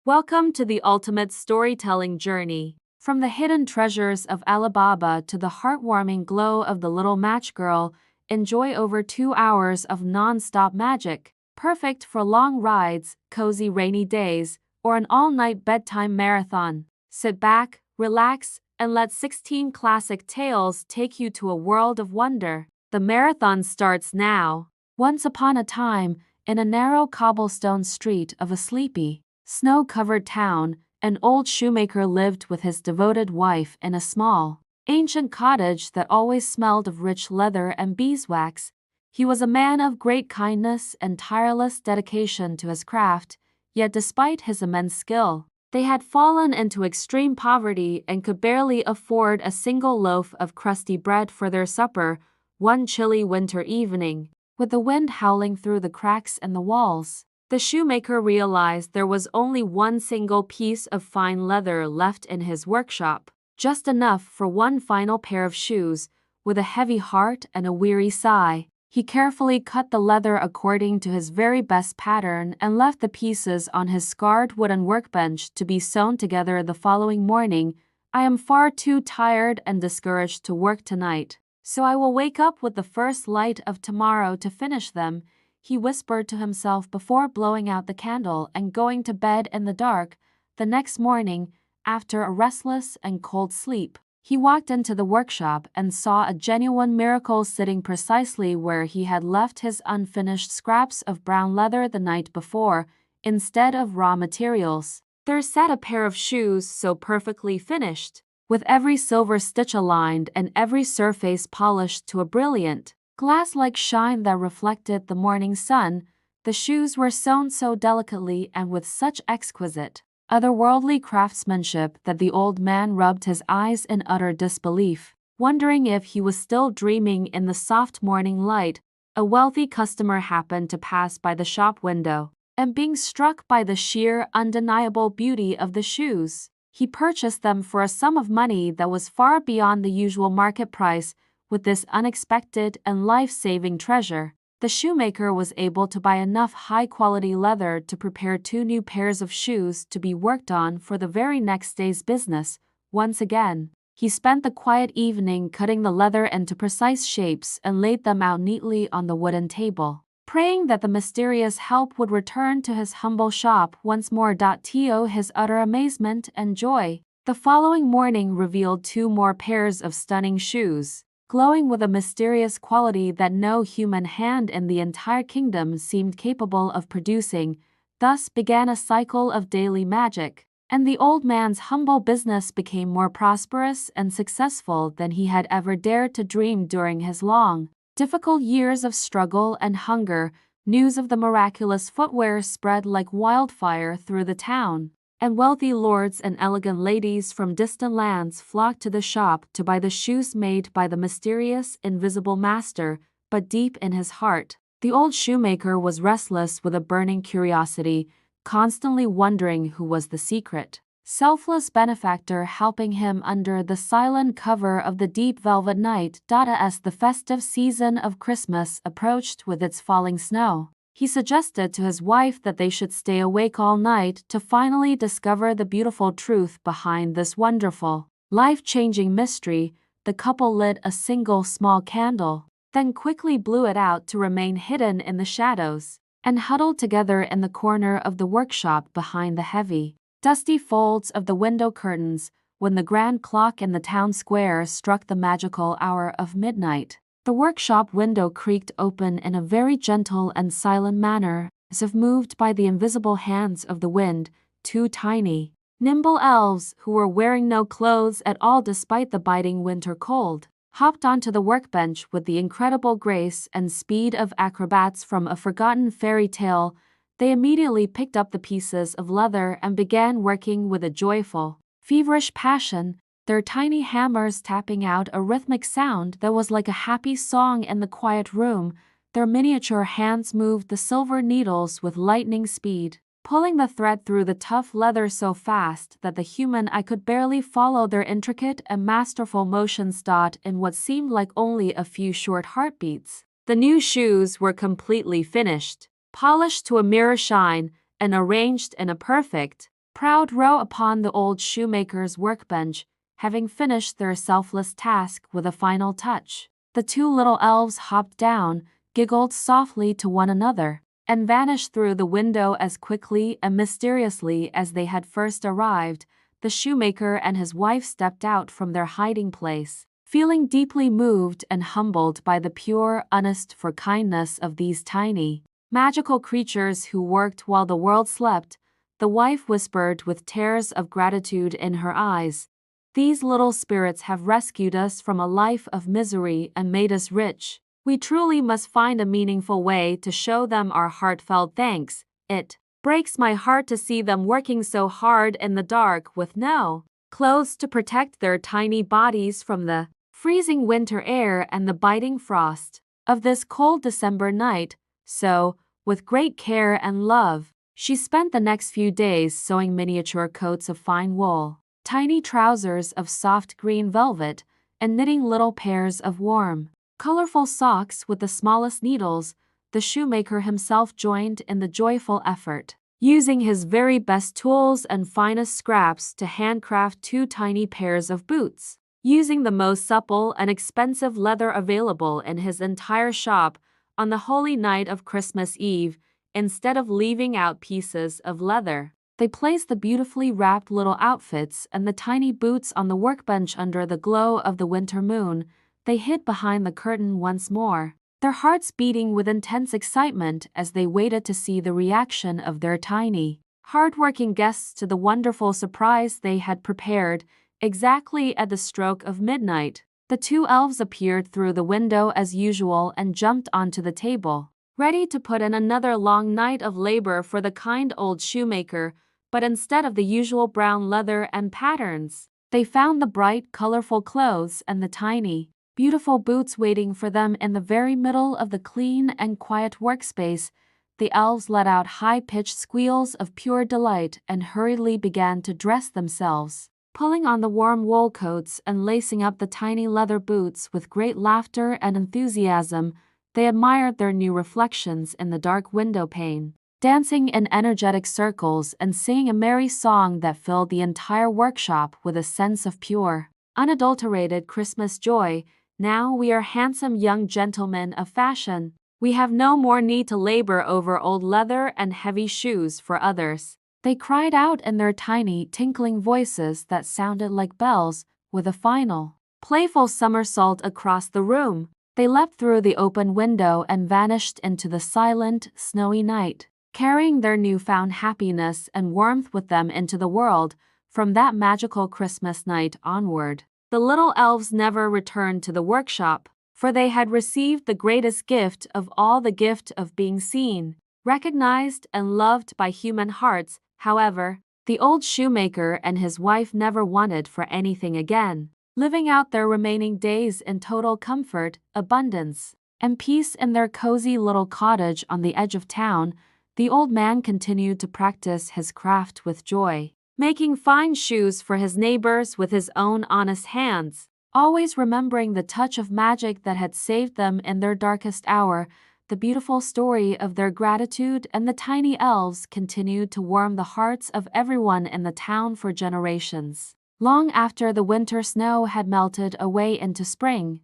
Welcome to the ultimate storytelling journey. From the hidden treasures of Alibaba to the heartwarming glow of the little match girl, enjoy over 2 hours of non-stop magic, perfect for long rides, cozy rainy days, or an all-night bedtime marathon. Sit back, relax, and let 16 classic tales take you to a world of wonder. The marathon starts now. Once upon a time, in a narrow cobblestone street of a sleepy, snow-covered town, an old shoemaker lived with his devoted wife in a small, ancient cottage that always smelled of rich leather and beeswax. He was a man of great kindness and tireless dedication to his craft, yet despite his immense skill, they had fallen into extreme poverty and could barely afford a single loaf of crusty bread for their supper. One chilly winter evening, with the wind howling through the cracks in the walls, the shoemaker realized there was only one single piece of fine leather left in his workshop, just enough for one final pair of shoes. With a heavy heart and a weary sigh, he carefully cut the leather according to his very best pattern and left the pieces on his scarred wooden workbench to be sewn together the following morning. "I am far too tired and discouraged to work tonight, so I will wake up with the first light of tomorrow to finish them," he whispered to himself before blowing out the candle and going to bed in the dark. The next morning, after a restless and cold sleep, he walked into the workshop and saw a genuine miracle sitting precisely where he had left his unfinished scraps of brown leather the night before. Instead of raw materials, there sat a pair of shoes so perfectly finished, with every silver stitch aligned and every surface polished to a brilliant, glass-like shine that reflected the morning sun. The shoes were sewn so delicately and with such exquisite, otherworldly craftsmanship that the old man rubbed his eyes in utter disbelief, wondering if he was still dreaming. In the soft morning light, a wealthy customer happened to pass by the shop window, and being struck by the sheer, undeniable beauty of the shoes, he purchased them for a sum of money that was far beyond the usual market price. With this unexpected and life-saving treasure, the shoemaker was able to buy enough high-quality leather to prepare 2 new pairs of shoes to be worked on for the very next day's business. Once again, he spent the quiet evening cutting the leather into precise shapes and laid them out neatly on the wooden table, praying that the mysterious help would return to his humble shop once more. To his utter amazement and joy, the following morning revealed 2 more pairs of stunning shoes, glowing with a mysterious quality that no human hand in the entire kingdom seemed capable of producing. Thus began a cycle of daily magic, and the old man's humble business became more prosperous and successful than he had ever dared to dream. During his long, difficult years of struggle and hunger, news of the miraculous footwear spread like wildfire through the town, and wealthy lords and elegant ladies from distant lands flocked to the shop to buy the shoes made by the mysterious, invisible master. But deep in his heart, the old shoemaker was restless with a burning curiosity, constantly wondering who was the secret, selfless benefactor helping him under the silent cover of the deep velvet night. As the festive season of Christmas approached with its falling snow, he suggested to his wife that they should stay awake all night to finally discover the beautiful truth behind this wonderful, life-changing mystery. The couple lit a single small candle, then quickly blew it out to remain hidden in the shadows, and huddled together in the corner of the workshop behind the heavy, dusty folds of the window curtains. When the grand clock in the town square struck the magical hour of midnight, the workshop window creaked open in a very gentle and silent manner, as if moved by the invisible hands of the wind. 2 tiny, nimble elves, who were wearing no clothes at all despite the biting winter cold, hopped onto the workbench with the incredible grace and speed of acrobats from a forgotten fairy tale. They immediately picked up the pieces of leather and began working with a joyful, feverish passion, their tiny hammers tapping out a rhythmic sound that was like a happy song in the quiet room. Their miniature hands moved the silver needles with lightning speed, pulling the thread through the tough leather so fast that the human eye could barely follow their intricate and masterful motions. In what seemed like only a few short heartbeats, the new shoes were completely finished, polished to a mirror shine, and arranged in a perfect, proud row upon the old shoemaker's workbench, having finished their selfless task with a final touch. The two little elves hopped down, giggled softly to one another, and vanished through the window as quickly and mysteriously as they had first arrived. The shoemaker and his wife stepped out from their hiding place, feeling deeply moved and humbled by the pure, honest for kindness of these tiny, magical creatures who worked while the world slept. The wife whispered with tears of gratitude in her eyes, "These little spirits have rescued us from a life of misery and made us rich. We truly must find a meaningful way to show them our heartfelt thanks. It breaks my heart to see them working so hard in the dark with no clothes to protect their tiny bodies from the freezing winter air and the biting frost of this cold December night." So, with great care and love, she spent the next few days sewing miniature coats of fine wool, tiny trousers of soft green velvet, and knitting little pairs of warm, colorful socks with the smallest needles. The shoemaker himself joined in the joyful effort, using his very best tools and finest scraps to handcraft two tiny pairs of boots, using the most supple and expensive leather available in his entire shop. On the holy night of Christmas Eve, instead of leaving out pieces of leather, they placed the beautifully wrapped little outfits and the tiny boots on the workbench under the glow of the winter moon. They hid behind the curtain once more, their hearts beating with intense excitement as they waited to see the reaction of their tiny, hard-working guests to the wonderful surprise they had prepared. Exactly at the stroke of midnight, the two elves appeared through the window as usual and jumped onto the table, ready to put in another long night of labor for the kind old shoemaker. But instead of the usual brown leather and patterns, they found the bright, colorful clothes and the tiny, beautiful boots waiting for them in the very middle of the clean and quiet workspace. The elves let out high-pitched squeals of pure delight and hurriedly began to dress themselves, pulling on the warm wool coats and lacing up the tiny leather boots with great laughter and enthusiasm. They admired their new reflections in the dark window pane, dancing in energetic circles and singing a merry song that filled the entire workshop with a sense of pure, unadulterated Christmas joy. "Now we are handsome young gentlemen of fashion. We have no more need to labor over old leather and heavy shoes for others," they cried out in their tiny, tinkling voices that sounded like bells. With a final, playful somersault across the room, they leapt through the open window and vanished into the silent, snowy night, carrying their newfound happiness and warmth with them into the world. From that magical Christmas night onward, the little elves never returned to the workshop, for they had received the greatest gift of all, the gift of being seen, recognized, and loved by human hearts. However, the old shoemaker and his wife never wanted for anything again, living out their remaining days in total comfort, abundance, and peace in their cozy little cottage on the edge of town. The old man continued to practice his craft with joy, making fine shoes for his neighbors with his own honest hands, always remembering the touch of magic that had saved them in their darkest hour. The beautiful story of their gratitude and the tiny elves continued to warm the hearts of everyone in the town for generations, long after the winter snow had melted away into spring.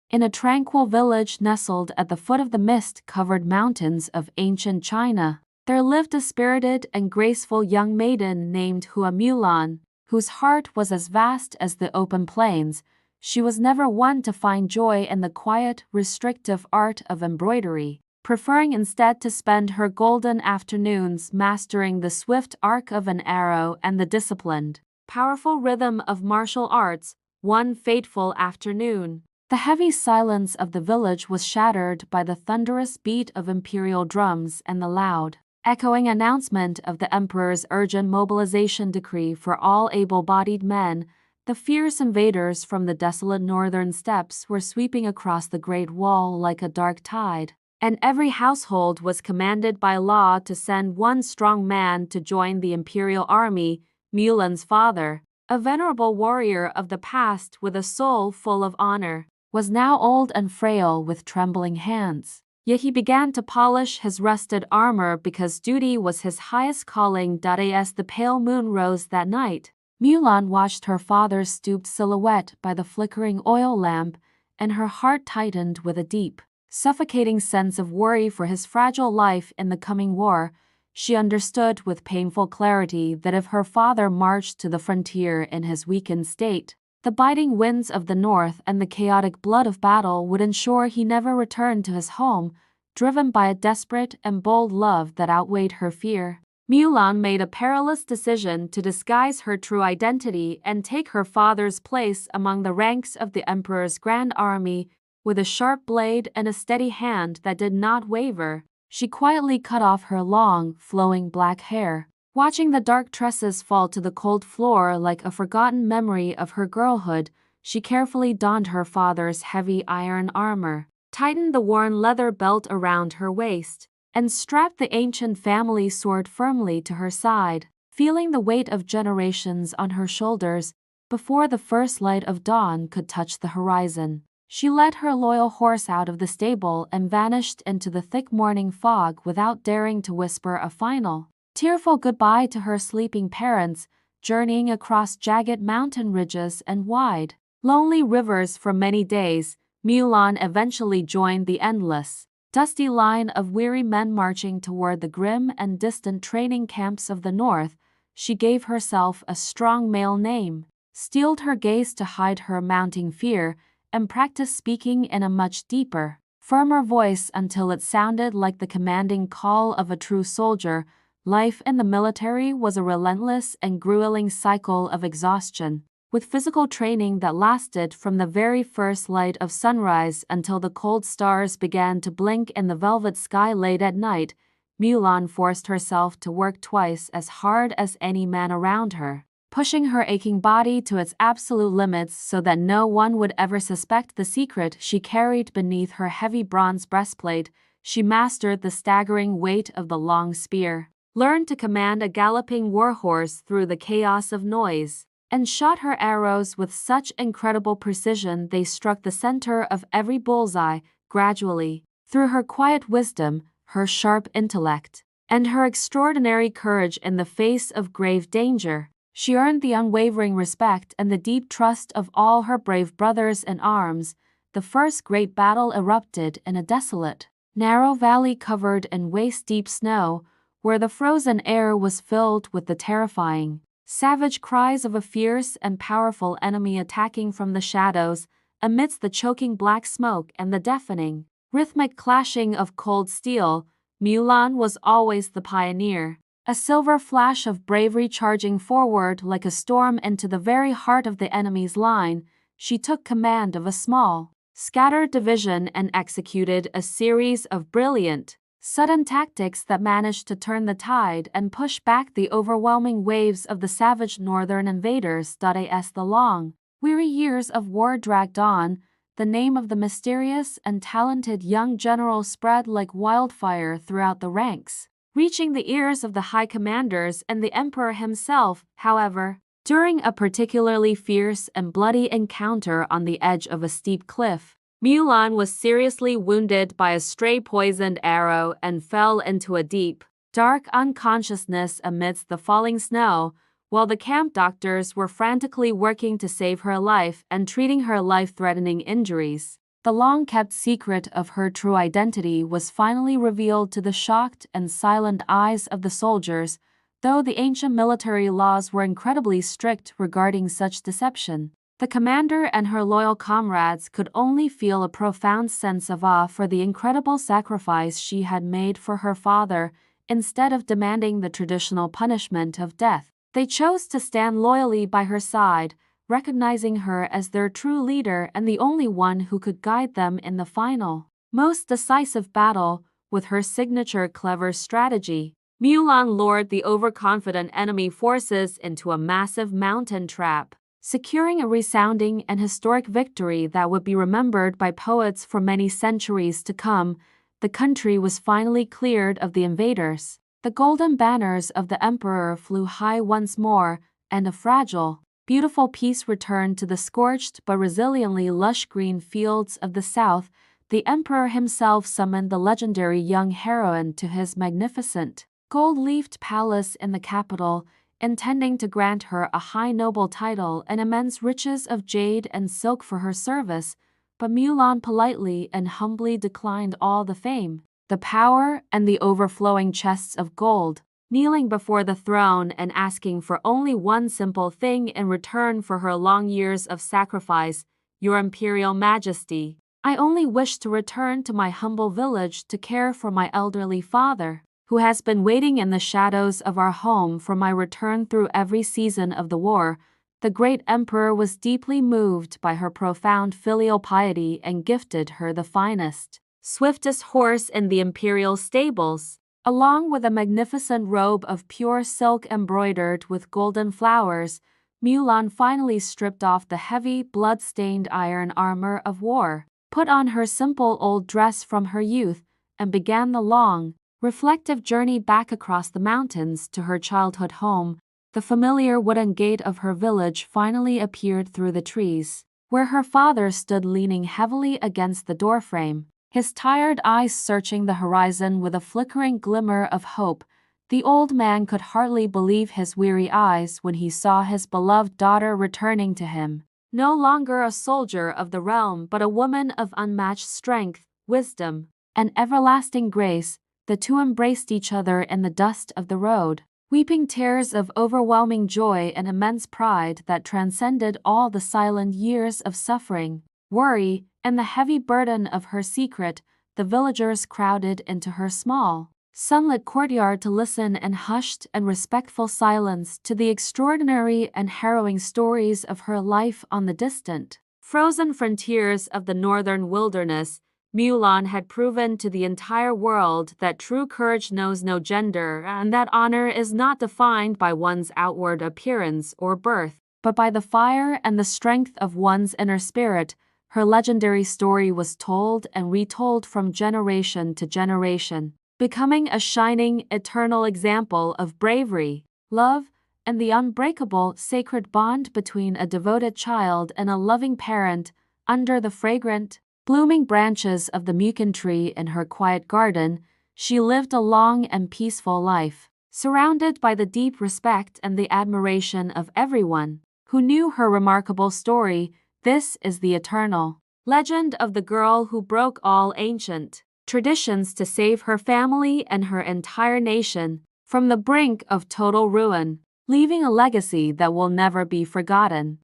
In a tranquil village nestled at the foot of the mist-covered mountains of ancient China, there lived a spirited and graceful young maiden named Hua Mulan, whose heart was as vast as the open plains. She was never one to find joy in the quiet, restrictive art of embroidery, preferring instead to spend her golden afternoons mastering the swift arc of an arrow and the disciplined, powerful rhythm of martial arts. One fateful afternoon, the heavy silence of the village was shattered by the thunderous beat of imperial drums and the loud, echoing announcement of the emperor's urgent mobilization decree for all able-bodied men. The fierce invaders from the desolate northern steppes were sweeping across the Great Wall like a dark tide, and every household was commanded by law to send one strong man to join the imperial army. Mulan's father, a venerable warrior of the past with a soul full of honor, was now old and frail with trembling hands, Yet he began to polish his rusted armor because duty was his highest calling. As the pale moon rose that night, Mulan watched her father's stooped silhouette by the flickering oil lamp, and her heart tightened with a deep, suffocating sense of worry for his fragile life in the coming war. She understood with painful clarity that if her father marched to the frontier in his weakened state, the biting winds of the north and the chaotic blood of battle would ensure he never returned to his home, driven by a desperate and bold love that outweighed her fear. Mulan made a perilous decision to disguise her true identity and take her father's place among the ranks of the Emperor's grand army. With a sharp blade and a steady hand that did not waver, she quietly cut off her long, flowing black hair. Watching the dark tresses fall to the cold floor like a forgotten memory of her girlhood, she carefully donned her father's heavy iron armor, tightened the worn leather belt around her waist, and strapped the ancient family sword firmly to her side. Feeling the weight of generations on her shoulders, before the first light of dawn could touch the horizon, she led her loyal horse out of the stable and vanished into the thick morning fog without daring to whisper a final, tearful goodbye to her sleeping parents. Journeying across jagged mountain ridges and wide, lonely rivers for many days, Mulan eventually joined the endless, dusty line of weary men marching toward the grim and distant training camps of the north. She gave herself a strong male name, steeled her gaze to hide her mounting fear, and practiced speaking in a much deeper, firmer voice until it sounded like the commanding call of a true soldier. Life in the military was a relentless and grueling cycle of exhaustion, with physical training that lasted from the very first light of sunrise until the cold stars began to blink in the velvet sky late at night. Mulan forced herself to work twice as hard as any man around her, pushing her aching body to its absolute limits so that no one would ever suspect the secret she carried beneath her heavy bronze breastplate. She mastered the staggering weight of the long spear, learned to command a galloping warhorse through the chaos of noise, and shot her arrows with such incredible precision they struck the center of every bullseye. Gradually, through her quiet wisdom, her sharp intellect, and her extraordinary courage in the face of grave danger, she earned the unwavering respect and the deep trust of all her brave brothers in arms. The first great battle erupted in a desolate, narrow valley covered in waist-deep snow, where the frozen air was filled with the terrifying, savage cries of a fierce and powerful enemy attacking from the shadows. Amidst the choking black smoke and the deafening, rhythmic clashing of cold steel, Mulan was always the pioneer, a silver flash of bravery charging forward like a storm into the very heart of the enemy's line. She took command of a small, scattered division and executed a series of brilliant, sudden tactics that managed to turn the tide and push back the overwhelming waves of the savage northern invaders. As the long, weary years of war dragged on, the name of the mysterious and talented young general spread like wildfire throughout the ranks, reaching the ears of the high commanders and the emperor himself. However, during a particularly fierce and bloody encounter on the edge of a steep cliff, Mulan was seriously wounded by a stray poisoned arrow and fell into a deep, dark unconsciousness amidst the falling snow, while the camp doctors were frantically working to save her life and treating her life-threatening injuries. The long-kept secret of her true identity was finally revealed to the shocked and silent eyes of the soldiers, though the ancient military laws were incredibly strict regarding such deception. The commander and her loyal comrades could only feel a profound sense of awe for the incredible sacrifice she had made for her father. Instead of demanding the traditional punishment of death, they chose to stand loyally by her side, recognizing her as their true leader and the only one who could guide them in the final, most decisive battle. With her signature clever strategy, Mulan lured the overconfident enemy forces into a massive mountain trap, securing a resounding and historic victory that would be remembered by poets for many centuries to come. The country was finally cleared of the invaders. The golden banners of the emperor flew high once more, and a fragile, beautiful peace returned to the scorched but resiliently lush green fields of the south. the emperor himself summoned the legendary young heroine to his magnificent, gold-leafed palace in the capital, intending to grant her a high noble title and immense riches of jade and silk for her service, but Mulan politely and humbly declined all the fame, the power, and the overflowing chests of gold, kneeling before the throne and asking for only one simple thing in return for her long years of sacrifice: "Your Imperial Majesty, I only wish to return to my humble village to care for my elderly father, who has been waiting in the shadows of our home for my return through every season of the war." The great emperor was deeply moved by her profound filial piety and gifted her the finest, swiftest horse in the imperial stables, along with a magnificent robe of pure silk embroidered with golden flowers. Mulan finally stripped off the heavy, blood-stained iron armor of war, put on her simple old dress from her youth, and began the long, reflective journey back across the mountains to her childhood home. The familiar wooden gate of her village finally appeared through the trees, where her father stood leaning heavily against the doorframe, his tired eyes searching the horizon with a flickering glimmer of hope. The old man could hardly believe his weary eyes when he saw his beloved daughter returning to him, no longer a soldier of the realm but a woman of unmatched strength, wisdom, and everlasting grace. The two embraced each other in the dust of the road, weeping tears of overwhelming joy and immense pride that transcended all the silent years of suffering, worry, and the heavy burden of her secret. The villagers crowded into her small, sunlit courtyard to listen in hushed and respectful silence to the extraordinary and harrowing stories of her life on the distant, frozen frontiers of the northern wilderness. Mulan had proven to the entire world that true courage knows no gender and that honor is not defined by one's outward appearance or birth, but by the fire and the strength of one's inner spirit. Her legendary story was told and retold from generation to generation, becoming a shining, eternal example of bravery, love, and the unbreakable, sacred bond between a devoted child and a loving parent. Under the fragrant, blooming branches of the mukin tree in her quiet garden, she lived a long and peaceful life, surrounded by the deep respect and the admiration of everyone who knew her remarkable story. This is the eternal legend of the girl who broke all ancient traditions to save her family and her entire nation from the brink of total ruin, leaving a legacy that will never be forgotten.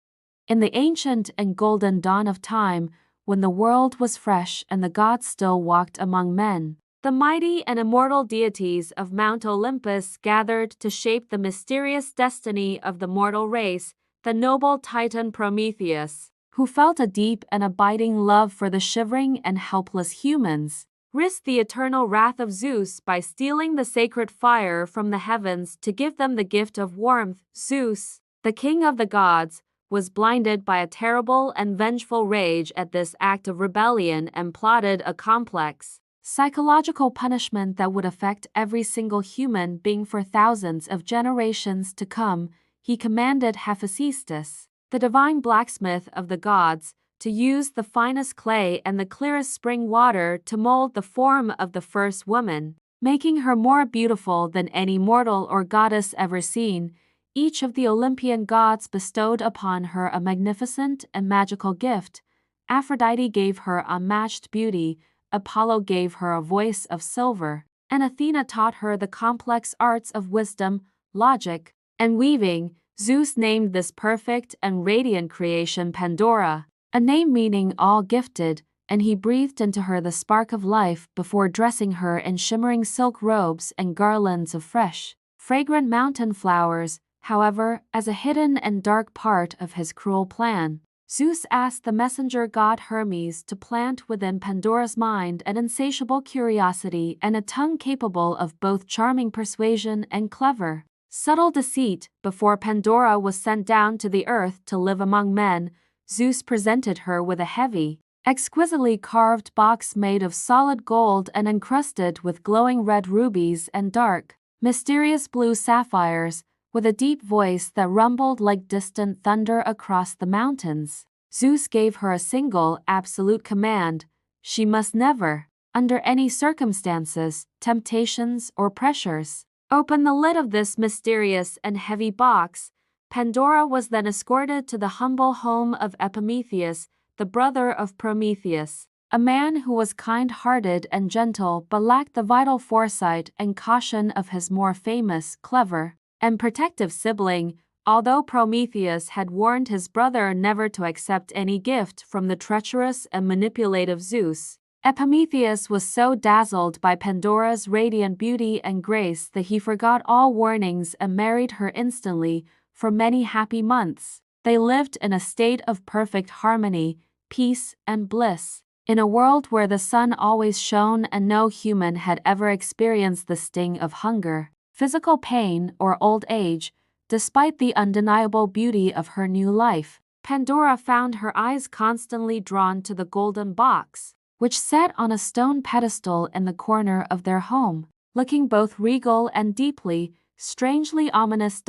In the ancient and golden dawn of time, when the world was fresh and the gods still walked among men, the mighty and immortal deities of Mount Olympus gathered to shape the mysterious destiny of the mortal race. The noble Titan Prometheus, who felt a deep and abiding love for the shivering and helpless humans, risked the eternal wrath of Zeus by stealing the sacred fire from the heavens to give them the gift of warmth. Zeus, the king of the gods, was blinded by a terrible and vengeful rage at this act of rebellion and plotted a complex, psychological punishment that would affect every single human being for thousands of generations to come. He commanded Hephaestus, the divine blacksmith of the gods, to use the finest clay and the clearest spring water to mold the form of the first woman, making her more beautiful than any mortal or goddess ever seen. Each of the Olympian gods bestowed upon her a magnificent and magical gift. Aphrodite gave her unmatched beauty, Apollo gave her a voice of silver, and Athena taught her the complex arts of wisdom, logic, and weaving. Zeus named this perfect and radiant creation Pandora, a name meaning all gifted, and he breathed into her the spark of life before dressing her in shimmering silk robes and garlands of fresh, fragrant mountain flowers. However, as a hidden and dark part of his cruel plan, Zeus asked the messenger god Hermes to plant within Pandora's mind an insatiable curiosity and a tongue capable of both charming persuasion and clever, subtle deceit. Before Pandora was sent down to the earth to live among men, Zeus presented her with a heavy, exquisitely carved box made of solid gold and encrusted with glowing red rubies and dark, mysterious blue sapphires. With a deep voice that rumbled like distant thunder across the mountains, Zeus gave her a single, absolute command: She must never, under any circumstances, temptations, or pressures, open the lid of this mysterious and heavy box. Pandora was then escorted to the humble home of Epimetheus, the brother of Prometheus, a man who was kind-hearted and gentle but lacked the vital foresight and caution of his more famous, clever, and protective sibling. Although Prometheus had warned his brother never to accept any gift from the treacherous and manipulative Zeus, Epimetheus was so dazzled by Pandora's radiant beauty and grace that he forgot all warnings and married her instantly. For many happy months, they lived in a state of perfect harmony, peace, and bliss, in a world where the sun always shone and no human had ever experienced the sting of hunger, physical pain, or old age. Despite the undeniable beauty of her new life, Pandora found her eyes constantly drawn to the golden box, which sat on a stone pedestal in the corner of their home, looking both regal and deeply, strangely ominous.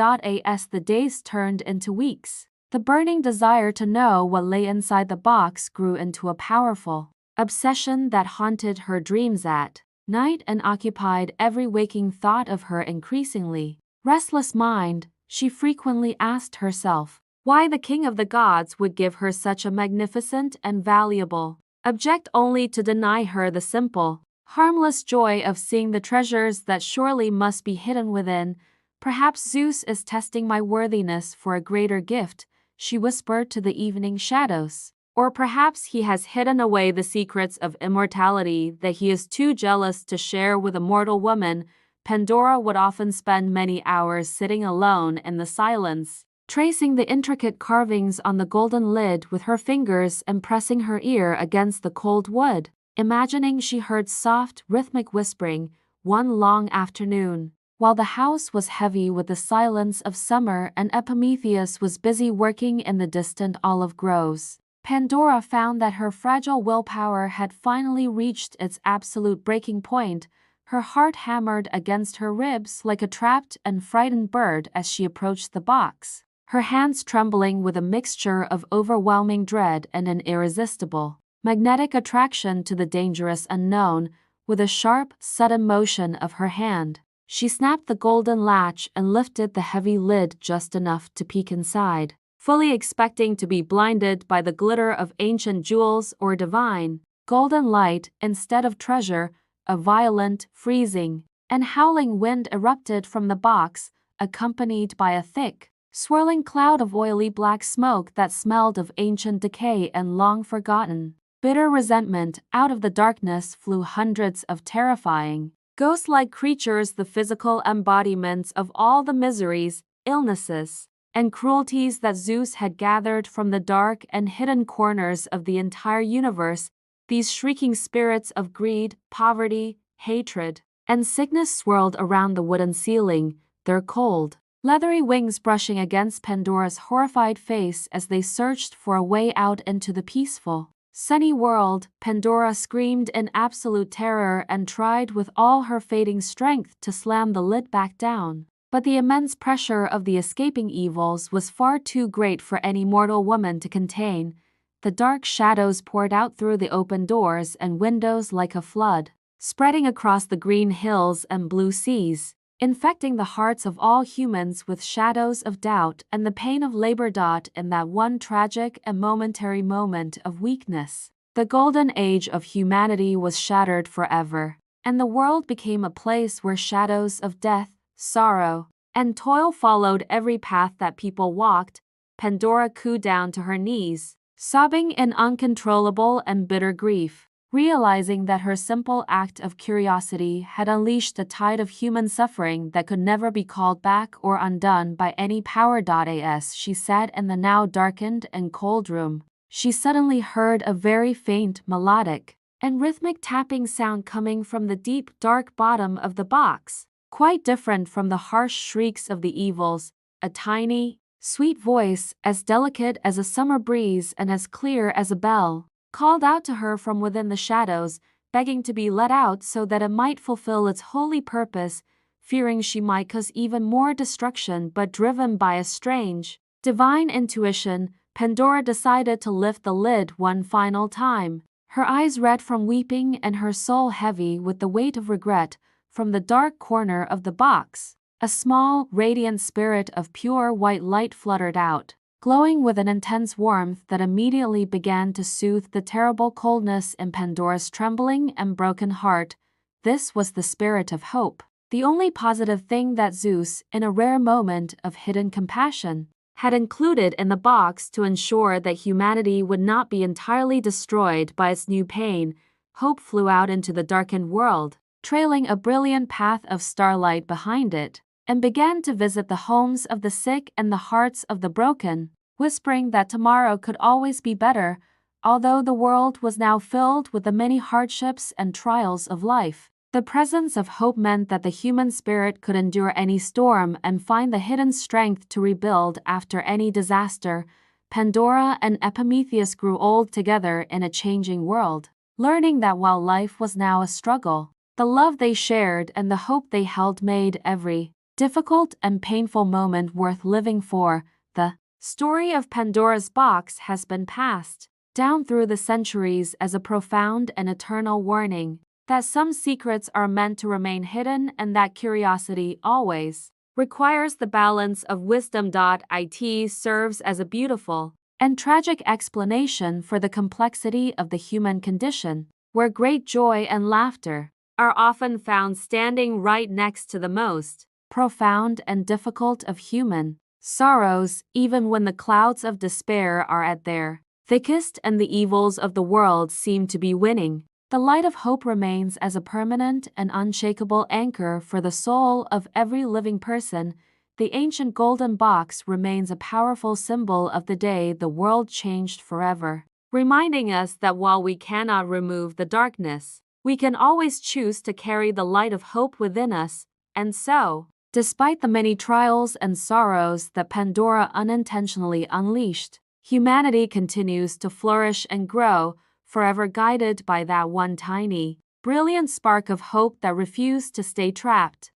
As the days turned into weeks, the burning desire to know what lay inside the box grew into a powerful obsession that haunted her dreams at night and occupied every waking thought of her increasingly restless mind. She frequently asked herself why the king of the gods would give her such a magnificent and valuable object only to deny her the simple, harmless joy of seeing the treasures that surely must be hidden within. Perhaps Zeus is testing my worthiness for a greater gift, she whispered to the evening shadows. Or perhaps he has hidden away the secrets of immortality that he is too jealous to share with a mortal woman. Pandora would often spend many hours sitting alone in the silence, tracing the intricate carvings on the golden lid with her fingers and pressing her ear against the cold wood, imagining she heard soft, rhythmic whispering. One long afternoon, while the house was heavy with the silence of summer and Epimetheus was busy working in the distant olive groves, Pandora found that her fragile willpower had finally reached its absolute breaking point. Her heart hammered against her ribs like a trapped and frightened bird as she approached the box, her hands trembling with a mixture of overwhelming dread and an irresistible, magnetic attraction to the dangerous unknown. With a sharp, sudden motion of her hand, she snapped the golden latch and lifted the heavy lid just enough to peek inside, fully expecting to be blinded by the glitter of ancient jewels or divine, golden light instead of treasure. A violent, freezing, and howling wind erupted from the box, accompanied by a thick, swirling cloud of oily black smoke that smelled of ancient decay and long-forgotten, bitter resentment. Out of the darkness flew hundreds of terrifying, ghost-like creatures, the physical embodiments of all the miseries, illnesses, and cruelties that Zeus had gathered from the dark and hidden corners of the entire universe. These shrieking spirits of greed, poverty, hatred, and sickness swirled around the wooden ceiling, their cold, leathery wings brushing against Pandora's horrified face as they searched for a way out into the peaceful, sunny world. Pandora screamed in absolute terror and tried with all her fading strength to slam the lid back down. But the immense pressure of the escaping evils was far too great for any mortal woman to contain. The dark shadows poured out through the open doors and windows like a flood, spreading across the green hills and blue seas, infecting the hearts of all humans with shadows of doubt and the pain of labor. In that one tragic and momentary moment of weakness, the golden age of humanity was shattered forever, and the world became a place where shadows of death, sorrow, and toil followed every path that people walked. Pandora cooed down to her knees, sobbing in uncontrollable and bitter grief, realizing that her simple act of curiosity had unleashed a tide of human suffering that could never be called back or undone by any power. As she sat in the now darkened and cold room, she suddenly heard a very faint melodic and rhythmic tapping sound coming from the deep, dark bottom of the box, quite different from the harsh shrieks of the evils. A tiny, sweet voice, as delicate as a summer breeze and as clear as a bell, called out to her from within the shadows, begging to be let out so that it might fulfill its holy purpose. Fearing she might cause even more destruction, but driven by a strange, divine intuition, Pandora decided to lift the lid one final time. her eyes red from weeping and her soul heavy with the weight of regret. From the dark corner of the box, a small, radiant spirit of pure white light fluttered out, glowing with an intense warmth that immediately began to soothe the terrible coldness in Pandora's trembling and broken heart. This was the spirit of hope, the only positive thing that Zeus, in a rare moment of hidden compassion, had included in the box to ensure that humanity would not be entirely destroyed by its new pain. Hope flew out into the darkened world, trailing a brilliant path of starlight behind it, and began to visit the homes of the sick and the hearts of the broken, whispering that tomorrow could always be better. Although the world was now filled with the many hardships and trials of life, the presence of hope meant that the human spirit could endure any storm and find the hidden strength to rebuild after any disaster. Pandora and Epimetheus grew old together in a changing world, learning that while life was now a struggle, the love they shared and the hope they held made every difficult and painful moment worth living for. The story of Pandora's box has been passed down through the centuries as a profound and eternal warning that some secrets are meant to remain hidden and that curiosity always requires the balance of wisdom. It serves as a beautiful and tragic explanation for the complexity of the human condition, where great joy and laughter are often found standing right next to the most profound and difficult of human sorrows, even when the clouds of despair are at their thickest and the evils of the world seem to be winning. The light of hope remains as a permanent and unshakable anchor for the soul of every living person. The ancient golden box remains a powerful symbol of the day the world changed forever, reminding us that while we cannot remove the darkness, we can always choose to carry the light of hope within us. And so, despite the many trials and sorrows that Pandora unintentionally unleashed, humanity continues to flourish and grow, forever guided by that one tiny, brilliant spark of hope that refused to stay trapped.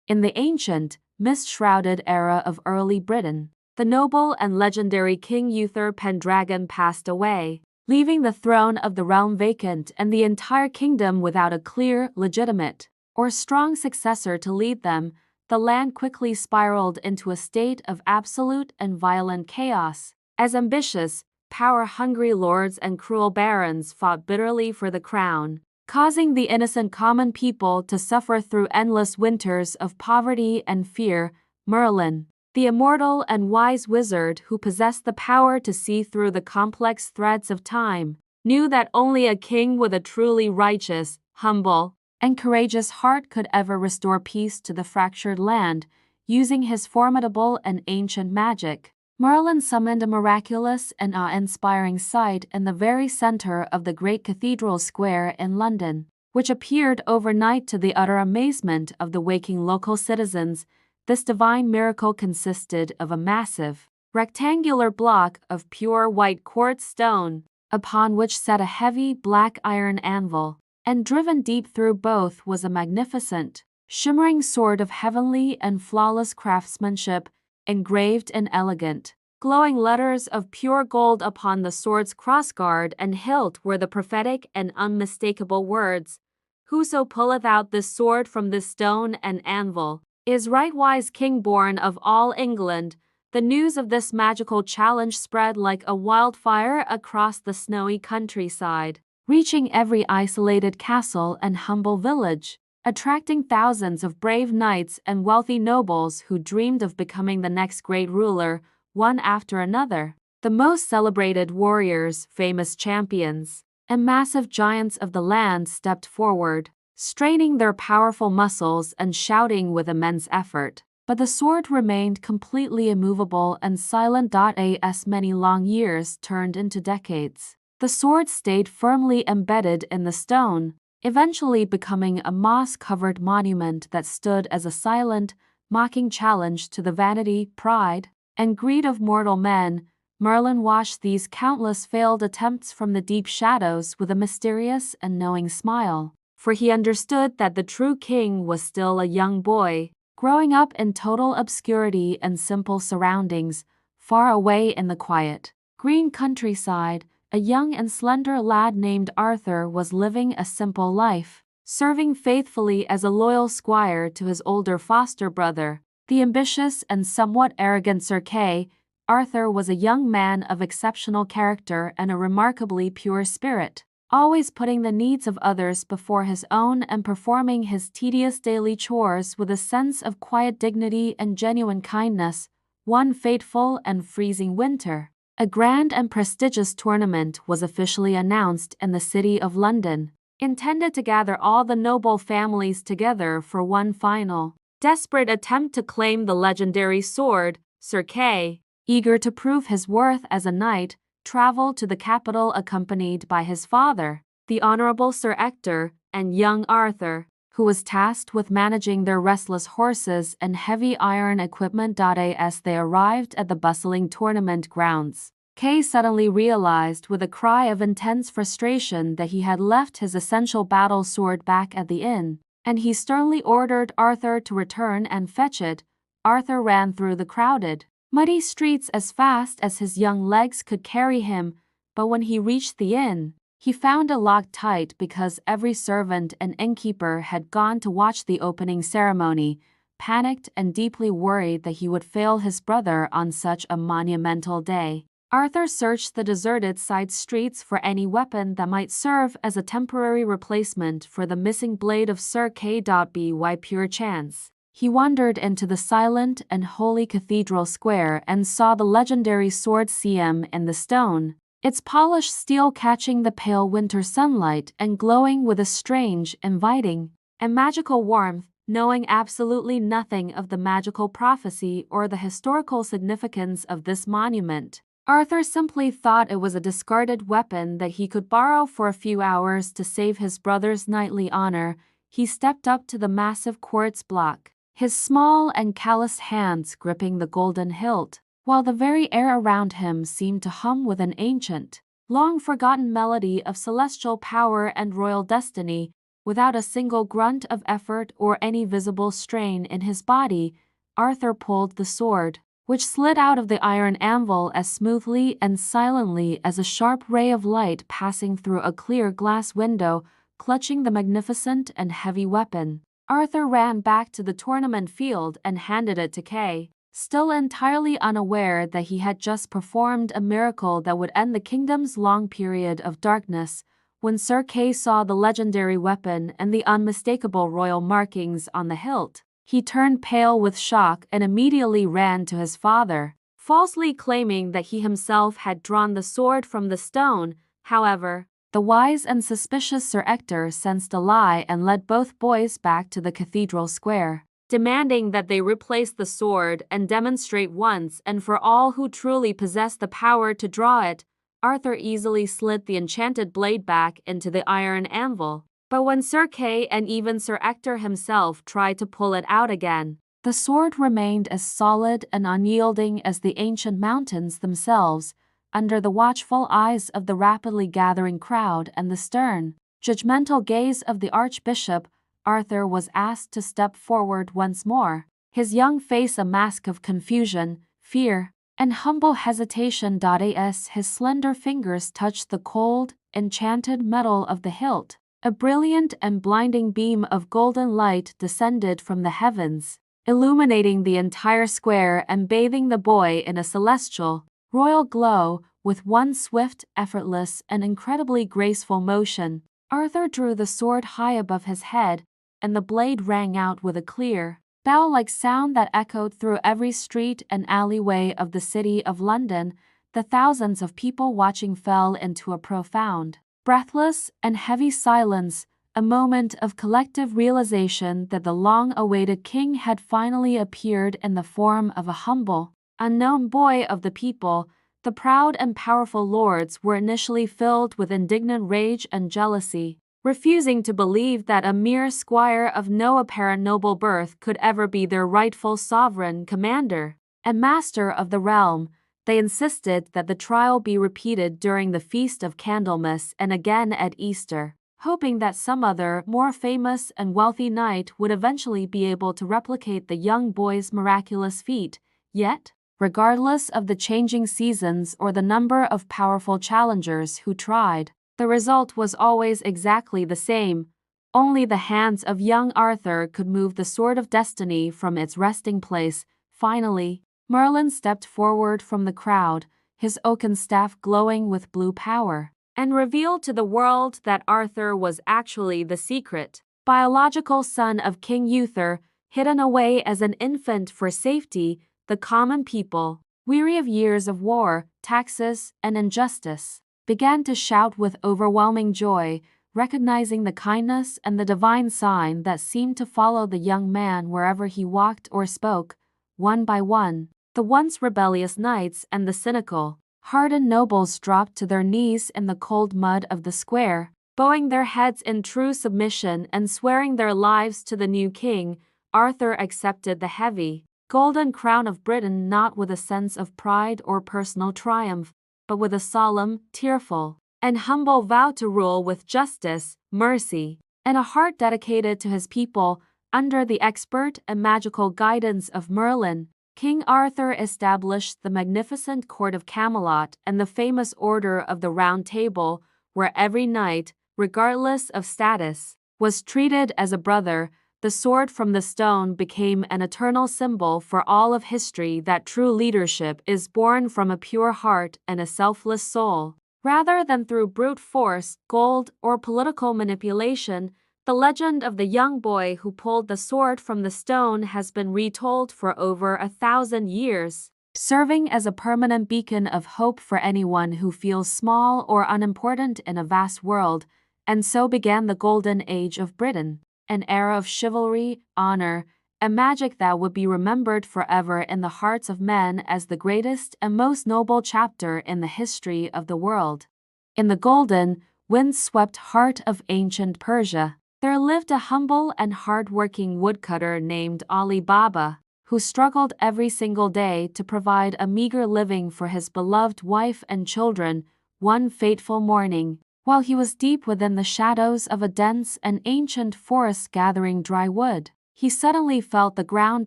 In the ancient, mist-shrouded era of early Britain, the noble and legendary King Uther Pendragon passed away, leaving the throne of the realm vacant and the entire kingdom without a clear, legitimate, or strong successor to lead them. The land quickly spiraled into a state of absolute and violent chaos, as ambitious, power-hungry lords and cruel barons fought bitterly for the crown, causing the innocent common people to suffer through endless winters of poverty and fear. Merlin, the immortal and wise wizard who possessed the power to see through the complex threads of time, knew that only a king with a truly righteous, humble, and courageous heart could ever restore peace to the fractured land. Using his formidable and ancient magic, Merlin summoned a miraculous and awe-inspiring sight in the very center of the great cathedral square in London, which appeared overnight to the utter amazement of the waking local citizens. This divine miracle consisted of a massive, rectangular block of pure white quartz stone, upon which sat a heavy black iron anvil, and driven deep through both was a magnificent, shimmering sword of heavenly and flawless craftsmanship, engraved in elegant, glowing letters of pure gold. Upon the sword's crossguard and hilt were the prophetic and unmistakable words, "Whoso pulleth out this sword from this stone and anvil is right-wise king born of all England." The news of this magical challenge spread like a wildfire across the snowy countryside, reaching every isolated castle and humble village, attracting thousands of brave knights and wealthy nobles who dreamed of becoming the next great ruler. One after another, the most celebrated warriors, famous champions, and massive giants of the land stepped forward, straining their powerful muscles and shouting with immense effort. But the sword remained completely immovable and silent. As many long years turned into decades, the sword stayed firmly embedded in the stone, eventually becoming a moss-covered monument that stood as a silent, mocking challenge to the vanity, pride, and greed of mortal men. Merlin watched these countless failed attempts from the deep shadows with a mysterious and knowing smile, for he understood that the true king was still a young boy, growing up in total obscurity and simple surroundings, far away in the quiet, green countryside. a young and slender lad named Arthur was living a simple life, serving faithfully as a loyal squire to his older foster brother, the ambitious and somewhat arrogant Sir Kay. Arthur was a young man of exceptional character and a remarkably pure spirit, always putting the needs of others before his own and performing his tedious daily chores with a sense of quiet dignity and genuine kindness. One fateful and freezing winter, a grand and prestigious tournament was officially announced in the city of London, intended to gather all the noble families together for one final, desperate attempt to claim the legendary sword. Sir Kay, eager to prove his worth as a knight, traveled to the capital accompanied by his father, the Honorable Sir Ector, and young Arthur, who was tasked with managing their restless horses and heavy iron equipment. As they arrived at the bustling tournament grounds, Kay suddenly realized with a cry of intense frustration that he had left his essential battle sword back at the inn, and he sternly ordered Arthur to return and fetch it. Arthur ran through the crowded, muddy streets as fast as his young legs could carry him, but when he reached the inn, he found it locked tight because every servant and innkeeper had gone to watch the opening ceremony. Panicked and deeply worried that he would fail his brother on such a monumental day, Arthur searched the deserted side streets for any weapon that might serve as a temporary replacement for the missing blade of Sir Kay. By pure chance, he wandered into the silent and holy cathedral square and saw the legendary sword CM in the stone, its polished steel catching the pale winter sunlight and glowing with a strange, inviting, and magical warmth. Knowing absolutely nothing of the magical prophecy or the historical significance of this monument, Arthur simply thought it was a discarded weapon that he could borrow for a few hours to save his brother's knightly honor. He stepped up to the massive quartz block, his small and calloused hands gripping the golden hilt, while the very air around him seemed to hum with an ancient, long-forgotten melody of celestial power and royal destiny. Without a single grunt of effort or any visible strain in his body, Arthur pulled the sword, which slid out of the iron anvil as smoothly and silently as a sharp ray of light passing through a clear glass window. Clutching the magnificent and heavy weapon, Arthur ran back to the tournament field and handed it to Kay, still entirely unaware that he had just performed a miracle that would end the kingdom's long period of darkness. When Sir Kay saw the legendary weapon and the unmistakable royal markings on the hilt, he turned pale with shock and immediately ran to his father, falsely claiming that he himself had drawn the sword from the stone. However, the wise and suspicious Sir Ector sensed a lie and led both boys back to the cathedral square, demanding that they replace the sword and demonstrate once and for all who truly possessed the power to draw it. Arthur easily slid the enchanted blade back into the iron anvil, but when Sir Kay and even Sir Ector himself tried to pull it out again, the sword remained as solid and unyielding as the ancient mountains themselves. Under the watchful eyes of the rapidly gathering crowd and the stern, judgmental gaze of the Archbishop, Arthur was asked to step forward once more, his young face a mask of confusion, fear, and humble hesitation. As his slender fingers touched the cold, enchanted metal of the hilt, a brilliant and blinding beam of golden light descended from the heavens, illuminating the entire square and bathing the boy in a celestial, royal glow. With one swift, effortless, and incredibly graceful motion, Arthur drew the sword high above his head, and the blade rang out with a clear, bell-like sound that echoed through every street and alleyway of the city of London. The thousands of people watching fell into a profound, breathless, and heavy silence, a moment of collective realization that the long-awaited king had finally appeared in the form of a humble, unknown boy of the people. The proud and powerful lords were initially filled with indignant rage and jealousy, refusing to believe that a mere squire of no apparent noble birth could ever be their rightful sovereign, commander, and master of the realm. They insisted that the trial be repeated during the Feast of Candlemas and again at Easter, hoping that some other, more famous and wealthy knight would eventually be able to replicate the young boy's miraculous feat. Yet, regardless of the changing seasons or the number of powerful challengers who tried. The result was always exactly the same. Only the hands of young Arthur could move the sword of destiny from its resting place. Finally, Merlin stepped forward from the crowd, his oaken staff glowing with blue power, and revealed to the world that Arthur was actually the secret, biological son of King Uther, hidden away as an infant for safety. The common people, weary of years of war, taxes, and injustice, began to shout with overwhelming joy, recognizing the kindness and the divine sign that seemed to follow the young man wherever he walked or spoke. One by one, the once rebellious knights and the cynical, hardened nobles dropped to their knees in the cold mud of the square, bowing their heads in true submission and swearing their lives to the new king. Arthur accepted the heavy, golden crown of Britain not with a sense of pride or personal triumph, but with a solemn, tearful, and humble vow to rule with justice, mercy, and a heart dedicated to his people. Under the expert and magical guidance of Merlin, King Arthur established the magnificent court of Camelot and the famous Order of the Round Table, where every knight, regardless of status, was treated as a brother. The sword from the stone became an eternal symbol for all of history that true leadership is born from a pure heart and a selfless soul, rather than through brute force, gold, or political manipulation. The legend of the young boy who pulled the sword from the stone has been retold for over 1,000 years, serving as a permanent beacon of hope for anyone who feels small or unimportant in a vast world. And so began the Golden Age of Britain, an era of chivalry, honor, and magic that would be remembered forever in the hearts of men as the greatest and most noble chapter in the history of the world. In the golden, wind-swept heart of ancient Persia, there lived a humble and hard-working woodcutter named Alibaba, who struggled every single day to provide a meager living for his beloved wife and children. One fateful morning, while he was deep within the shadows of a dense and ancient forest gathering dry wood, he suddenly felt the ground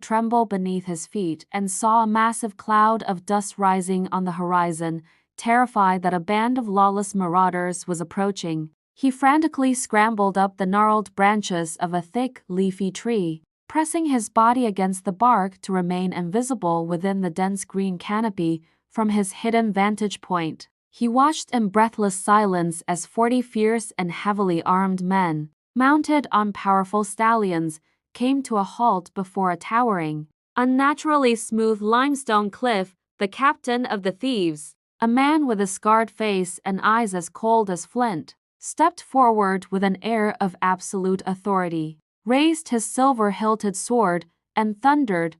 tremble beneath his feet and saw a massive cloud of dust rising on the horizon. Terrified that a band of lawless marauders was approaching, he frantically scrambled up the gnarled branches of a thick, leafy tree, pressing his body against the bark to remain invisible within the dense green canopy. From his hidden vantage point, he watched in breathless silence as 40 fierce and heavily armed men, mounted on powerful stallions, came to a halt before a towering, unnaturally smooth limestone cliff. The captain of the thieves, a man with a scarred face and eyes as cold as flint, stepped forward with an air of absolute authority, raised his silver-hilted sword, and thundered,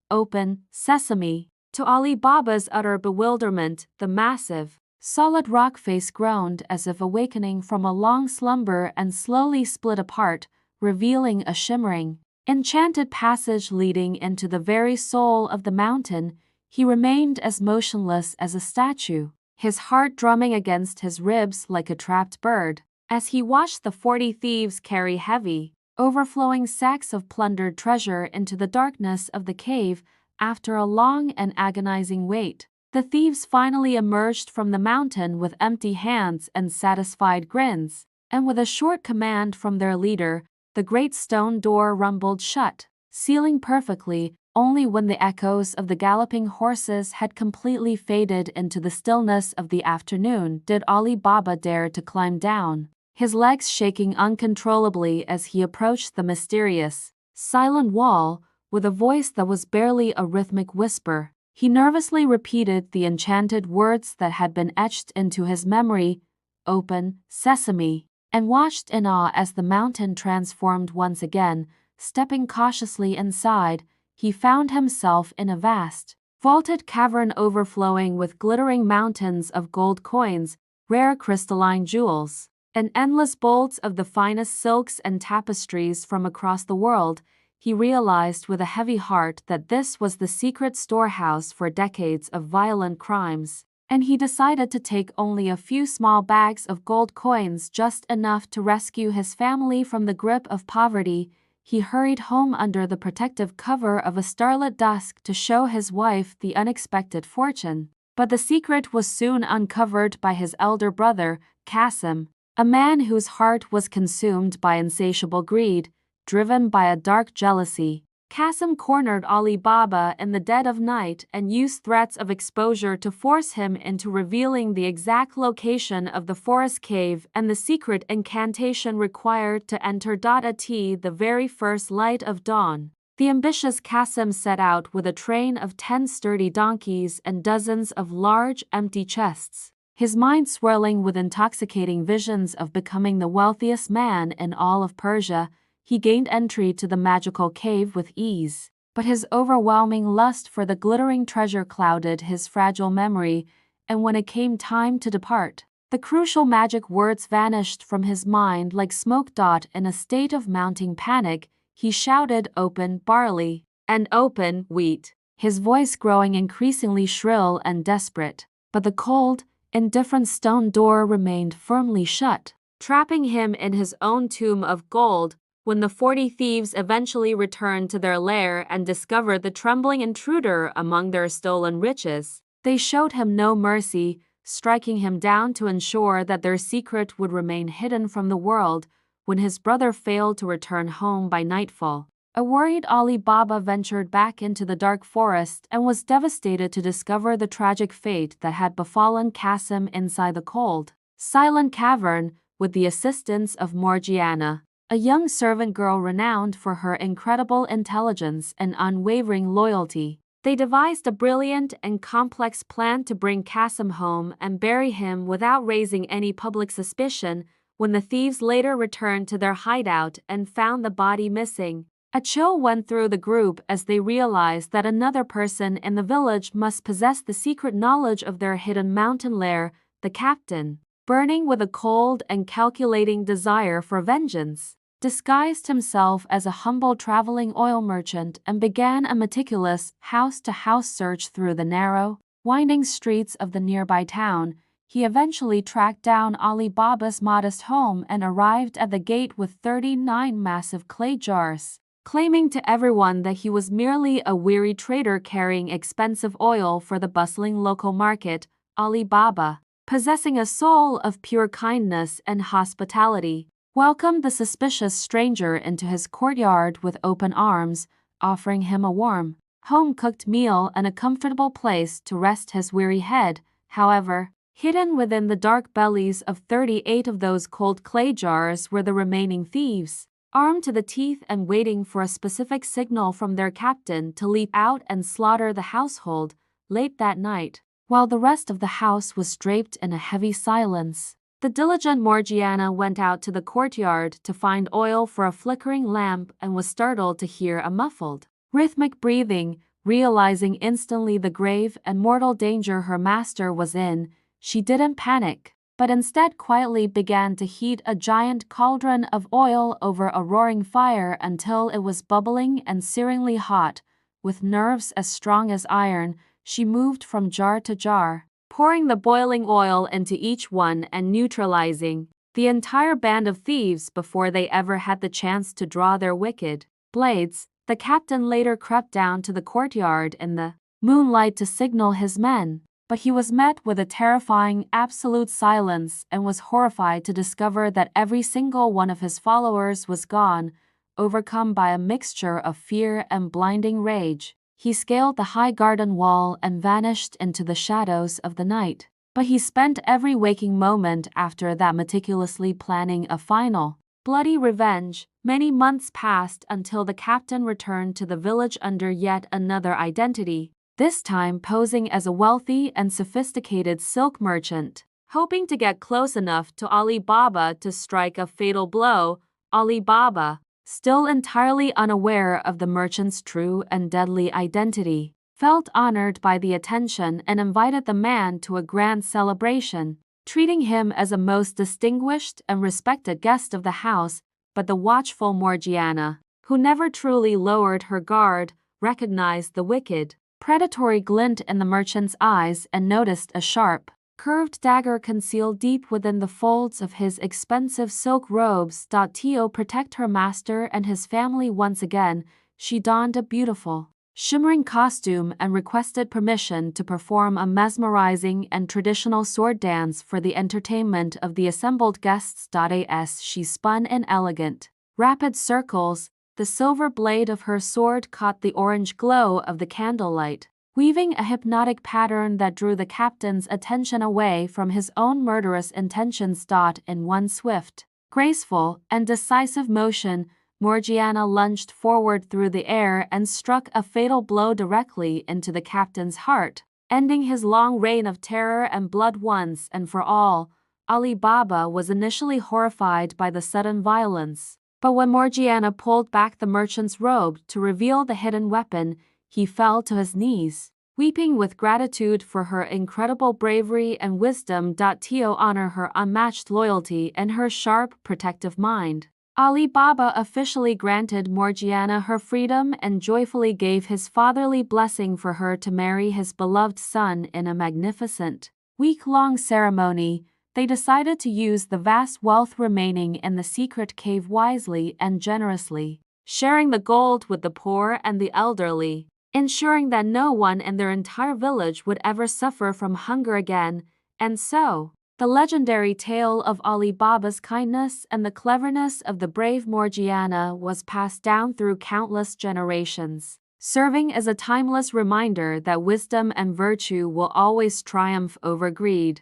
"Open, sesame!" To Alibaba's utter bewilderment, the massive, solid rock face groaned as if awakening from a long slumber and slowly split apart, revealing a shimmering, enchanted passage leading into the very soul of the mountain. He remained as motionless as a statue, his heart drumming against his ribs like a trapped bird, as he watched the 40 thieves carry heavy, overflowing sacks of plundered treasure into the darkness of the cave. After a long and agonizing wait, the thieves finally emerged from the mountain with empty hands and satisfied grins, and with a short command from their leader, the great stone door rumbled shut, sealing perfectly. Only when the echoes of the galloping horses had completely faded into the stillness of the afternoon did Ali Baba dare to climb down, his legs shaking uncontrollably as he approached the mysterious, silent wall. With a voice that was barely a rhythmic whisper, he nervously repeated the enchanted words that had been etched into his memory, "Open, sesame," and watched in awe as the mountain transformed once again. Stepping cautiously inside, he found himself in a vast, vaulted cavern overflowing with glittering mountains of gold coins, rare crystalline jewels, and endless bolts of the finest silks and tapestries from across the world. He realized with a heavy heart that this was the secret storehouse for decades of violent crimes, and he decided to take only a few small bags of gold coins, just enough to rescue his family from the grip of poverty. he hurried home under the protective cover of a starlit dusk to show his wife the unexpected fortune. But the secret was soon uncovered by his elder brother, Qasim, a man whose heart was consumed by insatiable greed, driven by a dark jealousy. Qasim cornered Ali Baba in the dead of night and used threats of exposure to force him into revealing the exact location of the forest cave and the secret incantation required to enter at the very first light of dawn. The ambitious Qasim set out with a train of 10 sturdy donkeys and dozens of large, empty chests, his mind swirling with intoxicating visions of becoming the wealthiest man in all of Persia. He gained entry to the magical cave with ease, but his overwhelming lust for the glittering treasure clouded his fragile memory, and when it came time to depart, the crucial magic words vanished from his mind like smoke. In a state of mounting panic, he shouted, "Open barley," and "Open wheat," his voice growing increasingly shrill and desperate. But the cold, indifferent stone door remained firmly shut, trapping him in his own tomb of gold. When the 40 thieves eventually returned to their lair and discovered the trembling intruder among their stolen riches, they showed him no mercy, striking him down to ensure that their secret would remain hidden from the world. When his brother failed to return home by nightfall, a worried Ali Baba ventured back into the dark forest and was devastated to discover the tragic fate that had befallen Qasim inside the cold, silent cavern. With the assistance of Morgiana, a young servant girl renowned for her incredible intelligence and unwavering loyalty, they devised a brilliant and complex plan to bring Qasim home and bury him without raising any public suspicion. When the thieves later returned to their hideout and found the body missing, a chill went through the group as they realized that another person in the village must possess the secret knowledge of their hidden mountain lair. The captain, burning with a cold and calculating desire for vengeance, disguised himself as a humble traveling oil merchant and began a meticulous house-to-house search through the narrow, winding streets of the nearby town. He eventually tracked down Ali Baba's modest home and arrived at the gate with 39 massive clay jars, claiming to everyone that he was merely a weary trader carrying expensive oil for the bustling local market. Ali Baba, possessing a soul of pure kindness and hospitality, welcomed the suspicious stranger into his courtyard with open arms, offering him a warm, home-cooked meal and a comfortable place to rest his weary head. However, hidden within the dark bellies of 38 of those cold clay jars were the remaining thieves, armed to the teeth and waiting for a specific signal from their captain to leap out and slaughter the household. Late that night, while the rest of the house was draped in a heavy silence, the diligent Morgiana went out to the courtyard to find oil for a flickering lamp and was startled to hear a muffled, rhythmic breathing. Realizing instantly the grave and mortal danger her master was in, she didn't panic, but instead quietly began to heat a giant cauldron of oil over a roaring fire until it was bubbling and searingly hot. With nerves as strong as iron, she moved from jar to jar, pouring the boiling oil into each one and neutralizing the entire band of thieves before they ever had the chance to draw their wicked blades. The captain later crept down to the courtyard in the moonlight to signal his men, but he was met with a terrifying absolute silence and was horrified to discover that every single one of his followers was gone. Overcome by a mixture of fear and blinding rage, he scaled the high garden wall and vanished into the shadows of the night. But he spent every waking moment after that meticulously planning a final, bloody revenge. Many months passed until the captain returned to the village under yet another identity, this time posing as a wealthy and sophisticated silk merchant, hoping to get close enough to Ali Baba to strike a fatal blow. Ali Baba, still entirely unaware of the merchant's true and deadly identity, felt honored by the attention and invited the man to a grand celebration, treating him as a most distinguished and respected guest of the house. But the watchful Morgiana, who never truly lowered her guard, recognized the wicked, predatory glint in the merchant's eyes and noticed a sharp, curved dagger concealed deep within the folds of his expensive silk robes. To protect her master and his family once again, she donned a beautiful, shimmering costume and requested permission to perform a mesmerizing and traditional sword dance for the entertainment of the assembled guests. As she spun in elegant, rapid circles, the silver blade of her sword caught the orange glow of the candlelight, weaving a hypnotic pattern that drew the captain's attention away from his own murderous intentions. In one swift, graceful, and decisive motion, Morgiana lunged forward through the air and struck a fatal blow directly into the captain's heart, ending his long reign of terror and blood once and for all. Alibaba was initially horrified by the sudden violence, but when Morgiana pulled back the merchant's robe to reveal the hidden weapon, he fell to his knees, weeping with gratitude for her incredible bravery and wisdom. To honor her unmatched loyalty and her sharp, protective mind, Alibaba officially granted Morgiana her freedom and joyfully gave his fatherly blessing for her to marry his beloved son. In a magnificent, week-long ceremony, they decided to use the vast wealth remaining in the secret cave wisely and generously, sharing the gold with the poor and the elderly, ensuring that no one in their entire village would ever suffer from hunger again. And so, the legendary tale of Alibaba's kindness and the cleverness of the brave Morgiana was passed down through countless generations, serving as a timeless reminder that wisdom and virtue will always triumph over greed.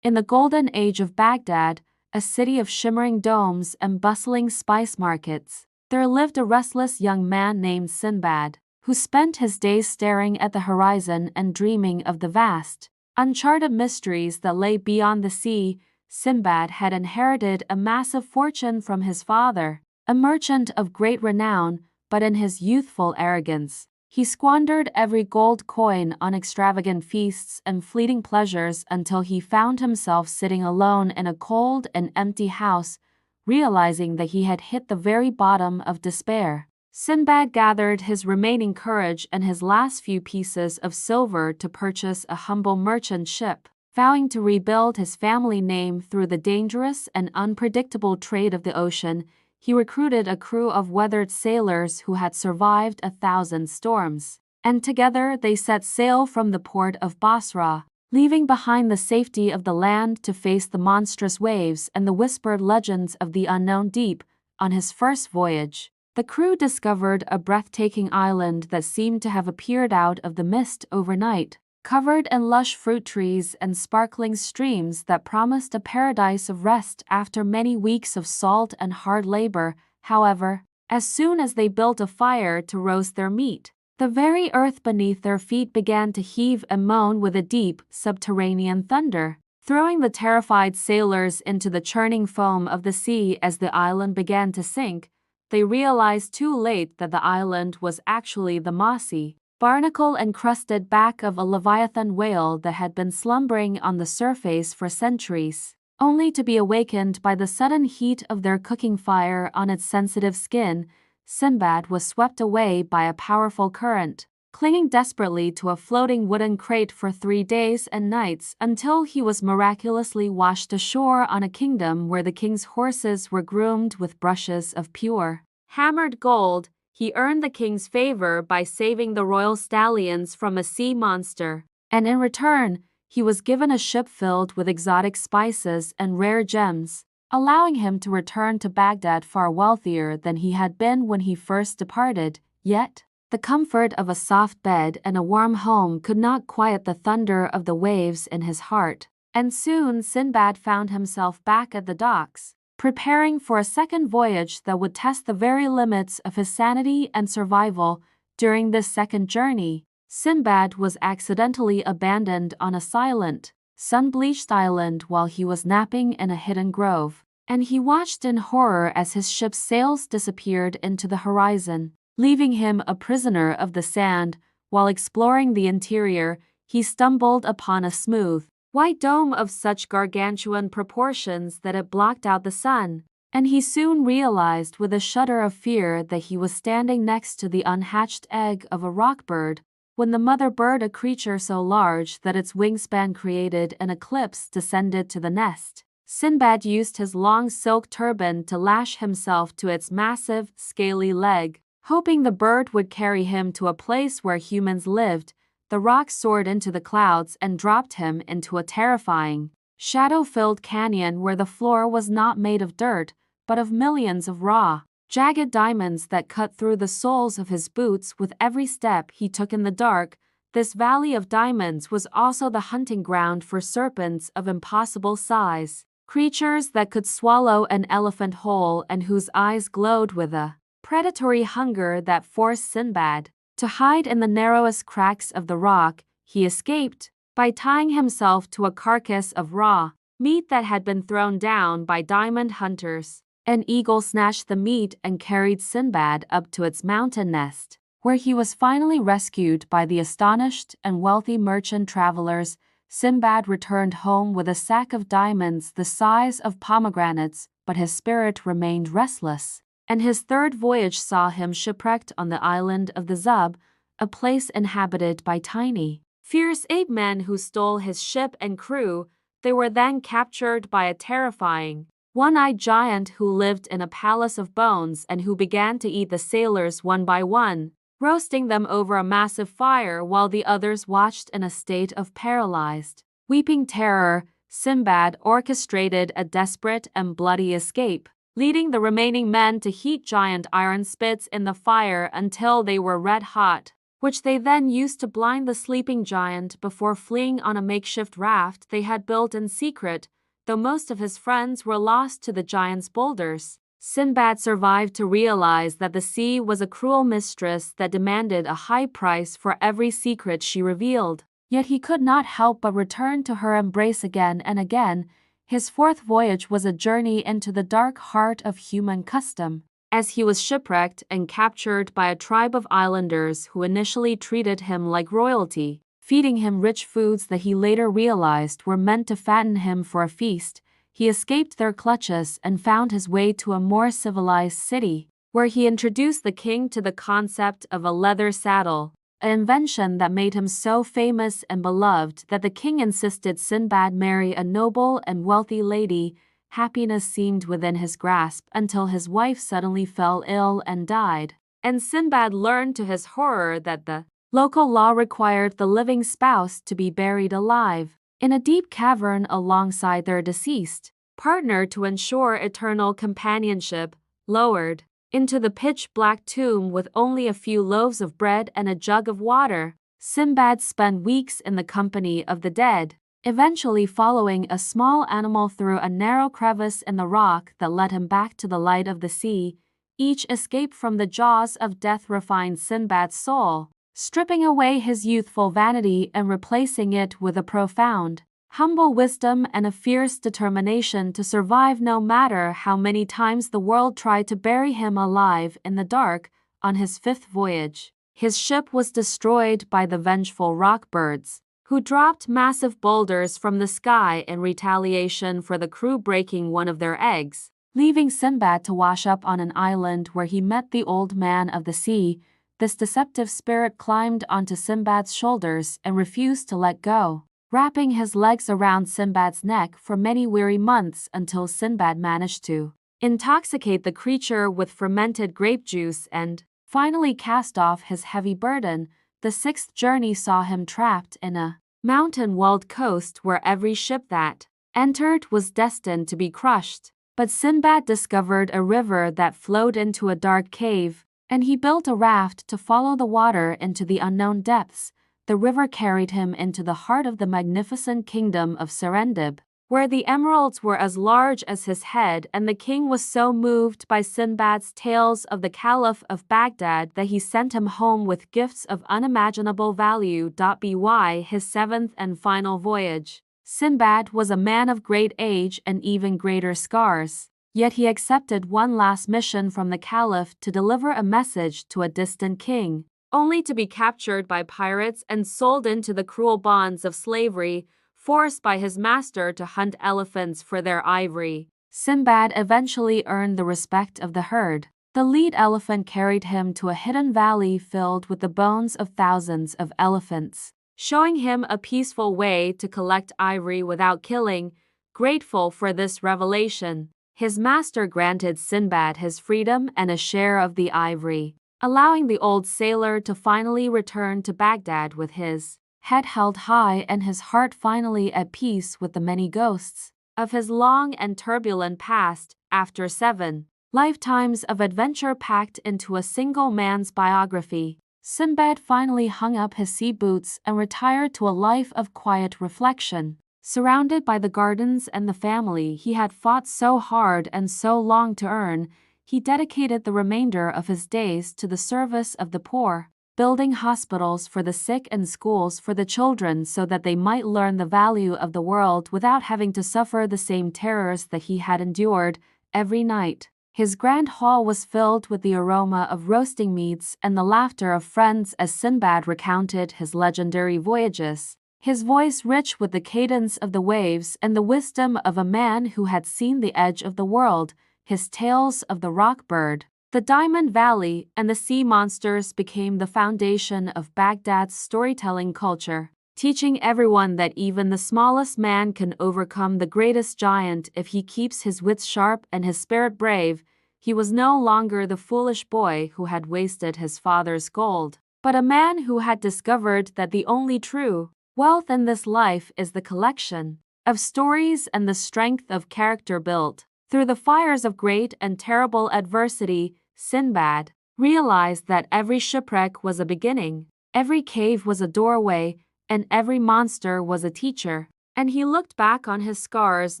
In the golden age of Baghdad, a city of shimmering domes and bustling spice markets, there lived a restless young man named Sinbad, who spent his days staring at the horizon and dreaming of the vast, uncharted mysteries that lay beyond the sea. Sinbad had inherited a massive fortune from his father, a merchant of great renown, but in his youthful arrogance, he squandered every gold coin on extravagant feasts and fleeting pleasures until he found himself sitting alone in a cold and empty house, realizing that he had hit the very bottom of despair. Sinbad gathered his remaining courage and his last few pieces of silver to purchase a humble merchant ship, vowing to rebuild his family name through the dangerous and unpredictable trade of the ocean. He recruited a crew of weathered sailors who had survived 1,000 storms, and together they set sail from the port of Basra, leaving behind the safety of the land to face the monstrous waves and the whispered legends of the unknown deep. On his first voyage, the crew discovered a breathtaking island that seemed to have appeared out of the mist overnight, covered in lush fruit trees and sparkling streams that promised a paradise of rest after many weeks of salt and hard labor. However, as soon as they built a fire to roast their meat, the very earth beneath their feet began to heave and moan with a deep, subterranean thunder, throwing the terrified sailors into the churning foam of the sea. As the island began to sink, they realized too late that the island was actually the mossy, barnacle-encrusted back of a leviathan whale that had been slumbering on the surface for centuries, only to be awakened by the sudden heat of their cooking fire on its sensitive skin. Sinbad was swept away by a powerful current, clinging desperately to a floating wooden crate for 3 days and nights until he was miraculously washed ashore on a kingdom where the king's horses were groomed with brushes of pure, hammered gold. He earned the king's favor by saving the royal stallions from a sea monster, and in return, he was given a ship filled with exotic spices and rare gems, allowing him to return to Baghdad far wealthier than he had been when he first departed. Yet, the comfort of a soft bed and a warm home could not quiet the thunder of the waves in his heart, and soon Sinbad found himself back at the docks, preparing for a second voyage that would test the very limits of his sanity and survival. During this second journey, Sinbad was accidentally abandoned on a silent, sun-bleached island while he was napping in a hidden grove, and he watched in horror as his ship's sails disappeared into the horizon, leaving him a prisoner of the sand. While exploring the interior, he stumbled upon a smooth, white dome of such gargantuan proportions that it blocked out the sun, and he soon realized with a shudder of fear that he was standing next to the unhatched egg of a rock bird, when the mother bird, a creature so large that its wingspan created an eclipse, descended to the nest. Sinbad used his long silk turban to lash himself to its massive, scaly leg. Hoping the bird would carry him to a place where humans lived, the roc soared into the clouds and dropped him into a terrifying, shadow-filled canyon where the floor was not made of dirt, but of millions of raw, jagged diamonds that cut through the soles of his boots with every step he took in the dark. This valley of diamonds was also the hunting ground for serpents of impossible size, creatures that could swallow an elephant whole and whose eyes glowed with a predatory hunger that forced Sinbad to hide in the narrowest cracks of the rock. He escaped by tying himself to a carcass of raw meat that had been thrown down by diamond hunters. An eagle snatched the meat and carried Sinbad up to its mountain nest, where he was finally rescued by the astonished and wealthy merchant travelers. Sinbad returned home with a sack of diamonds the size of pomegranates, but his spirit remained restless, and his third voyage saw him shipwrecked on the island of the Zub, a place inhabited by tiny, fierce ape-men who stole his ship and crew. They were then captured by a terrifying, one-eyed giant who lived in a palace of bones and who began to eat the sailors one by one, roasting them over a massive fire while the others watched in a state of paralyzed, weeping terror. Sinbad orchestrated a desperate and bloody escape, leading the remaining men to heat giant iron spits in the fire until they were red hot, which they then used to blind the sleeping giant before fleeing on a makeshift raft they had built in secret. Though most of his friends were lost to the giant's boulders, Sinbad survived to realize that the sea was a cruel mistress that demanded a high price for every secret she revealed. Yet he could not help but return to her embrace again and again. His fourth voyage was a journey into the dark heart of human custom, as he was shipwrecked and captured by a tribe of islanders who initially treated him like royalty, feeding him rich foods that he later realized were meant to fatten him for a feast. He escaped their clutches and found his way to a more civilized city, where he introduced the king to the concept of a leather saddle, an invention that made him so famous and beloved that the king insisted Sinbad marry a noble and wealthy lady. Happiness seemed within his grasp until his wife suddenly fell ill and died, and Sinbad learned to his horror that the local law required the living spouse to be buried alive in a deep cavern alongside their deceased partner to ensure eternal companionship. Lowered into the pitch-black tomb with only a few loaves of bread and a jug of water, Sinbad spent weeks in the company of the dead, eventually following a small animal through a narrow crevice in the rock that led him back to the light of the sea. Each escape from the jaws of death refined Sinbad's soul, stripping away his youthful vanity and replacing it with a profound, humble wisdom and a fierce determination to survive no matter how many times the world tried to bury him alive in the dark. On his fifth voyage, his ship was destroyed by the vengeful rock birds, who dropped massive boulders from the sky in retaliation for the crew breaking one of their eggs, leaving Sinbad to wash up on an island where he met the old man of the sea. This deceptive spirit climbed onto Sinbad's shoulders and refused to let go, wrapping his legs around Sinbad's neck for many weary months until Sinbad managed to intoxicate the creature with fermented grape juice and finally cast off his heavy burden. The sixth journey saw him trapped in a mountain-walled coast where every ship that entered was destined to be crushed. But Sinbad discovered a river that flowed into a dark cave, and he built a raft to follow the water into the unknown depths. The river carried him into the heart of the magnificent kingdom of Serendib, where the emeralds were as large as his head, and the king was so moved by Sinbad's tales of the Caliph of Baghdad that he sent him home with gifts of unimaginable value. By his seventh and final voyage, Sinbad was a man of great age and even greater scars. Yet he accepted one last mission from the Caliph to deliver a message to a distant king, only to be captured by pirates and sold into the cruel bonds of slavery, forced by his master to hunt elephants for their ivory. Sinbad eventually earned the respect of the herd, The lead elephant carried him to a hidden valley filled with the bones of thousands of elephants, showing him a peaceful way to collect ivory without killing. Grateful for this revelation, his master granted Sinbad his freedom and a share of the ivory, allowing the old sailor to finally return to Baghdad with his head held high and his heart finally at peace with the many ghosts of his long and turbulent past. After 7 lifetimes of adventure packed into a single man's biography, Sinbad finally hung up his sea boots and retired to a life of quiet reflection. Surrounded by the gardens and the family he had fought so hard and so long to earn, he dedicated the remainder of his days to the service of the poor, building hospitals for the sick and schools for the children so that they might learn the value of the world without having to suffer the same terrors that he had endured. Every night, his grand hall was filled with the aroma of roasting meats and the laughter of friends as Sinbad recounted his legendary voyages, his voice rich with the cadence of the waves and the wisdom of a man who had seen the edge of the world. His tales of the rock bird, the Diamond Valley, and the sea monsters became the foundation of Baghdad's storytelling culture, teaching everyone that even the smallest man can overcome the greatest giant if he keeps his wits sharp and his spirit brave. He was no longer the foolish boy who had wasted his father's gold, but a man who had discovered that the only true wealth in this life is the collection of stories and the strength of character built through the fires of great and terrible adversity. Sinbad realized that every shipwreck was a beginning, every cave was a doorway, and every monster was a teacher, and he looked back on his scars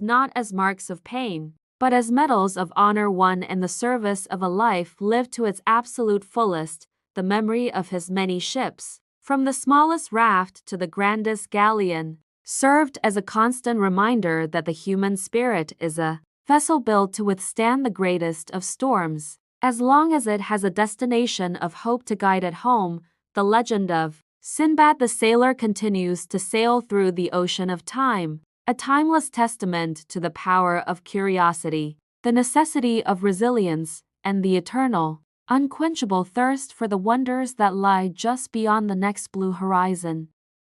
not as marks of pain, but as medals of honor won in the service of a life lived to its absolute fullest. The memory of his many ships, from the smallest raft to the grandest galleon, served as a constant reminder that the human spirit is a vessel built to withstand the greatest of storms. As long as it has a destination of hope to guide it home, the legend of Sinbad the Sailor continues to sail through the ocean of time, a timeless testament to the power of curiosity, the necessity of resilience, and the eternal, unquenchable thirst for the wonders that lie just beyond the next blue horizon.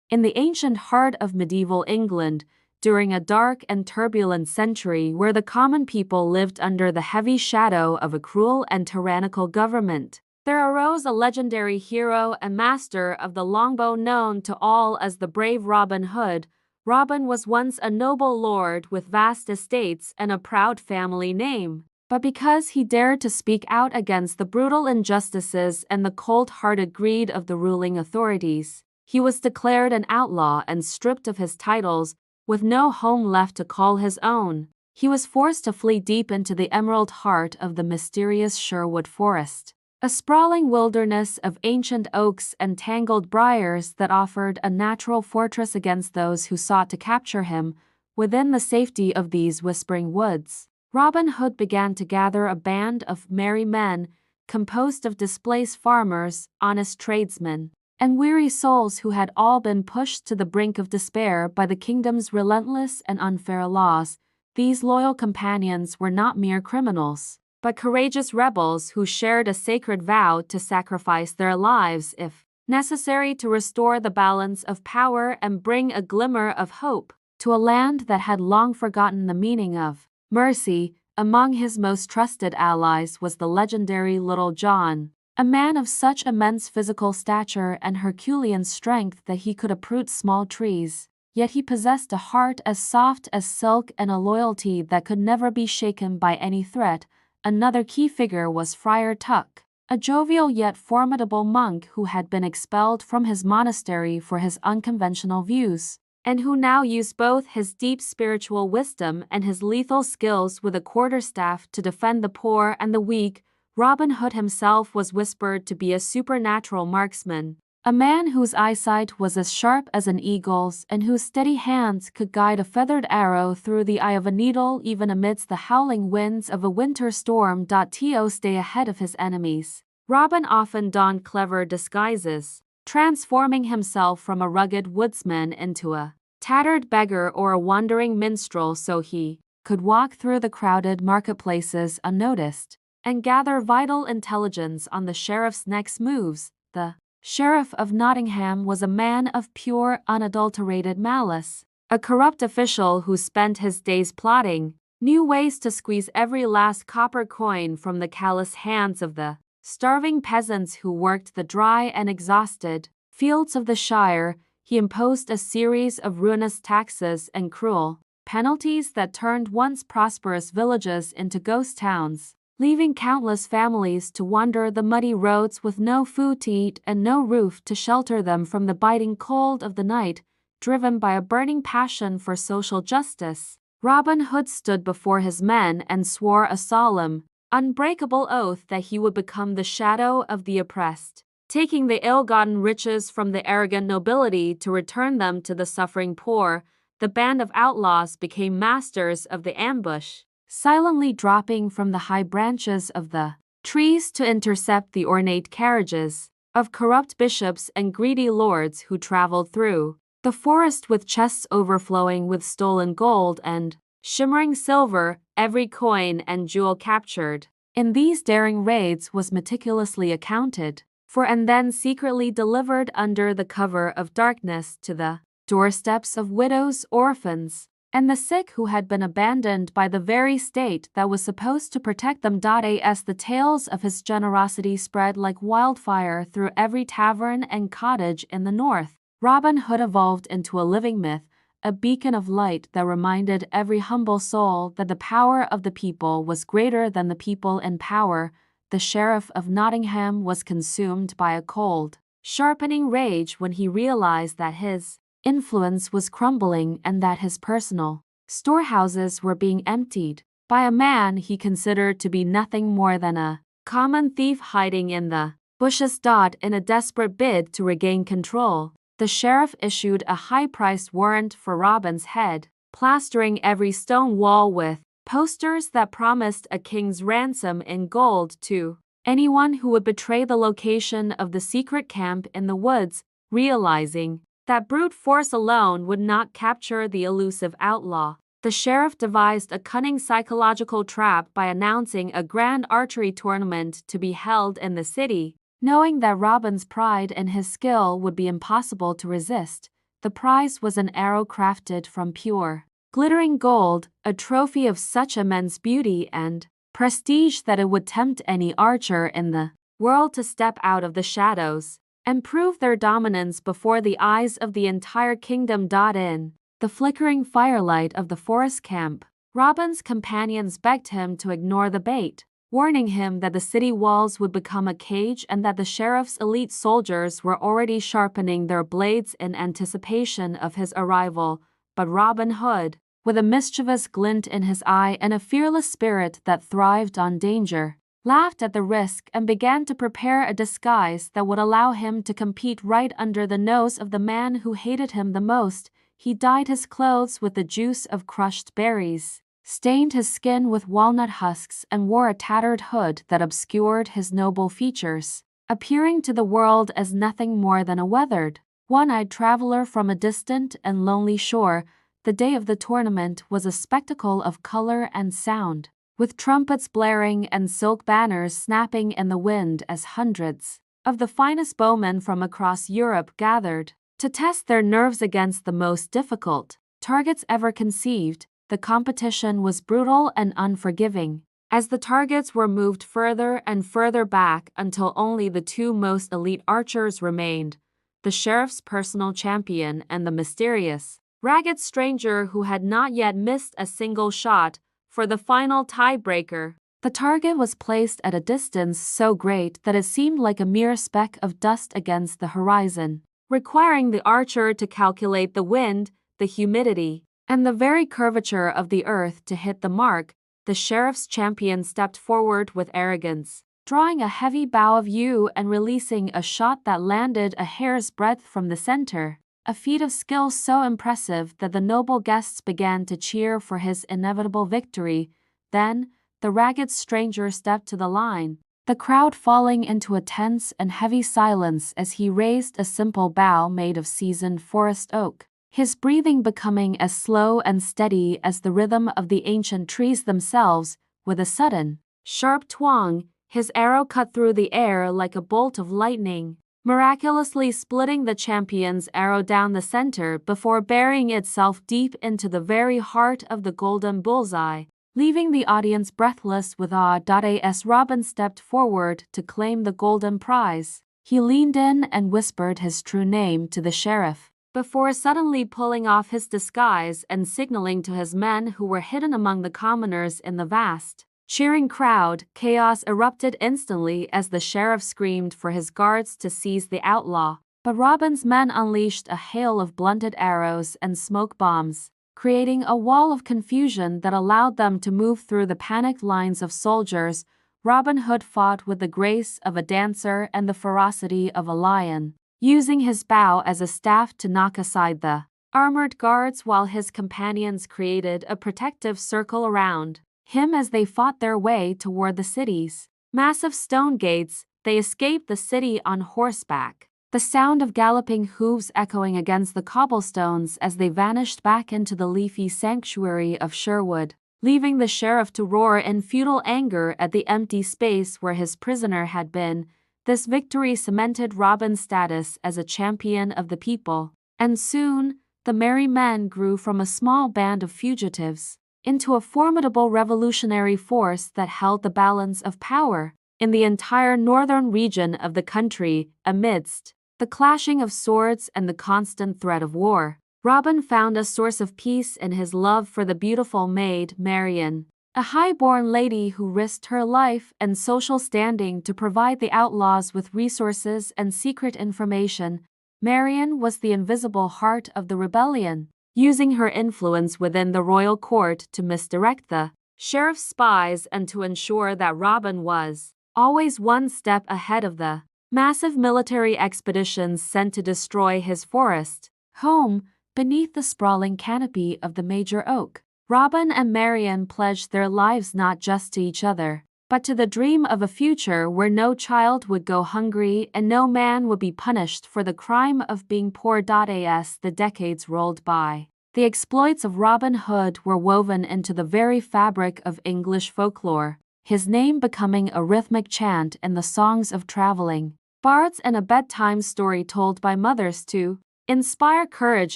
In the ancient heart of medieval England, during a dark and turbulent century where the common people lived under the heavy shadow of a cruel and tyrannical government, there arose a legendary hero and master of the longbow known to all as the brave Robin Hood. Robin was once a noble lord with vast estates and a proud family name, but because he dared to speak out against the brutal injustices and the cold-hearted greed of the ruling authorities, he was declared an outlaw and stripped of his titles. With no home left to call his own, he was forced to flee deep into the emerald heart of the mysterious Sherwood Forest, a sprawling wilderness of ancient oaks and tangled briars that offered a natural fortress against those who sought to capture him. Within the safety of these whispering woods, Robin Hood began to gather a band of merry men, composed of displaced farmers, honest tradesmen, and weary souls who had all been pushed to the brink of despair by the kingdom's relentless and unfair laws. These loyal companions were not mere criminals, but courageous rebels who shared a sacred vow to sacrifice their lives if necessary to restore the balance of power and bring a glimmer of hope to a land that had long forgotten the meaning of mercy. Among his most trusted allies was the legendary Little John, a man of such immense physical stature and Herculean strength that he could uproot small trees, yet he possessed a heart as soft as silk and a loyalty that could never be shaken by any threat. Another key figure was Friar Tuck, a jovial yet formidable monk who had been expelled from his monastery for his unconventional views, and who now used both his deep spiritual wisdom and his lethal skills with a quarterstaff to defend the poor and the weak. Robin Hood himself was whispered to be a supernatural marksman, a man whose eyesight was as sharp as an eagle's and whose steady hands could guide a feathered arrow through the eye of a needle even amidst the howling winds of a winter storm. To stay ahead of his enemies, Robin often donned clever disguises, transforming himself from a rugged woodsman into a tattered beggar or a wandering minstrel so he could walk through the crowded marketplaces unnoticed. and gather vital intelligence on the sheriff's next moves. The Sheriff of Nottingham was a man of pure, unadulterated malice, a corrupt official who spent his days plotting new ways to squeeze every last copper coin from the callous hands of the starving peasants who worked the dry and exhausted fields of the Shire. He imposed a series of ruinous taxes and cruel penalties that turned once prosperous villages into ghost towns, leaving countless families to wander the muddy roads with no food to eat and no roof to shelter them from the biting cold of the night. Driven by a burning passion for social justice, Robin Hood stood before his men and swore a solemn, unbreakable oath that he would become the shadow of the oppressed, taking the ill-gotten riches from the arrogant nobility to return them to the suffering poor. The band of outlaws became masters of the ambush, silently dropping from the high branches of the trees to intercept the ornate carriages of corrupt bishops and greedy lords who traveled through the forest with chests overflowing with stolen gold and shimmering silver. Every coin and jewel captured in these daring raids was meticulously accounted for and then secretly delivered under the cover of darkness to the doorsteps of widows, orphans, and the sick who had been abandoned by the very state that was supposed to protect them. As the tales of his generosity spread like wildfire through every tavern and cottage in the north, Robin Hood evolved into a living myth, a beacon of light that reminded every humble soul that the power of the people was greater than the people in power. The Sheriff of Nottingham was consumed by a cold, sharpening rage when he realized that his influence was crumbling and that his personal storehouses were being emptied by a man he considered to be nothing more than a common thief hiding in the bushes. In a desperate bid to regain control, the sheriff issued a high-priced warrant for Robin's head, plastering every stone wall with posters that promised a king's ransom in gold to anyone who would betray the location of the secret camp in the woods. Realizing that brute force alone would not capture the elusive outlaw, the sheriff devised a cunning psychological trap by announcing a grand archery tournament to be held in the city. Knowing that Robin's pride in his skill would be impossible to resist, the prize was an arrow crafted from pure, glittering gold, a trophy of such immense beauty and prestige that it would tempt any archer in the world to step out of the shadows and prove their dominance before the eyes of the entire kingdom. In the flickering firelight of the forest camp, Robin's companions begged him to ignore the bait, warning him that the city walls would become a cage and that the sheriff's elite soldiers were already sharpening their blades in anticipation of his arrival. But Robin Hood, with a mischievous glint in his eye and a fearless spirit that thrived on danger, laughed at the risk and began to prepare a disguise that would allow him to compete right under the nose of the man who hated him the most. He dyed his clothes with the juice of crushed berries, stained his skin with walnut husks, and wore a tattered hood that obscured his noble features, appearing to the world as nothing more than a weathered, one-eyed traveler from a distant and lonely shore. The day of the tournament was a spectacle of color and sound, with trumpets blaring and silk banners snapping in the wind as hundreds of the finest bowmen from across Europe gathered to test their nerves against the most difficult targets ever conceived. The competition was brutal and unforgiving, as the targets were moved further and further back until only the two most elite archers remained, the sheriff's personal champion and the mysterious, ragged stranger who had not yet missed a single shot. For the final tiebreaker, the target was placed at a distance so great that it seemed like a mere speck of dust against the horizon, requiring the archer to calculate the wind, the humidity, and the very curvature of the earth to hit the mark. The sheriff's champion stepped forward with arrogance, drawing a heavy bow of yew and releasing a shot that landed a hair's breadth from the center, a feat of skill so impressive that the noble guests began to cheer for his inevitable victory. Then, the ragged stranger stepped to the line, the crowd falling into a tense and heavy silence as he raised a simple bow made of seasoned forest oak, his breathing becoming as slow and steady as the rhythm of the ancient trees themselves. With a sudden sharp twang, his arrow cut through the air like a bolt of lightning, miraculously splitting the champion's arrow down the center before burying itself deep into the very heart of the golden bullseye, leaving the audience breathless with awe. As Robin stepped forward to claim the golden prize, he leaned in and whispered his true name to the sheriff, before suddenly pulling off his disguise and signaling to his men who were hidden among the commoners in the vast, cheering crowd. Chaos erupted instantly as the sheriff screamed for his guards to seize the outlaw, but Robin's men unleashed a hail of blunted arrows and smoke bombs, creating a wall of confusion that allowed them to move through the panicked lines of soldiers. Robin Hood fought with the grace of a dancer and the ferocity of a lion, using his bow as a staff to knock aside the armored guards while his companions created a protective circle around him as they fought their way toward the city's massive stone gates. They escaped the city on horseback, the sound of galloping hooves echoing against the cobblestones as they vanished back into the leafy sanctuary of Sherwood, leaving the sheriff to roar in futile anger at the empty space where his prisoner had been. This victory cemented Robin's status as a champion of the people, and soon, the merry men grew from a small band of fugitives into a formidable revolutionary force that held the balance of power in the entire northern region of the country. Amidst the clashing of swords and the constant threat of war, Robin found a source of peace in his love for the beautiful maid Marian, a high-born lady who risked her life and social standing to provide the outlaws with resources and secret information. Marian was the invisible heart of the rebellion, using her influence within the royal court to misdirect the sheriff's spies and to ensure that Robin was always one step ahead of the massive military expeditions sent to destroy his forest home. Beneath the sprawling canopy of the major oak, Robin and Marian pledged their lives not just to each other, but to the dream of a future where no child would go hungry and no man would be punished for the crime of being poor. As the decades rolled by, the exploits of Robin Hood were woven into the very fabric of English folklore, his name becoming a rhythmic chant in the songs of traveling bards and a bedtime story told by mothers to inspire courage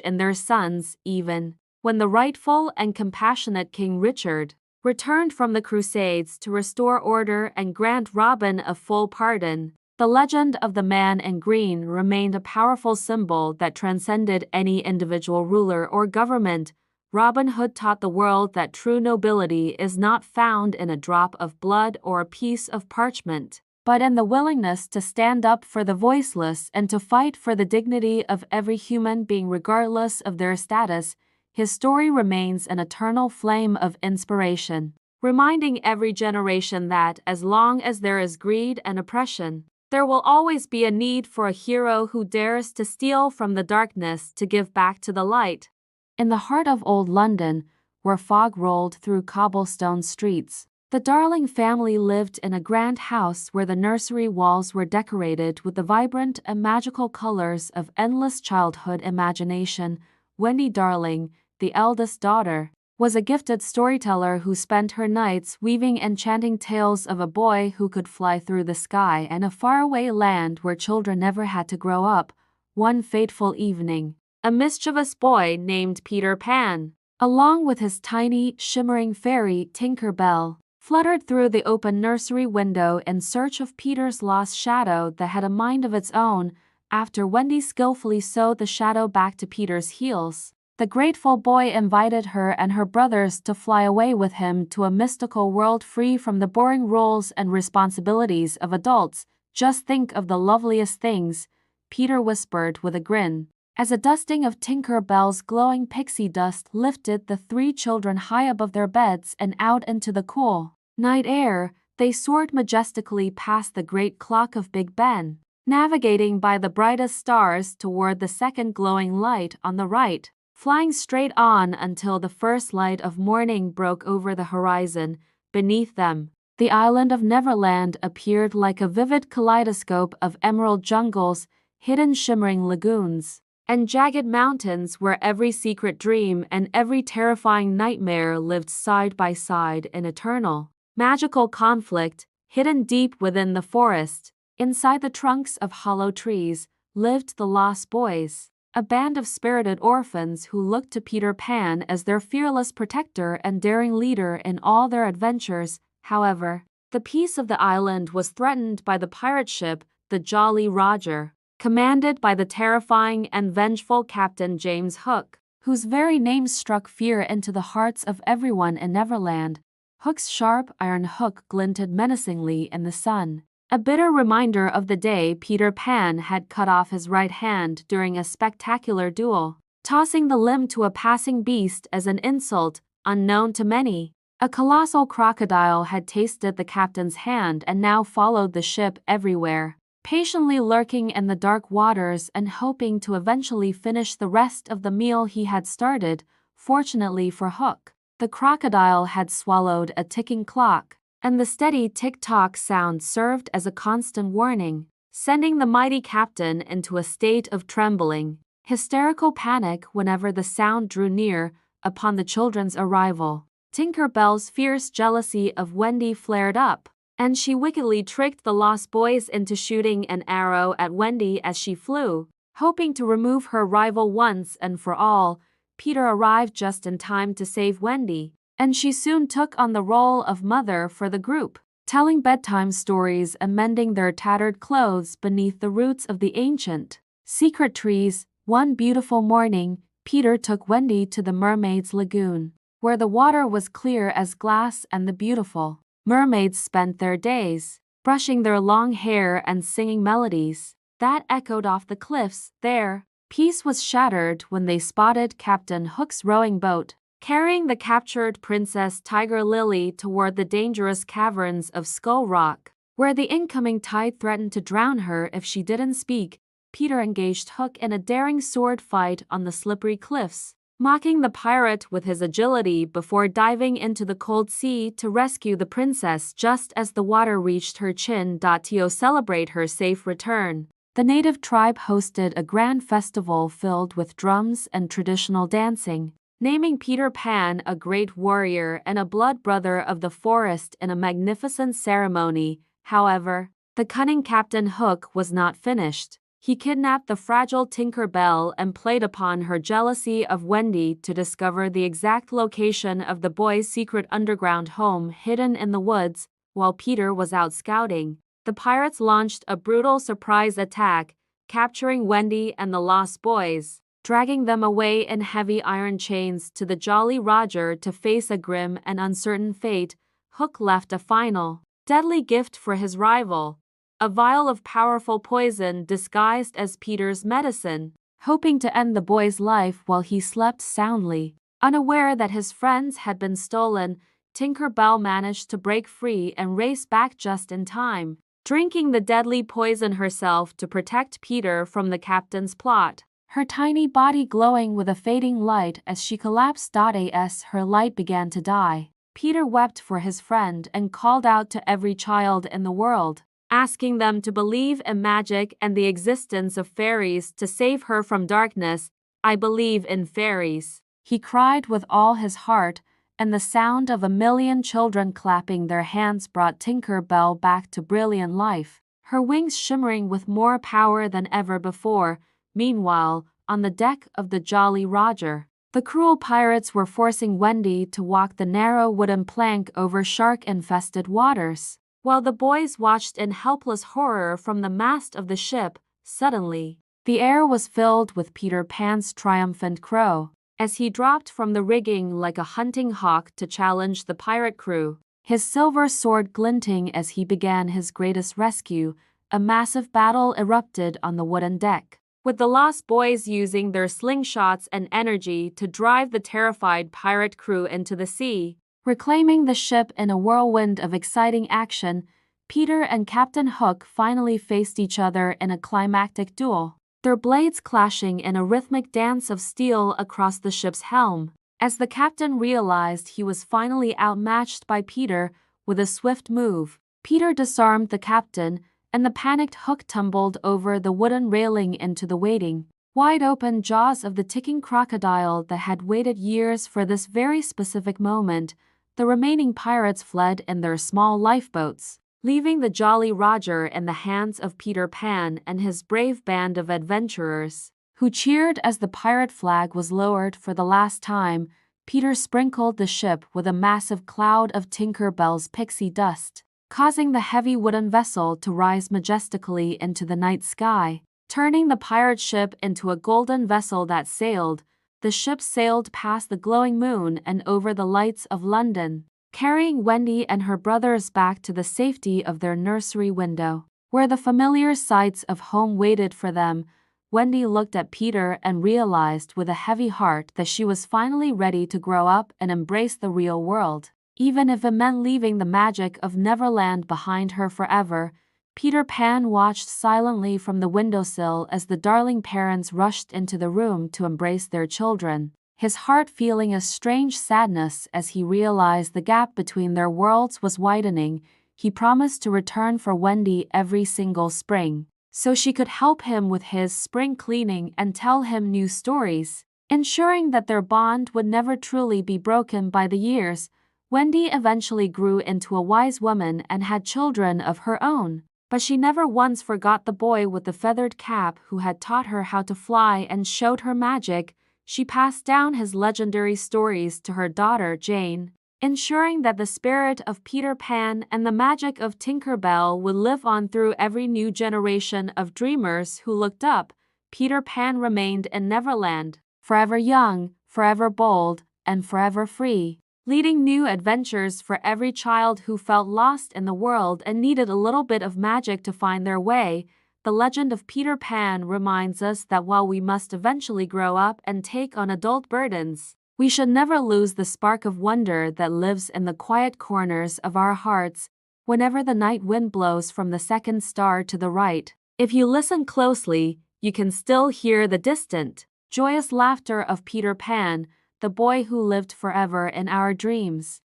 in their sons. Even when the rightful and compassionate King Richard returned from the Crusades to restore order and grant Robin a full pardon, the legend of the man in green remained a powerful symbol that transcended any individual ruler or government. Robin Hood taught the world that true nobility is not found in a drop of blood or a piece of parchment, but in the willingness to stand up for the voiceless and to fight for the dignity of every human being regardless of their status. His story remains an eternal flame of inspiration, reminding every generation that as long as there is greed and oppression, there will always be a need for a hero who dares to steal from the darkness to give back to the light. In the heart of old London, where fog rolled through cobblestone streets, the Darling family lived in a grand house where the nursery walls were decorated with the vibrant and magical colors of endless childhood imagination. Wendy Darling, the eldest daughter, was a gifted storyteller who spent her nights weaving enchanting tales of a boy who could fly through the sky and a faraway land where children never had to grow up. One fateful evening, a mischievous boy named Peter Pan, along with his tiny, shimmering fairy Tinker Bell, fluttered through the open nursery window in search of Peter's lost shadow that had a mind of its own. After Wendy skillfully sewed the shadow back to Peter's heels, the grateful boy invited her and her brothers to fly away with him to a mystical world free from the boring roles and responsibilities of adults. "Just think of the loveliest things," Peter whispered with a grin, as a dusting of Tinker Bell's glowing pixie dust lifted the three children high above their beds and out into the cool night air. They soared majestically past the great clock of Big Ben, navigating by the brightest stars toward the second glowing light on the right, flying straight on until the first light of morning broke over the horizon. Beneath them, the island of Neverland appeared like a vivid kaleidoscope of emerald jungles, hidden shimmering lagoons, and jagged mountains where every secret dream and every terrifying nightmare lived side by side in eternal magical conflict, hidden deep within the forest. Inside the trunks of hollow trees lived the Lost Boys, a band of spirited orphans who looked to Peter Pan as their fearless protector and daring leader in all their adventures. However, the peace of the island was threatened by the pirate ship, the Jolly Roger, commanded by the terrifying and vengeful Captain James Hook, whose very name struck fear into the hearts of everyone in Neverland. Hook's sharp iron hook glinted menacingly in the sun, a bitter reminder of the day Peter Pan had cut off his right hand during a spectacular duel, tossing the limb to a passing beast as an insult unknown to many. A colossal crocodile had tasted the captain's hand and now followed the ship everywhere, patiently lurking in the dark waters and hoping to eventually finish the rest of the meal he had started. Fortunately for Hook, the crocodile had swallowed a ticking clock, and the steady tick-tock sound served as a constant warning, sending the mighty captain into a state of trembling, hysterical panic whenever the sound drew near. Upon the children's arrival, Tinker Bell's fierce jealousy of Wendy flared up, and she wickedly tricked the Lost Boys into shooting an arrow at Wendy as she flew, hoping to remove her rival once and for all. Peter arrived just in time to save Wendy, and she soon took on the role of mother for the group, telling bedtime stories and mending their tattered clothes beneath the roots of the ancient, secret trees. One beautiful morning, Peter took Wendy to the Mermaid's Lagoon, where the water was clear as glass and the beautiful mermaids spent their days brushing their long hair and singing melodies that echoed off the cliffs. Their peace was shattered when they spotted Captain Hook's rowing boat, carrying the captured Princess Tiger Lily toward the dangerous caverns of Skull Rock, where the incoming tide threatened to drown her if she didn't speak. Peter engaged Hook in a daring sword fight on the slippery cliffs, mocking the pirate with his agility before diving into the cold sea to rescue the princess just as the water reached her chin. To celebrate her safe return, the native tribe hosted a grand festival filled with drums and traditional dancing, naming Peter Pan a great warrior and a blood brother of the forest in a magnificent ceremony. However, the cunning Captain Hook was not finished. He kidnapped the fragile Tinker Bell and played upon her jealousy of Wendy to discover the exact location of the boys' secret underground home hidden in the woods. While Peter was out scouting, the pirates launched a brutal surprise attack, capturing Wendy and the Lost Boys, dragging them away in heavy iron chains to the Jolly Roger to face a grim and uncertain fate. Hook left a final, deadly gift for his rival, a vial of powerful poison disguised as Peter's medicine, hoping to end the boy's life while he slept soundly. Unaware that his friends had been stolen, Tinker Bell managed to break free and race back just in time, drinking the deadly poison herself to protect Peter from the captain's plot, her tiny body glowing with a fading light as she collapsed. As her light began to die, Peter wept for his friend and called out to every child in the world, asking them to believe in magic and the existence of fairies to save her from darkness. "I believe in fairies," he cried with all his heart, and the sound of a million children clapping their hands brought Tinker Bell back to brilliant life, her wings shimmering with more power than ever before. Meanwhile, on the deck of the Jolly Roger, the cruel pirates were forcing Wendy to walk the narrow wooden plank over shark-infested waters. While the boys watched in helpless horror from the mast of the ship, suddenly, the air was filled with Peter Pan's triumphant crow, as he dropped from the rigging like a hunting hawk to challenge the pirate crew, his silver sword glinting as he began his greatest rescue. A massive battle erupted on the wooden deck, with the Lost Boys using their slingshots and energy to drive the terrified pirate crew into the sea. Reclaiming the ship in a whirlwind of exciting action, Peter and Captain Hook finally faced each other in a climactic duel, their blades clashing in a rhythmic dance of steel across the ship's helm. As the captain realized he was finally outmatched by Peter, with a swift move, Peter disarmed the captain, and the panicked Hook tumbled over the wooden railing into the waiting, wide-open jaws of the ticking crocodile that had waited years for this very specific moment. The remaining pirates fled in their small lifeboats, leaving the Jolly Roger in the hands of Peter Pan and his brave band of adventurers, who cheered as the pirate flag was lowered for the last time. Peter sprinkled the ship with a massive cloud of Tinker Bell's pixie dust, causing the heavy wooden vessel to rise majestically into the night sky. Turning the pirate ship into a golden vessel that sailed, the ship sailed past the glowing moon and over the lights of London, carrying Wendy and her brothers back to the safety of their nursery window, where the familiar sights of home waited for them. Wendy looked at Peter and realized with a heavy heart that she was finally ready to grow up and embrace the real world, even if it meant leaving the magic of Neverland behind her forever. Peter Pan watched silently from the windowsill as the darling parents rushed into the room to embrace their children, his heart feeling a strange sadness as he realized the gap between their worlds was widening. He promised to return for Wendy every single spring, so she could help him with his spring cleaning and tell him new stories, ensuring that their bond would never truly be broken by the years. Wendy eventually grew into a wise woman and had children of her own, but she never once forgot the boy with the feathered cap who had taught her how to fly and showed her magic. She passed down his legendary stories to her daughter Jane, ensuring that the spirit of Peter Pan and the magic of Tinker Bell would live on through every new generation of dreamers who looked up. Peter Pan remained in Neverland, forever young, forever bold, and forever free, leading new adventures for every child who felt lost in the world and needed a little bit of magic to find their way. The legend of Peter Pan reminds us that while we must eventually grow up and take on adult burdens, we should never lose the spark of wonder that lives in the quiet corners of our hearts. Whenever the night wind blows from the second star to the right, if you listen closely, you can still hear the distant, joyous laughter of Peter Pan, the boy who lived forever in our dreams.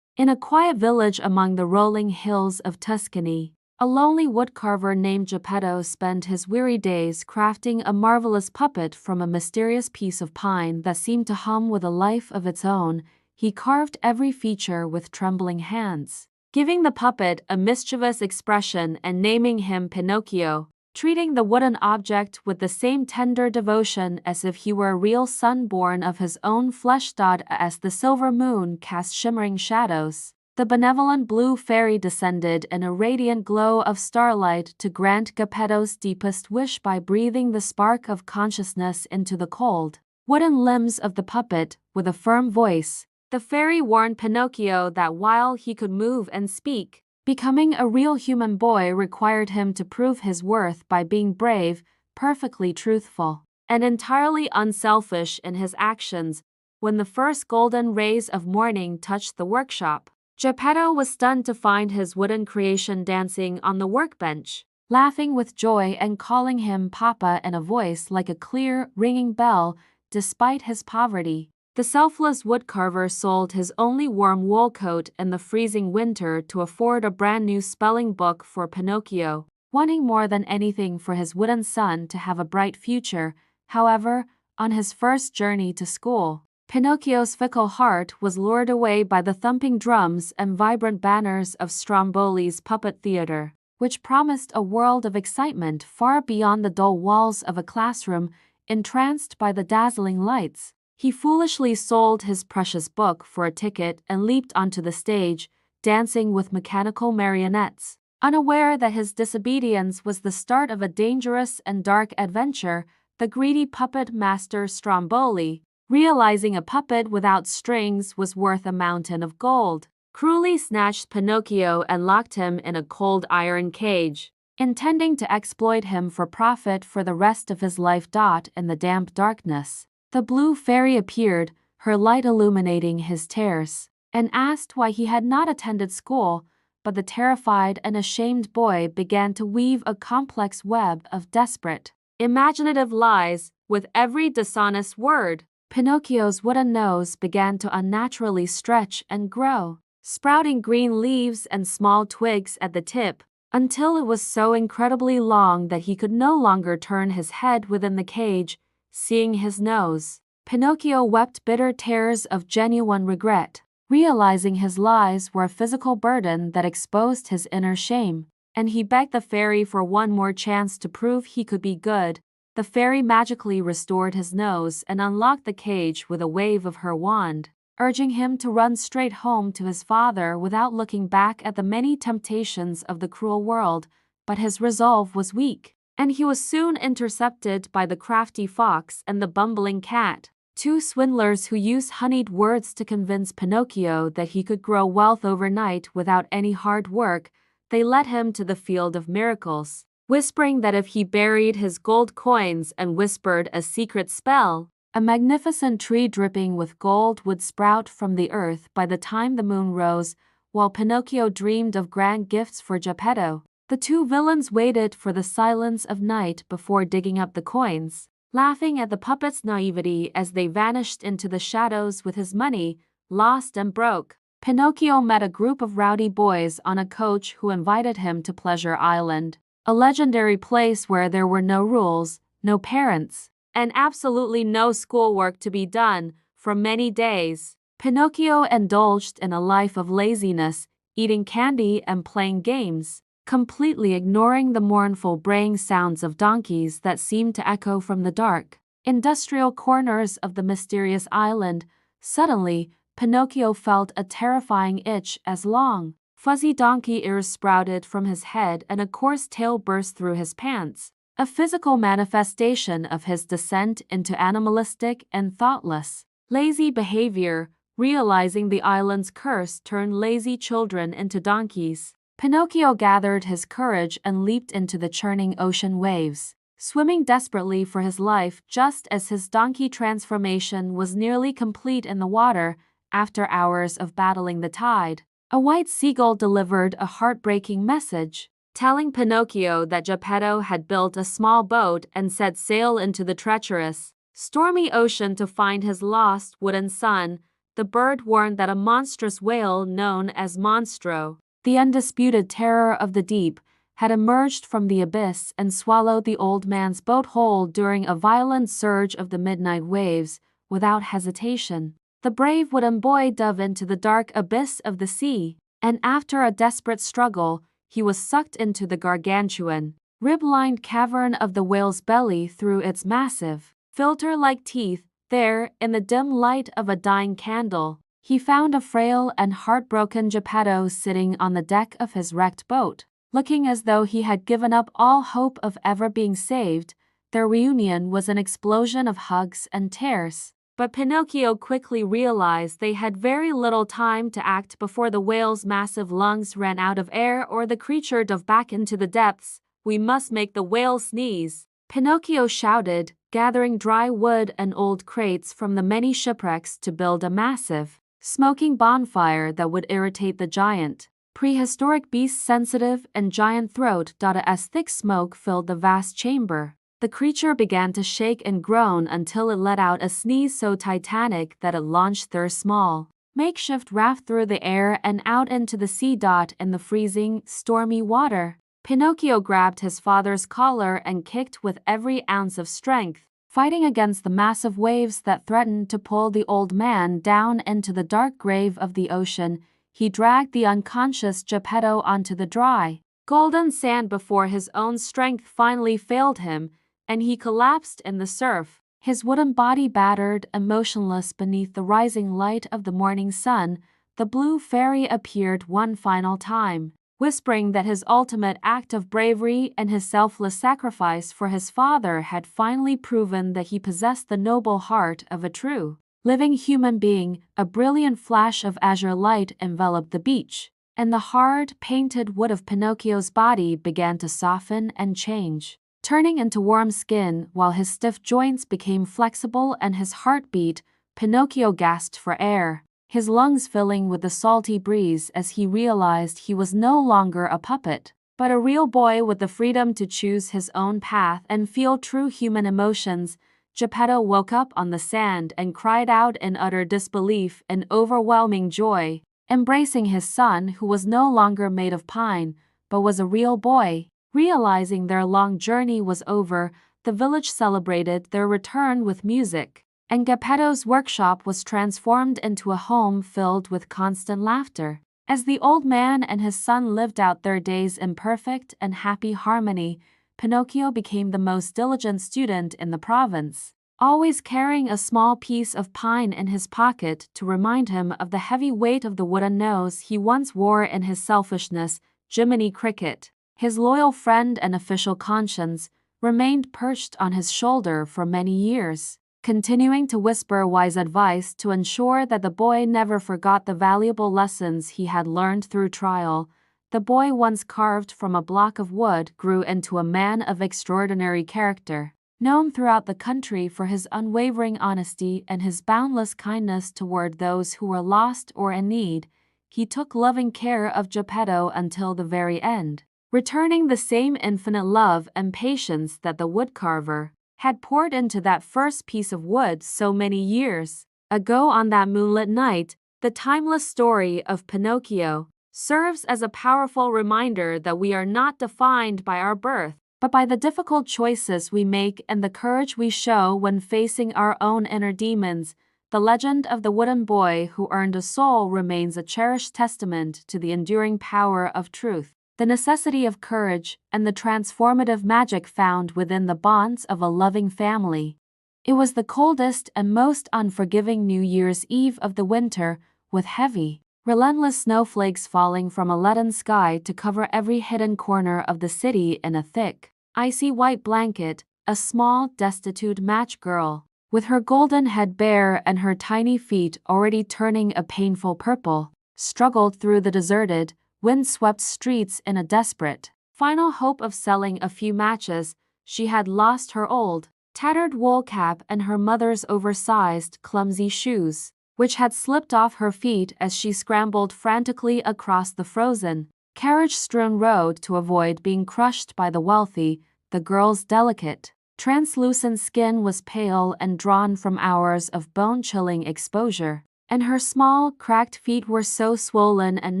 In a quiet village among the rolling hills of Tuscany, a lonely woodcarver named Geppetto spent his weary days crafting a marvelous puppet from a mysterious piece of pine that seemed to hum with a life of its own. He carved every feature with trembling hands, giving the puppet a mischievous expression and naming him Pinocchio, treating the wooden object with the same tender devotion as if he were a real son born of his own flesh. As the silver moon cast shimmering shadows, the benevolent blue fairy descended in a radiant glow of starlight to grant Geppetto's deepest wish by breathing the spark of consciousness into the cold, wooden limbs of the puppet. With a firm voice, the fairy warned Pinocchio that while he could move and speak, becoming a real human boy required him to prove his worth by being brave, perfectly truthful, and entirely unselfish in his actions. When the first golden rays of morning touched the workshop, Geppetto was stunned to find his wooden creation dancing on the workbench, laughing with joy and calling him Papa in a voice like a clear, ringing bell. Despite his poverty, the selfless woodcarver sold his only warm wool coat in the freezing winter to afford a brand new spelling book for Pinocchio, wanting more than anything for his wooden son to have a bright future. However, on his first journey to school, Pinocchio's fickle heart was lured away by the thumping drums and vibrant banners of Stromboli's puppet theater, which promised a world of excitement far beyond the dull walls of a classroom. Entranced by the dazzling lights, he foolishly sold his precious book for a ticket and leaped onto the stage, dancing with mechanical marionettes, unaware that his disobedience was the start of a dangerous and dark adventure. The greedy puppet master Stromboli, realizing a puppet without strings was worth a mountain of gold, cruelly snatched Pinocchio and locked him in a cold iron cage, intending to exploit him for profit for the rest of his life. In the damp darkness, the blue fairy appeared, her light illuminating his tears, and asked why he had not attended school. But the terrified and ashamed boy began to weave a complex web of desperate, imaginative lies. With every dishonest word, Pinocchio's wooden nose began to unnaturally stretch and grow, sprouting green leaves and small twigs at the tip, until it was so incredibly long that he could no longer turn his head within the cage. Seeing his nose, Pinocchio wept bitter tears of genuine regret, realizing his lies were a physical burden that exposed his inner shame. And he begged the fairy for one more chance to prove he could be good. The fairy magically restored his nose and unlocked the cage with a wave of her wand, urging him to run straight home to his father without looking back at the many temptations of the cruel world. But his resolve was weak, and he was soon intercepted by the crafty fox and the bumbling cat, two swindlers who used honeyed words to convince Pinocchio that he could grow wealth overnight without any hard work. They led him to the field of miracles, whispering that if he buried his gold coins and whispered a secret spell, a magnificent tree dripping with gold would sprout from the earth by the time the moon rose. While Pinocchio dreamed of grand gifts for Geppetto, the two villains waited for the silence of night before digging up the coins, laughing at the puppet's naivety as they vanished into the shadows with his money lost and broke. Pinocchio met a group of rowdy boys on a coach who invited him to Pleasure Island, a legendary place where there were no rules, no parents, and absolutely no schoolwork to be done. For many days, Pinocchio indulged in a life of laziness, eating candy and playing games, completely ignoring the mournful braying sounds of donkeys that seemed to echo from the dark, industrial corners of the mysterious island. Suddenly, Pinocchio felt a terrifying itch as long, fuzzy donkey ears sprouted from his head and a coarse tail burst through his pants, a physical manifestation of his descent into animalistic and thoughtless, lazy behavior. Realizing the island's curse turned lazy children into donkeys, Pinocchio gathered his courage and leaped into the churning ocean waves, swimming desperately for his life. Just as his donkey transformation was nearly complete in the water, after hours of battling the tide, a white seagull delivered a heartbreaking message, telling Pinocchio that Geppetto had built a small boat and set sail into the treacherous, stormy ocean to find his lost wooden son. The bird warned that a monstrous whale known as Monstro, the undisputed terror of the deep, had emerged from the abyss and swallowed the old man's boat whole during a violent surge of the midnight waves. Without hesitation, the brave wooden boy dove into the dark abyss of the sea, and after a desperate struggle, he was sucked into the gargantuan, rib-lined cavern of the whale's belly through its massive, filter-like teeth. There, in the dim light of a dying candle, he found a frail and heartbroken Geppetto sitting on the deck of his wrecked boat, looking as though he had given up all hope of ever being saved. Their reunion was an explosion of hugs and tears, but Pinocchio quickly realized they had very little time to act before the whale's massive lungs ran out of air or the creature dove back into the depths. "We must make the whale sneeze," Pinocchio shouted, gathering dry wood and old crates from the many shipwrecks to build a massive, smoking bonfire that would irritate the giant, prehistoric beast's sensitive and giant throat. As thick smoke filled the vast chamber, the creature began to shake and groan until it let out a sneeze so titanic that it launched their small, makeshift raft through the air and out into the sea. In the freezing, stormy water, Pinocchio grabbed his father's collar and kicked with every ounce of strength, fighting against the massive waves that threatened to pull the old man down into the dark grave of the ocean. He dragged the unconscious Geppetto onto the dry, golden sand before his own strength finally failed him, and he collapsed in the surf, his wooden body battered and motionless beneath the rising light of the morning sun. The blue fairy appeared one final time, whispering that his ultimate act of bravery and his selfless sacrifice for his father had finally proven that he possessed the noble heart of a true, living human being. A brilliant flash of azure light enveloped the beach, and the hard, painted wood of Pinocchio's body began to soften and change, turning into warm skin while his stiff joints became flexible and his heart beat. Pinocchio gasped for air, his lungs filling with the salty breeze as he realized he was no longer a puppet, but a real boy with the freedom to choose his own path and feel true human emotions. Geppetto woke up on the sand and cried out in utter disbelief and overwhelming joy, embracing his son who was no longer made of pine, but was a real boy. Realizing their long journey was over, the village celebrated their return with music and Geppetto's workshop was transformed into a home filled with constant laughter. As the old man and his son lived out their days in perfect and happy harmony, Pinocchio became the most diligent student in the province, always carrying a small piece of pine in his pocket to remind him of the heavy weight of the wooden nose he once wore in his selfishness. Jiminy Cricket, his loyal friend and official conscience, remained perched on his shoulder for many years, continuing to whisper wise advice to ensure that the boy never forgot the valuable lessons he had learned through trial. The boy, once carved from a block of wood, grew into a man of extraordinary character, known throughout the country for his unwavering honesty and his boundless kindness toward those who were lost or in need. He took loving care of Geppetto until the very end, returning the same infinite love and patience that the woodcarver had poured into that first piece of wood so many years ago. On that moonlit night, the timeless story of Pinocchio serves as a powerful reminder that we are not defined by our birth, but by the difficult choices we make and the courage we show when facing our own inner demons. The legend of the wooden boy who earned a soul remains a cherished testament to the enduring power of truth, the necessity of courage, and the transformative magic found within the bonds of a loving family. It was the coldest and most unforgiving New Year's Eve of the winter, with heavy, relentless snowflakes falling from a leaden sky to cover every hidden corner of the city in a thick, icy white blanket. A small, destitute match girl, with her golden head bare and her tiny feet already turning a painful purple, struggled through the deserted, wind-swept streets in a desperate, final hope of selling a few matches. She had lost her old, tattered wool cap and her mother's oversized, clumsy shoes, which had slipped off her feet as she scrambled frantically across the frozen, carriage-strewn road to avoid being crushed by the wealthy. The girl's delicate, translucent skin was pale and drawn from hours of bone-chilling exposure, and her small, cracked feet were so swollen and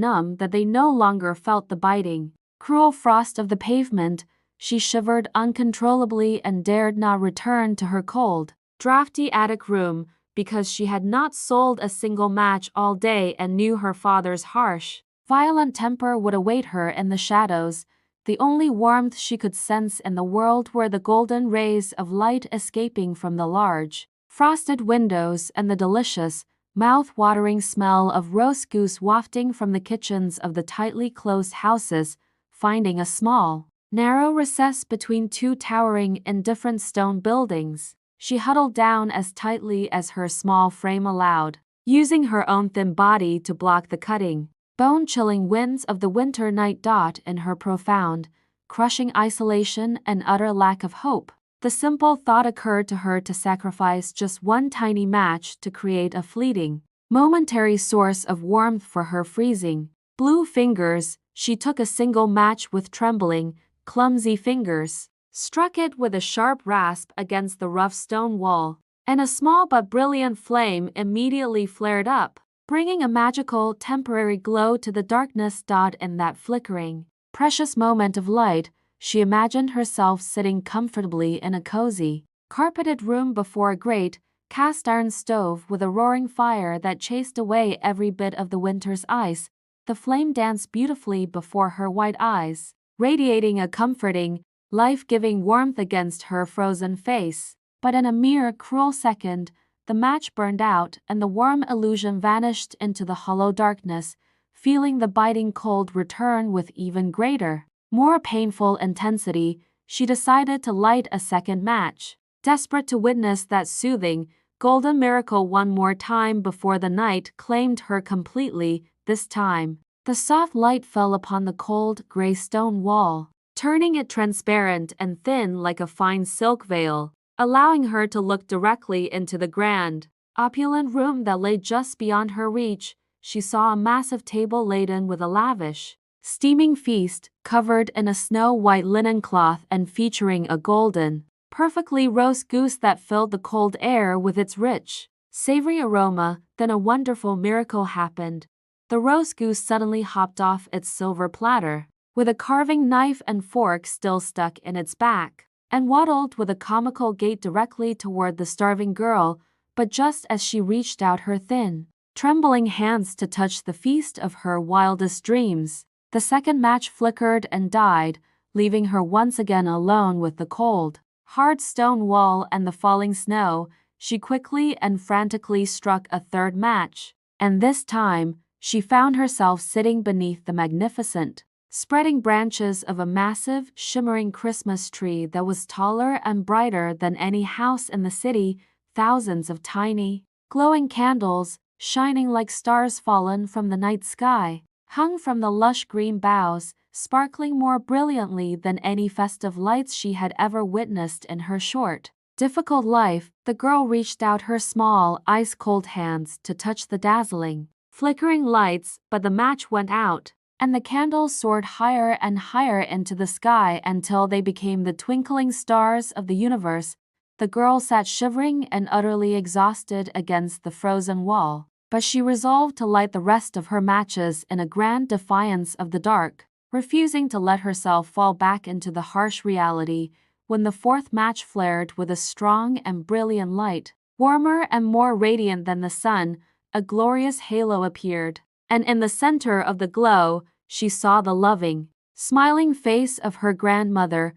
numb that they no longer felt the biting, cruel frost of the pavement. She shivered uncontrollably and dared not return to her cold, drafty attic room, because she had not sold a single match all day and knew her father's harsh, violent temper would await her in the shadows. The only warmth she could sense in the world were the golden rays of light escaping from the large, frosted windows and the delicious, mouth-watering smell of roast goose wafting from the kitchens of the tightly closed houses. Finding a small, narrow recess between two towering, indifferent stone buildings, she huddled down as tightly as her small frame allowed, using her own thin body to block the cutting, bone-chilling winds of the winter night. In her profound, crushing isolation and utter lack of hope, the simple thought occurred to her to sacrifice just one tiny match to create a fleeting, momentary source of warmth for her freezing, blue fingers. She took a single match with trembling, clumsy fingers, struck it with a sharp rasp against the rough stone wall, and a small but brilliant flame immediately flared up, bringing a magical, temporary glow to the darkness. In that flickering, precious moment of light, she imagined herself sitting comfortably in a cozy, carpeted room before a great, cast-iron stove with a roaring fire that chased away every bit of the winter's ice. The flame danced beautifully before her white eyes, radiating a comforting, life-giving warmth against her frozen face. But in a mere cruel second, the match burned out and the warm illusion vanished into the hollow darkness. Feeling the biting cold return with even greater, more painful intensity, she decided to light a second match, desperate to witness that soothing, golden miracle one more time before the night claimed her completely. This time, the soft light fell upon the cold, gray stone wall, turning it transparent and thin like a fine silk veil, allowing her to look directly into the grand, opulent room that lay just beyond her reach. She saw a massive table laden with a lavish, steaming feast, covered in a snow-white linen cloth and featuring a golden, perfectly roast goose that filled the cold air with its rich, savory aroma. Then a wonderful miracle happened. The roast goose suddenly hopped off its silver platter, with a carving knife and fork still stuck in its back, and waddled with a comical gait directly toward the starving girl. but just as she reached out her thin, trembling hands to touch the feast of her wildest dreams, the second match flickered and died, leaving her once again alone with the cold, hard stone wall and the falling snow. She quickly and frantically struck a third match, and this time, she found herself sitting beneath the magnificent, spreading branches of a massive, shimmering Christmas tree that was taller and brighter than any house in the city. Thousands of tiny, glowing candles, shining like stars fallen from the night sky, hung from the lush green boughs, sparkling more brilliantly than any festive lights she had ever witnessed in her short, difficult life. The girl reached out her small, ice-cold hands to touch the dazzling, flickering lights, but the match went out, and the candles soared higher and higher into the sky until they became the twinkling stars of the universe. The girl sat shivering and utterly exhausted against the frozen wall, but she resolved to light the rest of her matches in a grand defiance of the dark, refusing to let herself fall back into the harsh reality. When the fourth match flared with a strong and brilliant light, warmer and more radiant than the sun, a glorious halo appeared, and in the center of the glow, she saw the loving, smiling face of her grandmother,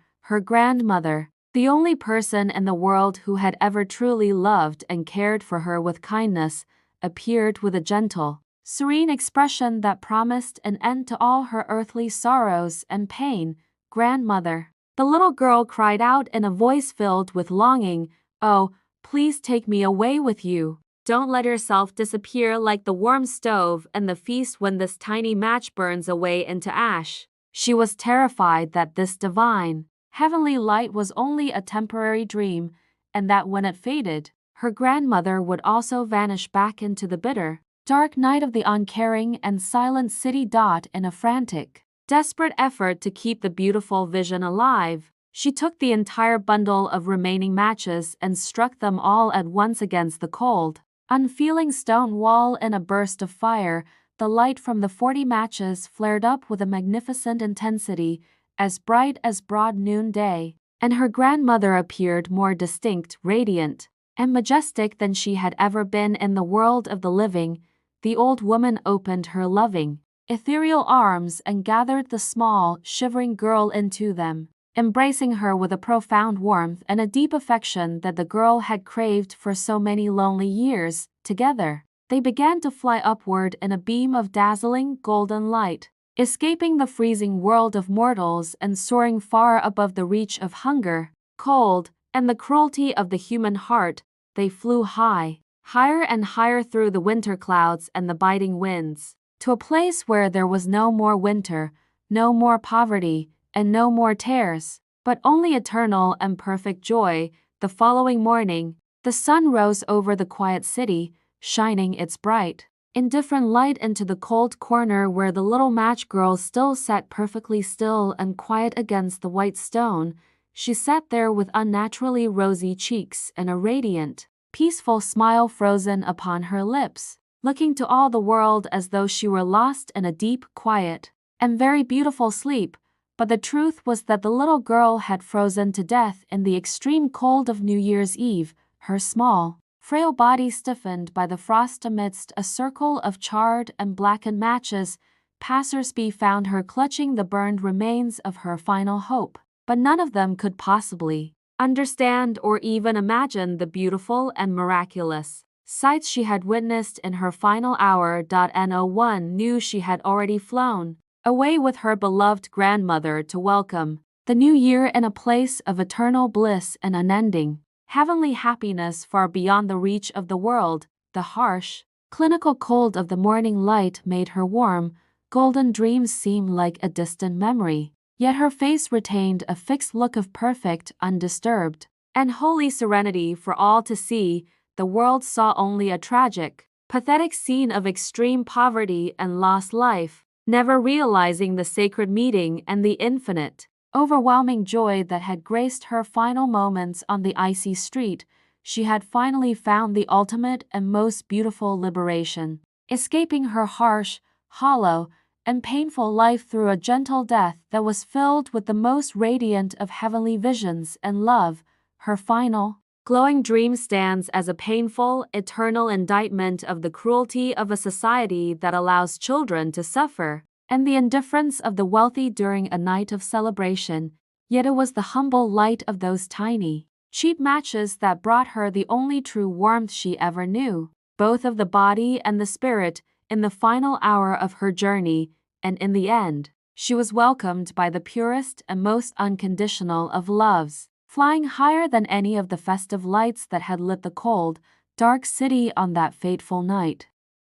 the only person in the world who had ever truly loved and cared for her with kindness, appeared with a gentle, serene expression that promised an end to all her earthly sorrows and pain. "Grandmother," the little girl cried out in a voice filled with longing, "oh, please take me away with you. Don't let yourself disappear like the warm stove and the feast when this tiny match burns away into ash." She was terrified that this divine, heavenly light was only a temporary dream, and that when it faded, her grandmother would also vanish back into the bitter, dark night of the uncaring and silent city. In a frantic, desperate effort to keep the beautiful vision alive, she took the entire bundle of remaining matches and struck them all at once against the cold, unfeeling stone wall. In a burst of fire, the light from the 40 matches flared up with a magnificent intensity, as bright as broad noonday, and her grandmother appeared more distinct, radiant, and majestic than she had ever been in the world of the living. The old woman opened her loving, ethereal arms and gathered the small, shivering girl into them, embracing her with a profound warmth and a deep affection that the girl had craved for so many lonely years. Together, they began to fly upward in a beam of dazzling, golden light, escaping the freezing world of mortals and soaring far above the reach of hunger, cold, and the cruelty of the human heart. They flew high, higher and higher through the winter clouds and the biting winds, to a place where there was no more winter, no more poverty, and no more tears, but only eternal and perfect joy. The following morning, the sun rose over the quiet city, shining its bright, indifferent light into the cold corner where the little match girl still sat perfectly still and quiet against the white stone. She sat there with unnaturally rosy cheeks and a radiant, peaceful smile frozen upon her lips, looking to all the world as though she were lost in a deep, quiet, and very beautiful sleep. But the truth was that the little girl had frozen to death in the extreme cold of New Year's Eve, her small, frail body stiffened by the frost amidst a circle of charred and blackened matches. Passers-by found her clutching the burned remains of her final hope, but none of them could possibly understand or even imagine the beautiful and miraculous sights she had witnessed in her final hour. No one knew she had already flown away with her beloved grandmother to welcome the new year in a place of eternal bliss and unending, heavenly happiness far beyond the reach of the world. The harsh, clinical cold of the morning light made her warm, golden dreams seem like a distant memory, yet her face retained a fixed look of perfect, undisturbed, and holy serenity for all to see. The world saw only a tragic, pathetic scene of extreme poverty and lost life, never realizing the sacred meeting and the infinite, overwhelming joy that had graced her final moments on the icy street. She had finally found the ultimate and most beautiful liberation, escaping her harsh, hollow, and painful life through a gentle death that was filled with the most radiant of heavenly visions and love. Her final Glowing Dream stands as a painful, eternal indictment of the cruelty of a society that allows children to suffer, and the indifference of the wealthy during a night of celebration. Yet it was the humble light of those tiny, cheap matches that brought her the only true warmth she ever knew, both of the body and the spirit, in the final hour of her journey, and in the end, she was welcomed by the purest and most unconditional of loves, flying higher than any of the festive lights that had lit the cold, dark city on that fateful night.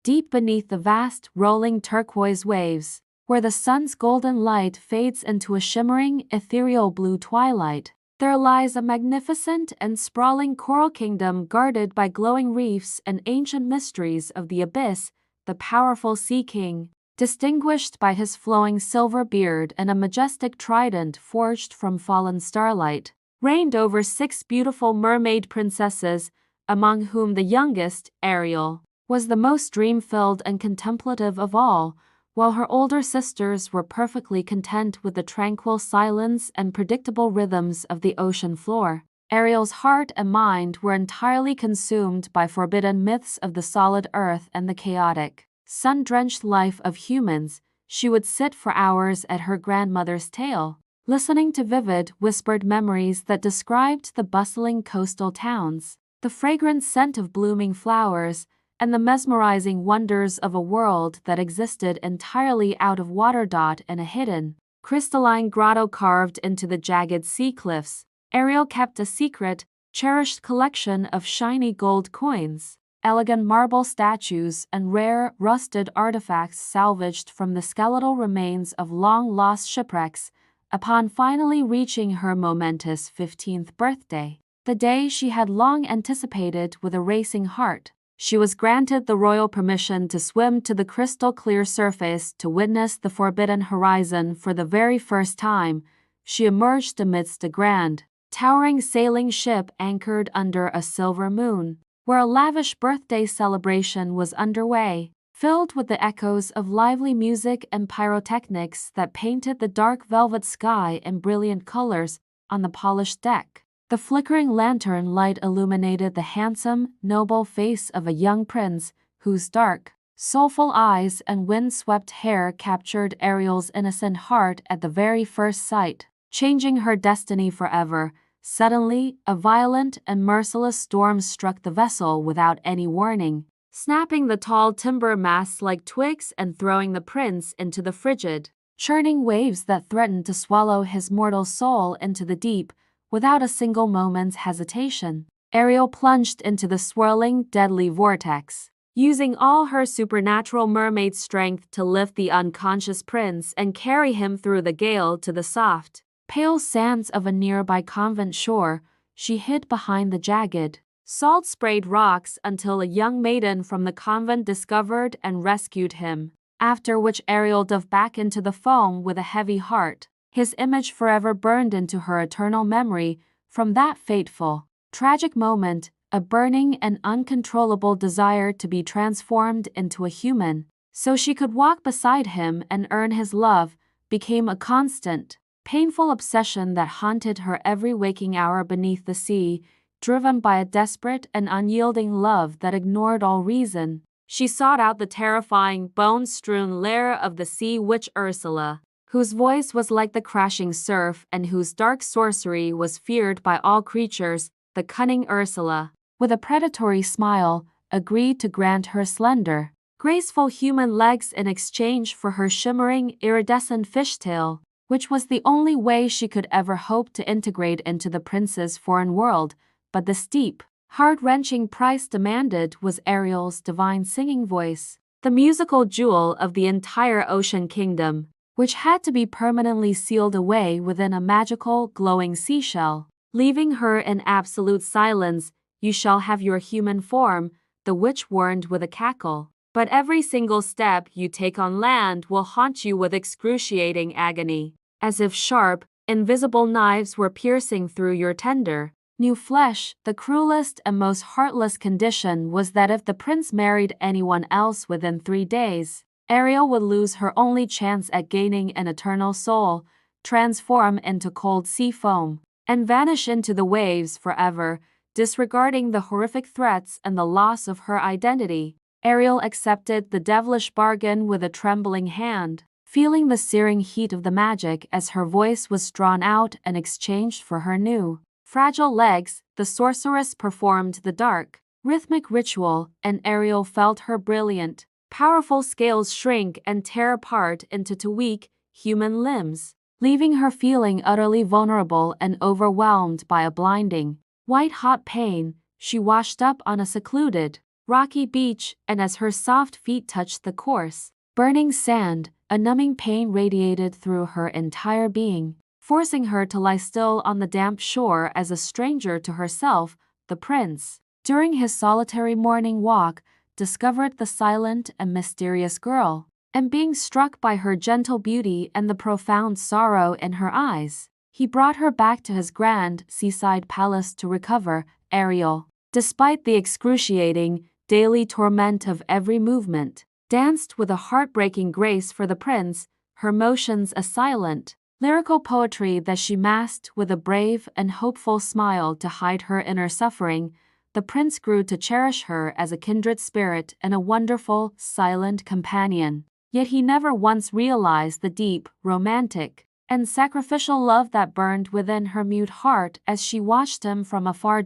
Deep beneath the vast, rolling turquoise waves, where the sun's golden light fades into a shimmering, ethereal blue twilight, there lies a magnificent and sprawling coral kingdom guarded by glowing reefs and ancient mysteries of the abyss. The powerful Sea King, distinguished by his flowing silver beard and a majestic trident forged from fallen starlight, reigned over 6 beautiful mermaid princesses, among whom the youngest, Ariel, was the most dream-filled and contemplative of all, while her older sisters were perfectly content with the tranquil silence and predictable rhythms of the ocean floor. Ariel's heart and mind were entirely consumed by forbidden myths of the solid earth and the chaotic, sun-drenched life of humans. She would sit for hours at her grandmother's tale, listening to vivid, whispered memories that described the bustling coastal towns, the fragrant scent of blooming flowers, and the mesmerizing wonders of a world that existed entirely out of water. In a hidden, crystalline grotto carved into the jagged sea cliffs, Ariel kept a secret, cherished collection of shiny gold coins, elegant marble statues, and rare, rusted artifacts salvaged from the skeletal remains of long-lost shipwrecks. Upon finally reaching her momentous 15th birthday, the day she had long anticipated with a racing heart, she was granted the royal permission to swim to the crystal-clear surface to witness the forbidden horizon for the very first time. She emerged amidst a grand, towering sailing ship anchored under a silver moon, where a lavish birthday celebration was underway, filled with the echoes of lively music and pyrotechnics that painted the dark velvet sky in brilliant colors. On the polished deck, the flickering lantern light illuminated the handsome, noble face of a young prince, whose dark, soulful eyes and wind-swept hair captured Ariel's innocent heart at the very first sight, changing her destiny forever. Suddenly, a violent and merciless storm struck the vessel without any warning, snapping the tall timber masts like twigs and throwing the prince into the frigid, churning waves that threatened to swallow his mortal soul into the deep. Without a single moment's hesitation, Ariel plunged into the swirling, deadly vortex, using all her supernatural mermaid strength to lift the unconscious prince and carry him through the gale to the soft, pale sands of a nearby convent shore. She hid behind the jagged, salt-sprayed rocks until a young maiden from the convent discovered and rescued him, after which Ariel dove back into the foam with a heavy heart, his image forever burned into her eternal memory. From that fateful, tragic moment, a burning and uncontrollable desire to be transformed into a human, so she could walk beside him and earn his love, became a constant, painful obsession that haunted her every waking hour beneath the sea. Driven by a desperate and unyielding love that ignored all reason, she sought out the terrifying, bone-strewn lair of the sea witch Ursula, whose voice was like the crashing surf and whose dark sorcery was feared by all creatures. The cunning Ursula, with a predatory smile, agreed to grant her slender, graceful human legs in exchange for her shimmering, iridescent fishtail, which was the only way she could ever hope to integrate into the prince's foreign world. But the steep, heart-wrenching price demanded was Ariel's divine singing voice, the musical jewel of the entire ocean kingdom, which had to be permanently sealed away within a magical, glowing seashell, leaving her in absolute silence. "You shall have your human form," the witch warned with a cackle, "but every single step you take on land will haunt you with excruciating agony, as if sharp, invisible knives were piercing through your tender, new flesh." The cruelest and most heartless condition was that if the prince married anyone else within 3 days, Ariel would lose her only chance at gaining an eternal soul, transform into cold sea foam, and vanish into the waves forever. disregarding the horrific threats and the loss of her identity. Ariel accepted the devilish bargain with a trembling hand, feeling the searing heat of the magic as her voice was drawn out and exchanged for her new, fragile legs. The sorceress performed the dark, rhythmic ritual, and Ariel felt her brilliant, powerful scales shrink and tear apart into two weak, human limbs, leaving her feeling utterly vulnerable and overwhelmed by a blinding, white-hot pain. She washed up on a secluded, rocky beach, and as her soft feet touched the coarse, burning sand, a numbing pain radiated through her entire being, forcing her to lie still on the damp shore as a stranger to herself. The prince, during his solitary morning walk, discovered the silent and mysterious girl, and being struck by her gentle beauty and the profound sorrow in her eyes, he brought her back to his grand seaside palace to recover. Ariel, despite the excruciating, daily torment of every movement, danced with a heartbreaking grace for the prince, her motions a silent, lyrical poetry that she masked with a brave and hopeful smile to hide her inner suffering. The prince grew to cherish her as a kindred spirit and a wonderful, silent companion. Yet he never once realized the deep, romantic, and sacrificial love that burned within her mute heart as she watched him from afar.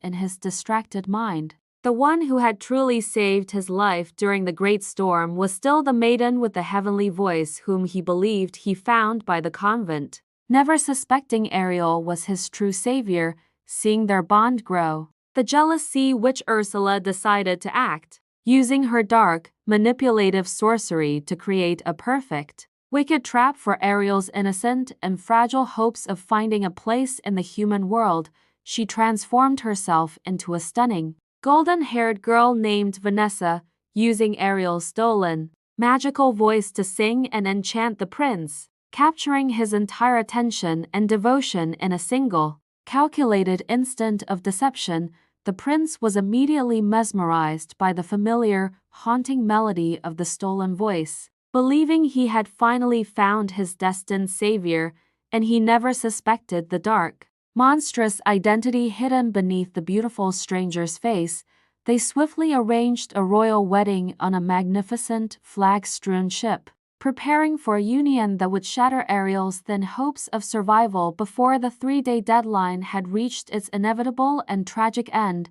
In his distracted mind, the one who had truly saved his life during the great storm was still the maiden with the heavenly voice whom he believed he found by the convent, never suspecting Ariel was his true savior. Seeing their bond grow, the jealous sea witch Ursula decided to act, using her dark, manipulative sorcery to create a perfect, wicked trap for Ariel's innocent and fragile hopes of finding a place in the human world. She transformed herself into a stunning, golden-haired girl named Vanessa, using Ariel's stolen, magical voice to sing and enchant the prince, capturing his entire attention and devotion in a single, calculated instant of deception. The prince was immediately mesmerized by the familiar, haunting melody of the stolen voice, believing he had finally found his destined savior, and he never suspected the dark, monstrous identity hidden beneath the beautiful stranger's face. They swiftly arranged a royal wedding on a magnificent, flag-strewn ship, preparing for a union that would shatter Ariel's thin hopes of survival before the 3-day deadline had reached its inevitable and tragic end.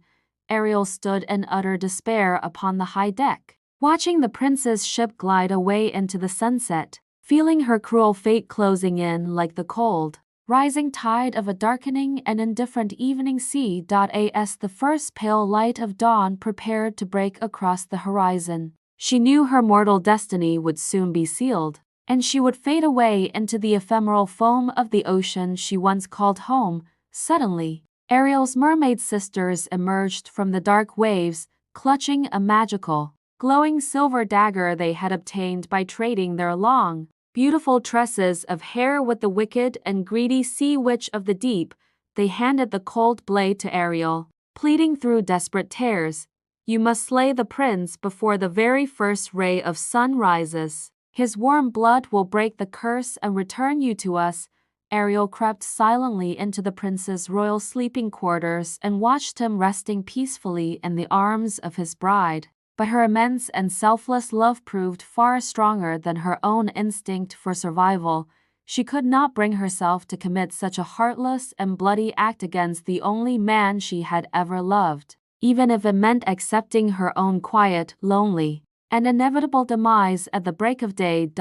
Ariel stood in utter despair upon the high deck, watching the prince's ship glide away into the sunset, feeling her cruel fate closing in like the cold, rising tide of a darkening and indifferent evening sea. As the first pale light of dawn prepared to break across the horizon, she knew her mortal destiny would soon be sealed, and she would fade away into the ephemeral foam of the ocean she once called home. Suddenly, Ariel's mermaid sisters emerged from the dark waves, clutching a magical, glowing silver dagger they had obtained by trading their long, beautiful tresses of hair with the wicked and greedy sea witch of the deep. They handed the cold blade to Ariel, pleading through desperate tears, "You must slay the prince before the very first ray of sun rises. His warm blood will break the curse and return you to us." Ariel crept silently into the prince's royal sleeping quarters and watched him resting peacefully in the arms of his bride. But her immense and selfless love proved far stronger than her own instinct for survival. She could not bring herself to commit such a heartless and bloody act against the only man she had ever loved, even if it meant accepting her own quiet, lonely, and inevitable demise at the break of day.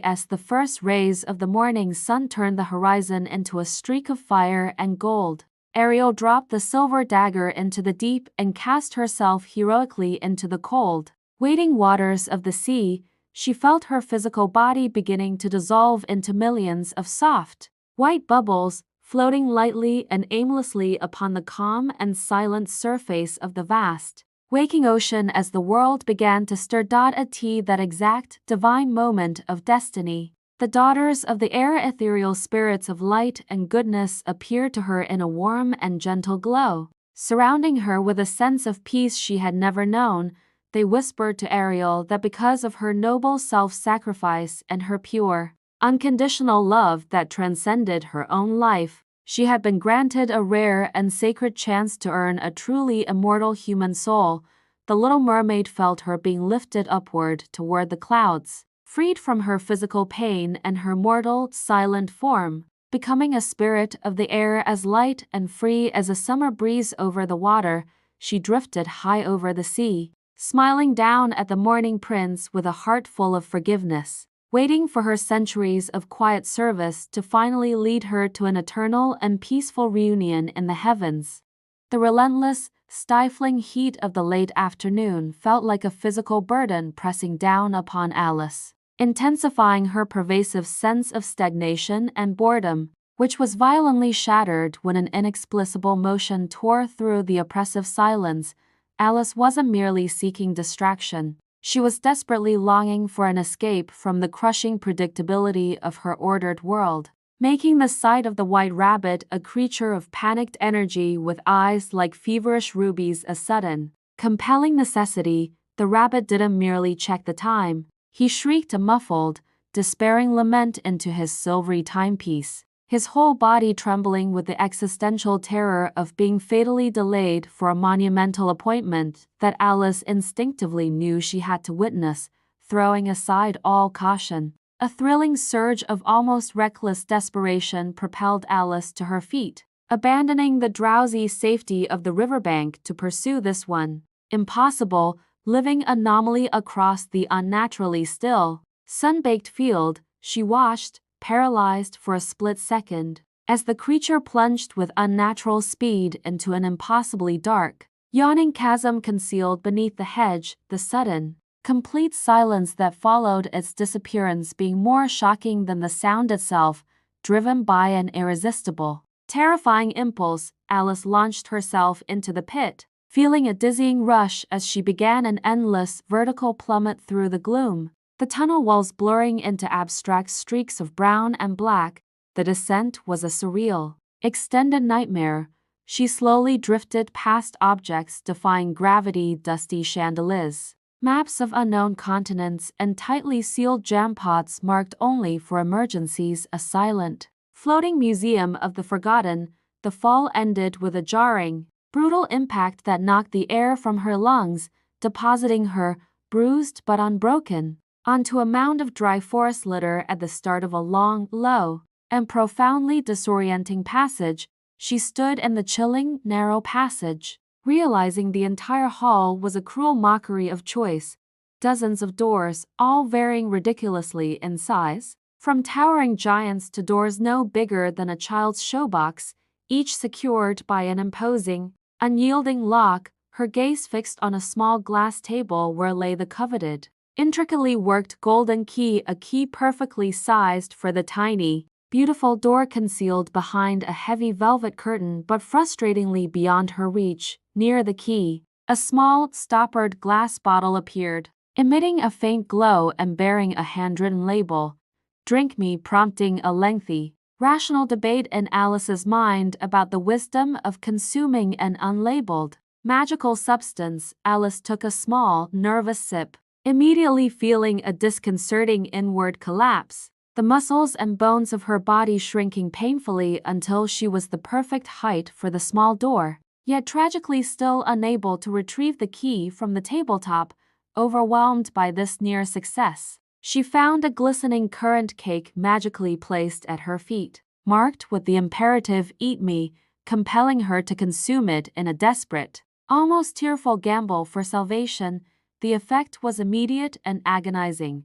As the first rays of the morning sun turned the horizon into a streak of fire and gold, Ariel dropped the silver dagger into the deep and cast herself heroically into the cold, waiting waters of the sea. She felt her physical body beginning to dissolve into millions of soft, white bubbles, floating lightly and aimlessly upon the calm and silent surface of the vast, waking ocean as the world began to stir. At that exact, divine moment of destiny, the daughters of the air, ethereal spirits of light and goodness, appeared to her in a warm and gentle glow, surrounding her with a sense of peace she had never known. They whispered to Ariel that because of her noble self-sacrifice and her pure, unconditional love that transcended her own life, She had been granted a rare and sacred chance to earn a truly immortal human soul. The little mermaid felt her being lifted upward toward the clouds, freed from her physical pain and her mortal, silent form, becoming a spirit of the air as light and free as a summer breeze over the water. She drifted high over the sea, smiling down at the mourning prince with a heart full of forgiveness, waiting for her centuries of quiet service to finally lead her to an eternal and peaceful reunion in the heavens. The relentless, stifling heat of the late afternoon felt like a physical burden pressing down upon Alice, intensifying her pervasive sense of stagnation and boredom, which was violently shattered when an inexplicable motion tore through the oppressive silence. Alice wasn't merely seeking distraction. She was desperately longing for an escape from the crushing predictability of her ordered world, making the sight of the white rabbit a creature of panicked energy with eyes like feverish rubies a sudden, compelling necessity. The rabbit didn't merely check the time. He shrieked a muffled, despairing lament into his silvery timepiece, his whole body trembling with the existential terror of being fatally delayed for a monumental appointment that Alice instinctively knew she had to witness. Throwing aside all caution, a thrilling surge of almost reckless desperation propelled Alice to her feet, abandoning the drowsy safety of the riverbank to pursue this one impossible, living anomaly across the unnaturally still, sun-baked field. She watched, paralyzed for a split second, as the creature plunged with unnatural speed into an impossibly dark, yawning chasm concealed beneath the hedge. The sudden, complete silence that followed its disappearance being more shocking than the sound itself. Driven by an irresistible, terrifying impulse, Alice launched herself into the pit, feeling a dizzying rush as she began an endless vertical plummet through the gloom, the tunnel walls blurring into abstract streaks of brown and black. The descent was a surreal, extended nightmare. She slowly drifted past objects defying gravity, dusty chandeliers, maps of unknown continents, and tightly sealed jam pots marked only for emergencies. A silent, floating museum of the forgotten. The fall ended with a jarring, brutal impact that knocked the air from her lungs, depositing her, bruised but unbroken, onto a mound of dry forest litter at the start of a long, low, and profoundly disorienting passage. She stood in the chilling, narrow passage, realizing the entire hall was a cruel mockery of choice. Dozens of doors, all varying ridiculously in size, from towering giants to doors no bigger than a child's showbox, each secured by an imposing, unyielding lock. Her gaze fixed on a small glass table where lay the coveted, intricately worked golden key, a key perfectly sized for the tiny, beautiful door concealed behind a heavy velvet curtain but frustratingly beyond her reach. Near the key, a small, stoppered glass bottle appeared, emitting a faint glow and bearing a handwritten label, "Drink me," prompting a lengthy, rational debate in Alice's mind about the wisdom of consuming an unlabeled, magical substance. Alice took a small, nervous sip, immediately feeling a disconcerting inward collapse, the muscles and bones of her body shrinking painfully until she was the perfect height for the small door, yet tragically still unable to retrieve the key from the tabletop. Overwhelmed by this near success, she found a glistening currant cake magically placed at her feet, marked with the imperative "Eat me," compelling her to consume it in a desperate, almost tearful gamble for salvation. The effect was immediate and agonizing.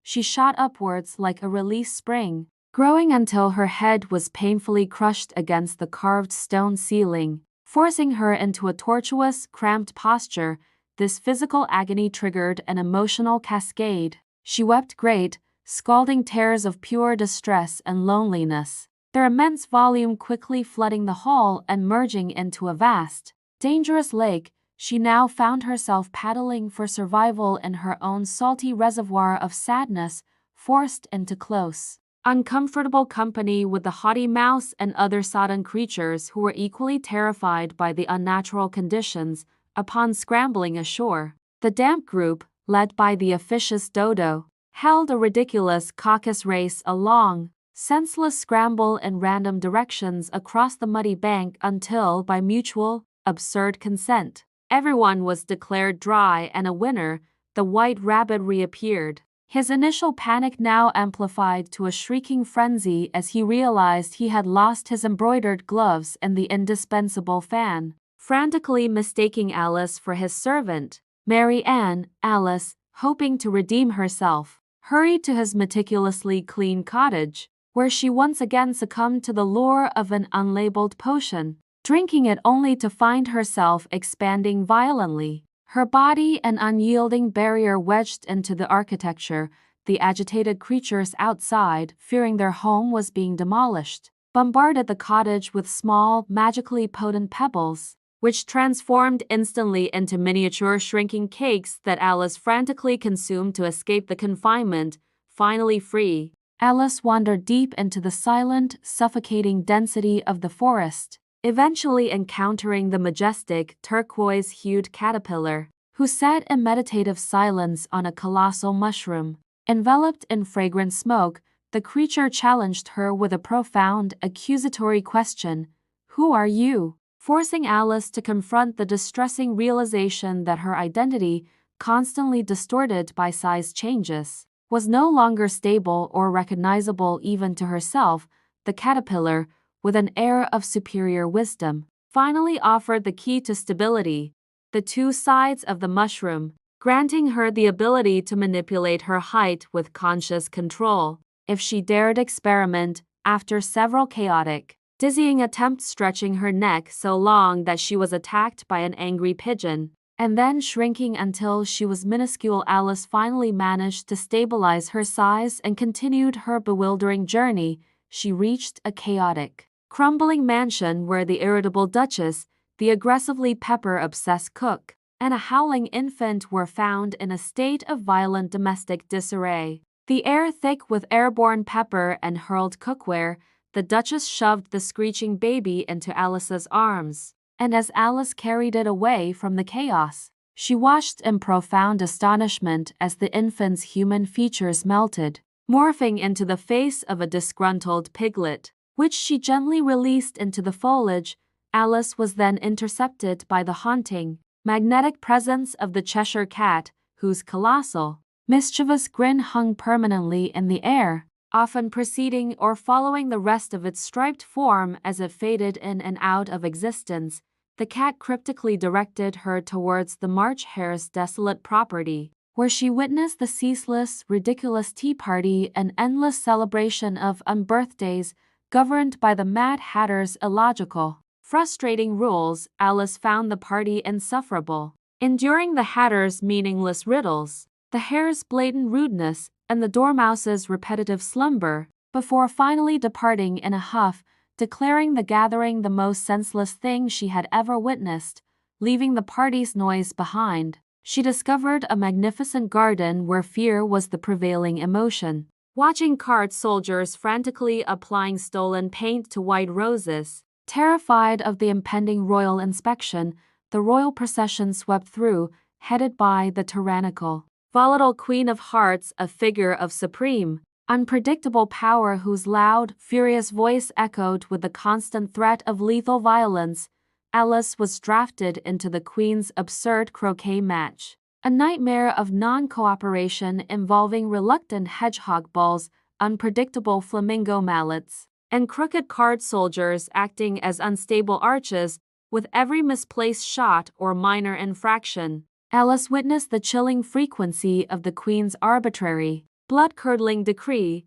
She shot upwards like a released spring, growing until her head was painfully crushed against the carved stone ceiling, forcing her into a tortuous, cramped posture. This physical agony triggered an emotional cascade. She wept great, scalding tears of pure distress and loneliness, their immense volume quickly flooding the hall and merging into a vast, dangerous lake. She now found herself paddling for survival in her own salty reservoir of sadness, forced into close, uncomfortable company with the haughty mouse and other sodden creatures who were equally terrified by the unnatural conditions. Upon scrambling ashore, the damp group, led by the officious Dodo, held a ridiculous caucus race, a long, senseless scramble in random directions across the muddy bank until, by mutual, absurd consent, everyone was declared dry and a winner, the white rabbit reappeared. His initial panic now amplified to a shrieking frenzy as he realized he had lost his embroidered gloves and the indispensable fan. Frantically mistaking Alice for his servant, Mary Ann, Alice, hoping to redeem herself, hurried to his meticulously clean cottage, where she once again succumbed to the lure of an unlabeled potion, drinking it only to find herself expanding violently, her body an unyielding barrier wedged into the architecture. The agitated creatures outside, fearing their home was being demolished, bombarded the cottage with small, magically potent pebbles, which transformed instantly into miniature shrinking cakes that Alice frantically consumed to escape the confinement. Finally free, Alice wandered deep into the silent, suffocating density of the forest, eventually encountering the majestic, turquoise-hued caterpillar, who sat in meditative silence on a colossal mushroom. Enveloped in fragrant smoke, the creature challenged her with a profound, accusatory question, "Who are you?" forcing Alice to confront the distressing realization that her identity, constantly distorted by size changes, was no longer stable or recognizable even to herself. The caterpillar, with an air of superior wisdom, finally offered the key to stability, the two sides of the mushroom, granting her the ability to manipulate her height with conscious control, if she dared experiment. After several chaotic, dizzying attempts stretching her neck so long that she was attacked by an angry pigeon, and then shrinking until she was minuscule, Alice finally managed to stabilize her size and continued her bewildering journey. She reached a chaotic, crumbling mansion where the irritable Duchess, the aggressively pepper-obsessed cook, and a howling infant were found in a state of violent domestic disarray. The air thick with airborne pepper and hurled cookware, the Duchess shoved the screeching baby into Alice's arms, and as Alice carried it away from the chaos, she watched in profound astonishment as the infant's human features melted, morphing into the face of a disgruntled piglet, which she gently released into the foliage. Alice was then intercepted by the haunting, magnetic presence of the Cheshire Cat, whose colossal, mischievous grin hung permanently in the air, often preceding or following the rest of its striped form as it faded in and out of existence. The cat cryptically directed her towards the March Hare's desolate property, where she witnessed the ceaseless, ridiculous tea party and endless celebration of unbirthdays governed by the Mad Hatter's illogical, frustrating rules. Alice found the party insufferable, enduring the Hatter's meaningless riddles, the Hare's blatant rudeness, and the Dormouse's repetitive slumber, before finally departing in a huff, declaring the gathering the most senseless thing she had ever witnessed. Leaving the party's noise behind, she discovered a magnificent garden where fear was the prevailing emotion. Watching card soldiers frantically applying stolen paint to white roses, terrified of the impending royal inspection, the royal procession swept through, headed by the tyrannical, volatile Queen of Hearts, a figure of supreme, unpredictable power whose loud, furious voice echoed with the constant threat of lethal violence. Alice was drafted into the Queen's absurd croquet match, a nightmare of non-cooperation involving reluctant hedgehog balls, unpredictable flamingo mallets, and crooked card soldiers acting as unstable arches. With every misplaced shot or minor infraction, Alice witnessed the chilling frequency of the Queen's arbitrary, blood-curdling decree,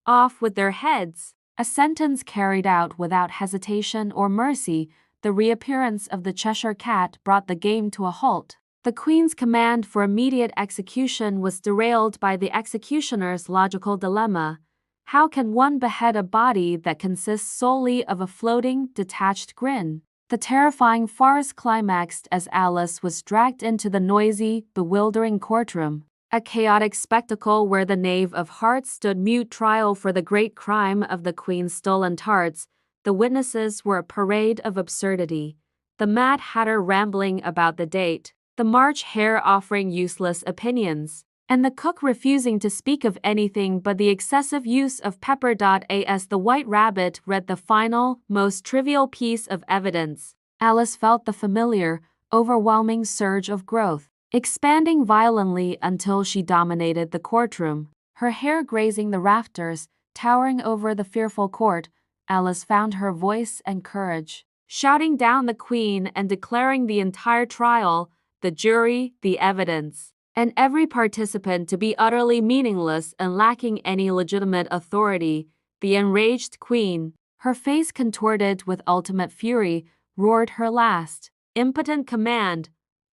"Off with their heads," a sentence carried out without hesitation or mercy. The reappearance of the Cheshire Cat brought the game to a halt. The Queen's command for immediate execution was derailed by the executioner's logical dilemma. How can one behead a body that consists solely of a floating, detached grin? The terrifying farce climaxed as Alice was dragged into the noisy, bewildering courtroom, a chaotic spectacle where the Knave of Hearts stood mute trial for the great crime of the Queen's stolen tarts. The witnesses were a parade of absurdity, the Mad Hatter rambling about the date, the March Hare offering useless opinions, and the cook refusing to speak of anything but the excessive use of pepper. As the White Rabbit read the final, most trivial piece of evidence, Alice felt the familiar, overwhelming surge of growth, expanding violently until she dominated the courtroom. Her hair grazing the rafters, towering over the fearful court, Alice found her voice and courage, shouting down the Queen and declaring the entire trial, the jury, the evidence, and every participant to be utterly meaningless and lacking any legitimate authority. The enraged Queen, her face contorted with ultimate fury, roared her last, impotent command,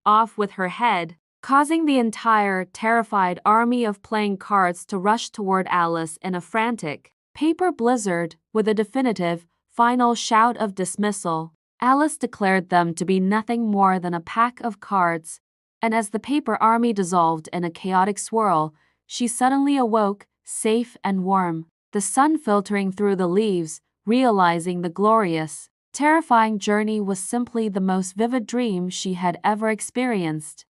"Off with her head," causing the entire, terrified army of playing cards to rush toward Alice in a frantic paper blizzard. With a definitive, final shout of dismissal, Alice declared them to be nothing more than a pack of cards, and as the paper army dissolved in a chaotic swirl, she suddenly awoke, safe and warm, the sun filtering through the leaves, realizing the glorious, terrifying journey was simply the most vivid dream she had ever experienced.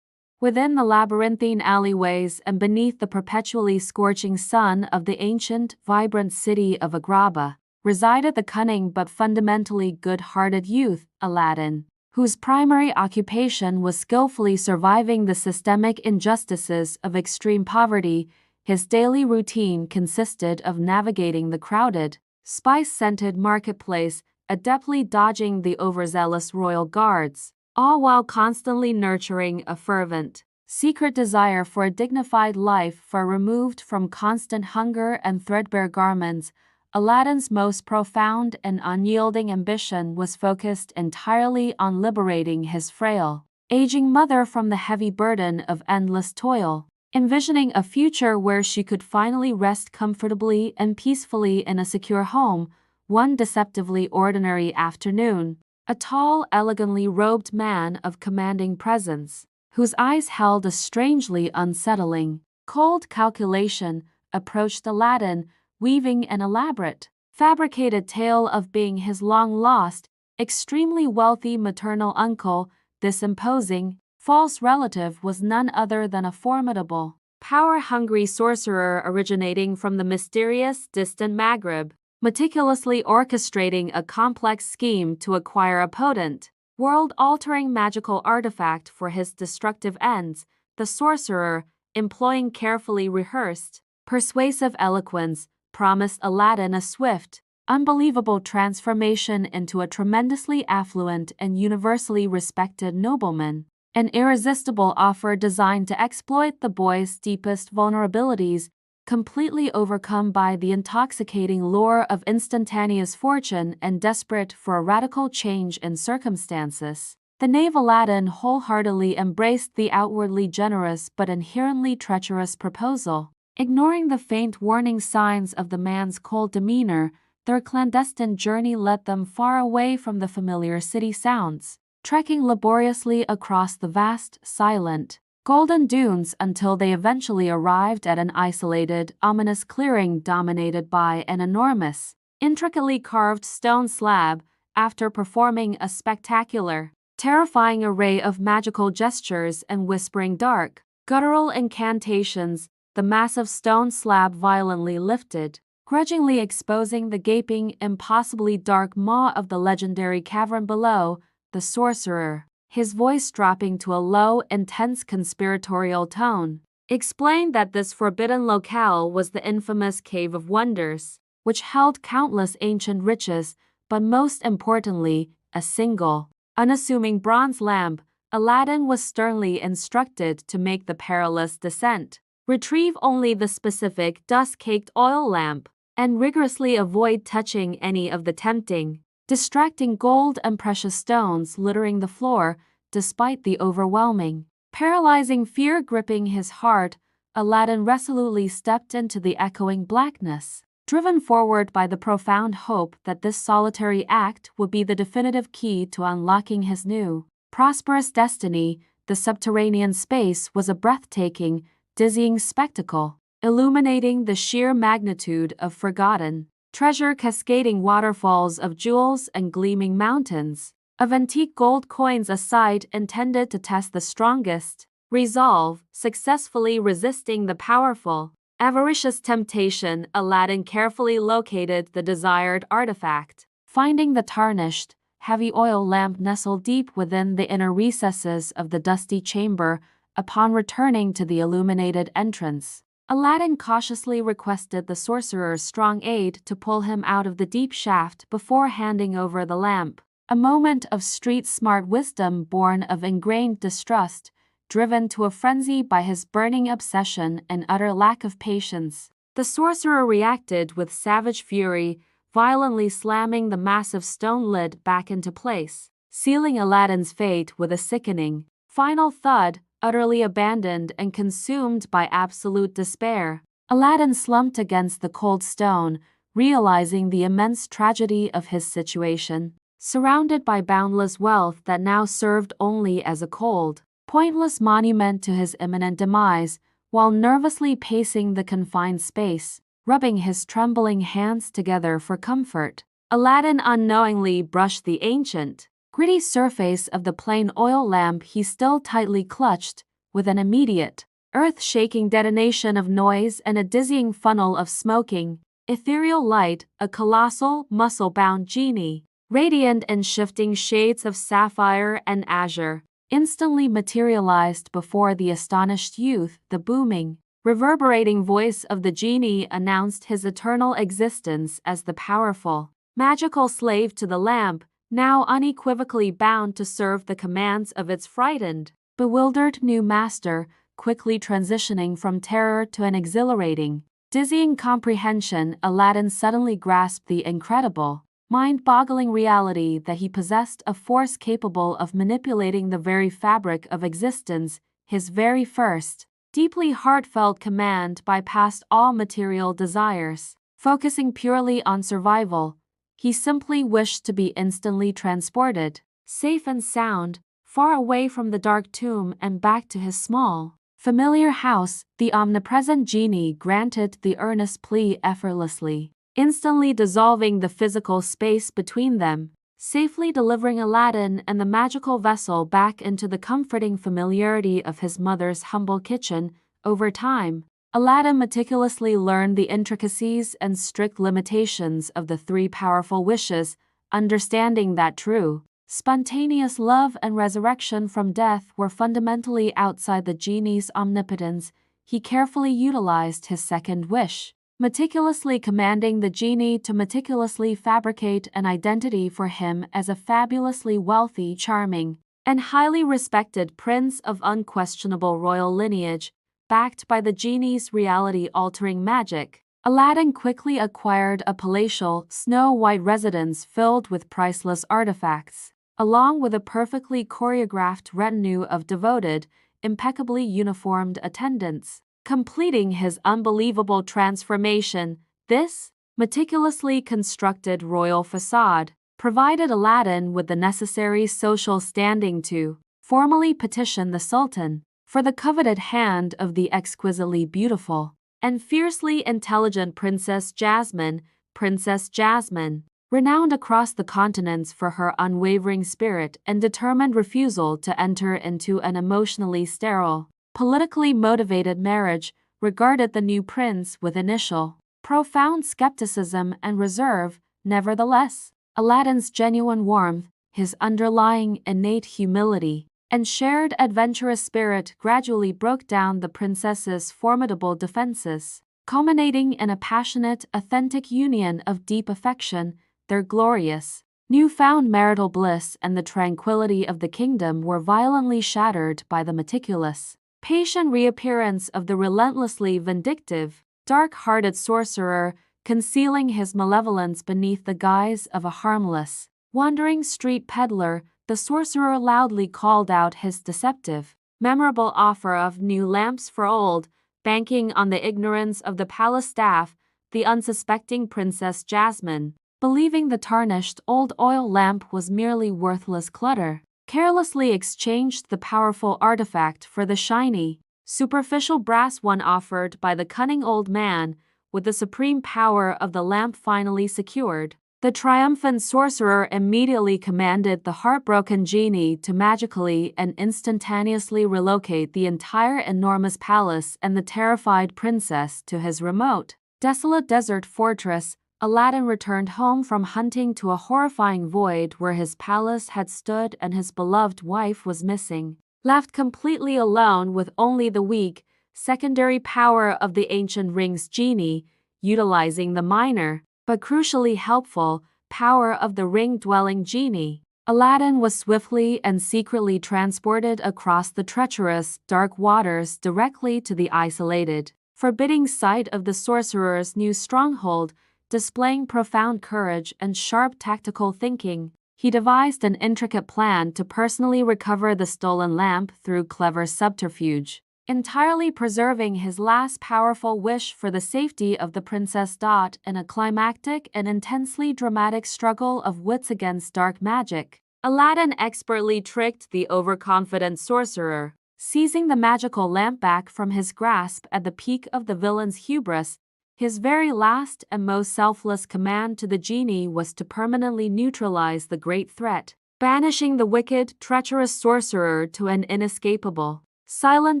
Within the labyrinthine alleyways and beneath the perpetually scorching sun of the ancient, vibrant city of Agrabah, resided the cunning but fundamentally good-hearted youth, Aladdin, whose primary occupation was skillfully surviving the systemic injustices of extreme poverty. His daily routine consisted of navigating the crowded, spice-scented marketplace, adeptly dodging the overzealous royal guards, all while constantly nurturing a fervent, secret desire for a dignified life far removed from constant hunger and threadbare garments. Aladdin's most profound and unyielding ambition was focused entirely on liberating his frail, aging mother from the heavy burden of endless toil, envisioning a future where she could finally rest comfortably and peacefully in a secure home. One deceptively ordinary afternoon, a tall, elegantly robed man of commanding presence, whose eyes held a strangely unsettling, cold calculation, approached Aladdin, weaving an elaborate, fabricated tale of being his long-lost, extremely wealthy maternal uncle. This imposing, false relative was none other than a formidable, power-hungry sorcerer originating from the mysterious, distant Maghreb, meticulously orchestrating a complex scheme to acquire a potent, world-altering magical artifact for his destructive ends. The sorcerer, employing carefully rehearsed, persuasive eloquence, promised Aladdin a swift, unbelievable transformation into a tremendously affluent and universally respected nobleman, an irresistible offer designed to exploit the boy's deepest vulnerabilities, completely overcome by the intoxicating lure of instantaneous fortune and desperate for a radical change in circumstances. The knave Aladdin wholeheartedly embraced the outwardly generous but inherently treacherous proposal. Ignoring the faint warning signs of the man's cold demeanor, their clandestine journey led them far away from the familiar city sounds, trekking laboriously across the vast, silent, golden dunes until they eventually arrived at an isolated, ominous clearing dominated by an enormous, intricately carved stone slab. After performing a spectacular, terrifying array of magical gestures and whispering dark, guttural incantations, the massive stone slab violently lifted, grudgingly exposing the gaping, impossibly dark maw of the legendary cavern below. The sorcerer, his voice dropping to a low, intense conspiratorial tone, explained that this forbidden locale was the infamous Cave of Wonders, which held countless ancient riches, but most importantly, a single, unassuming bronze lamp. Aladdin was sternly instructed to make the perilous descent, retrieve only the specific dust-caked oil lamp, and rigorously avoid touching any of the tempting, distracting gold and precious stones littering the floor. Despite the overwhelming, paralyzing fear gripping his heart, Aladdin resolutely stepped into the echoing blackness, driven forward by the profound hope that this solitary act would be the definitive key to unlocking his new, prosperous destiny. The subterranean space was a breathtaking, dizzying spectacle, illuminating the sheer magnitude of forgotten treasure, cascading waterfalls of jewels and gleaming mountains of antique gold coins, a sight intended to test the strongest, resolve, successfully resisting the powerful, avaricious temptation, Aladdin carefully located the desired artifact. Finding the tarnished, heavy oil lamp nestled deep within the inner recesses of the dusty chamber, upon returning to the illuminated entrance, Aladdin cautiously requested the sorcerer's strong aid to pull him out of the deep shaft before handing over the lamp. A moment of street-smart wisdom born of ingrained distrust, driven to a frenzy by his burning obsession and utter lack of patience. The sorcerer reacted with savage fury, violently slamming the massive stone lid back into place, sealing Aladdin's fate with a sickening, final thud. Utterly abandoned and consumed by absolute despair, Aladdin slumped against the cold stone, realizing the immense tragedy of his situation. Surrounded by boundless wealth that now served only as a cold, pointless monument to his imminent demise, while nervously pacing the confined space, rubbing his trembling hands together for comfort, Aladdin unknowingly brushed the ancient, gritty surface of the plain oil lamp he still tightly clutched, with an immediate, earth-shaking detonation of noise and a dizzying funnel of smoking, ethereal light. A colossal, muscle-bound genie, radiant in shifting shades of sapphire and azure, instantly materialized before the astonished youth. The booming, reverberating voice of the genie announced his eternal existence as the powerful, magical slave to the lamp, now unequivocally bound to serve the commands of its frightened, bewildered new master, quickly transitioning from terror to an exhilarating, dizzying comprehension. Aladdin suddenly grasped the incredible, mind-boggling reality that he possessed a force capable of manipulating the very fabric of existence. His very first, deeply heartfelt command bypassed all material desires, focusing purely on survival. He simply wished to be instantly transported, safe and sound, far away from the dark tomb and back to his small, familiar house. The omnipresent genie granted the earnest plea effortlessly, instantly dissolving the physical space between them, safely delivering Aladdin and the magical vessel back into the comforting familiarity of his mother's humble kitchen. Over time, Aladdin meticulously learned the intricacies and strict limitations of the three powerful wishes, understanding that true, spontaneous love and resurrection from death were fundamentally outside the genie's omnipotence. He carefully utilized his second wish, meticulously commanding the genie to meticulously fabricate an identity for him as a fabulously wealthy, charming, and highly respected prince of unquestionable royal lineage. Backed by the genie's reality-altering magic, Aladdin quickly acquired a palatial, snow-white residence filled with priceless artifacts, along with a perfectly choreographed retinue of devoted, impeccably uniformed attendants. Completing his unbelievable transformation, this meticulously constructed royal facade provided Aladdin with the necessary social standing to formally petition the Sultan for the coveted hand of the exquisitely beautiful and fiercely intelligent Princess Jasmine. Princess Jasmine, renowned across the continents for her unwavering spirit and determined refusal to enter into an emotionally sterile, politically motivated marriage, regarded the new prince with initial, profound skepticism and reserve. Nevertheless, Aladdin's genuine warmth, his underlying innate humility, and shared adventurous spirit gradually broke down the princess's formidable defenses, culminating in a passionate, authentic union of deep affection. Their glorious, newfound marital bliss and the tranquility of the kingdom were violently shattered by the meticulous, patient reappearance of the relentlessly vindictive, dark-hearted sorcerer, concealing his malevolence beneath the guise of a harmless, wandering street peddler. The sorcerer loudly called out his deceptive, memorable offer of new lamps for old, banking on the ignorance of the palace staff. The unsuspecting Princess Jasmine, believing the tarnished old oil lamp was merely worthless clutter, carelessly exchanged the powerful artifact for the shiny, superficial brass one offered by the cunning old man. With the supreme power of the lamp finally secured, The triumphant sorcerer immediately commanded the heartbroken genie to magically and instantaneously relocate the entire enormous palace and the terrified princess to his remote, desolate desert fortress. Aladdin returned home from hunting to a horrifying void where his palace had stood and his beloved wife was missing. Left completely alone with only the weak, secondary power of the ancient ring's genie, utilizing the minor, but crucially helpful, power of the ring-dwelling genie, Aladdin was swiftly and secretly transported across the treacherous, dark waters directly to the isolated, forbidding site of the sorcerer's new stronghold. Displaying profound courage and sharp tactical thinking, he devised an intricate plan to personally recover the stolen lamp through clever subterfuge, entirely preserving his last powerful wish for the safety of the Princess Dot in a climactic and intensely dramatic struggle of wits against dark magic. Aladdin expertly tricked the overconfident sorcerer, seizing the magical lamp back from his grasp at the peak of the villain's hubris. His very last and most selfless command to the genie was to permanently neutralize the great threat, banishing the wicked, treacherous sorcerer to an inescapable, silent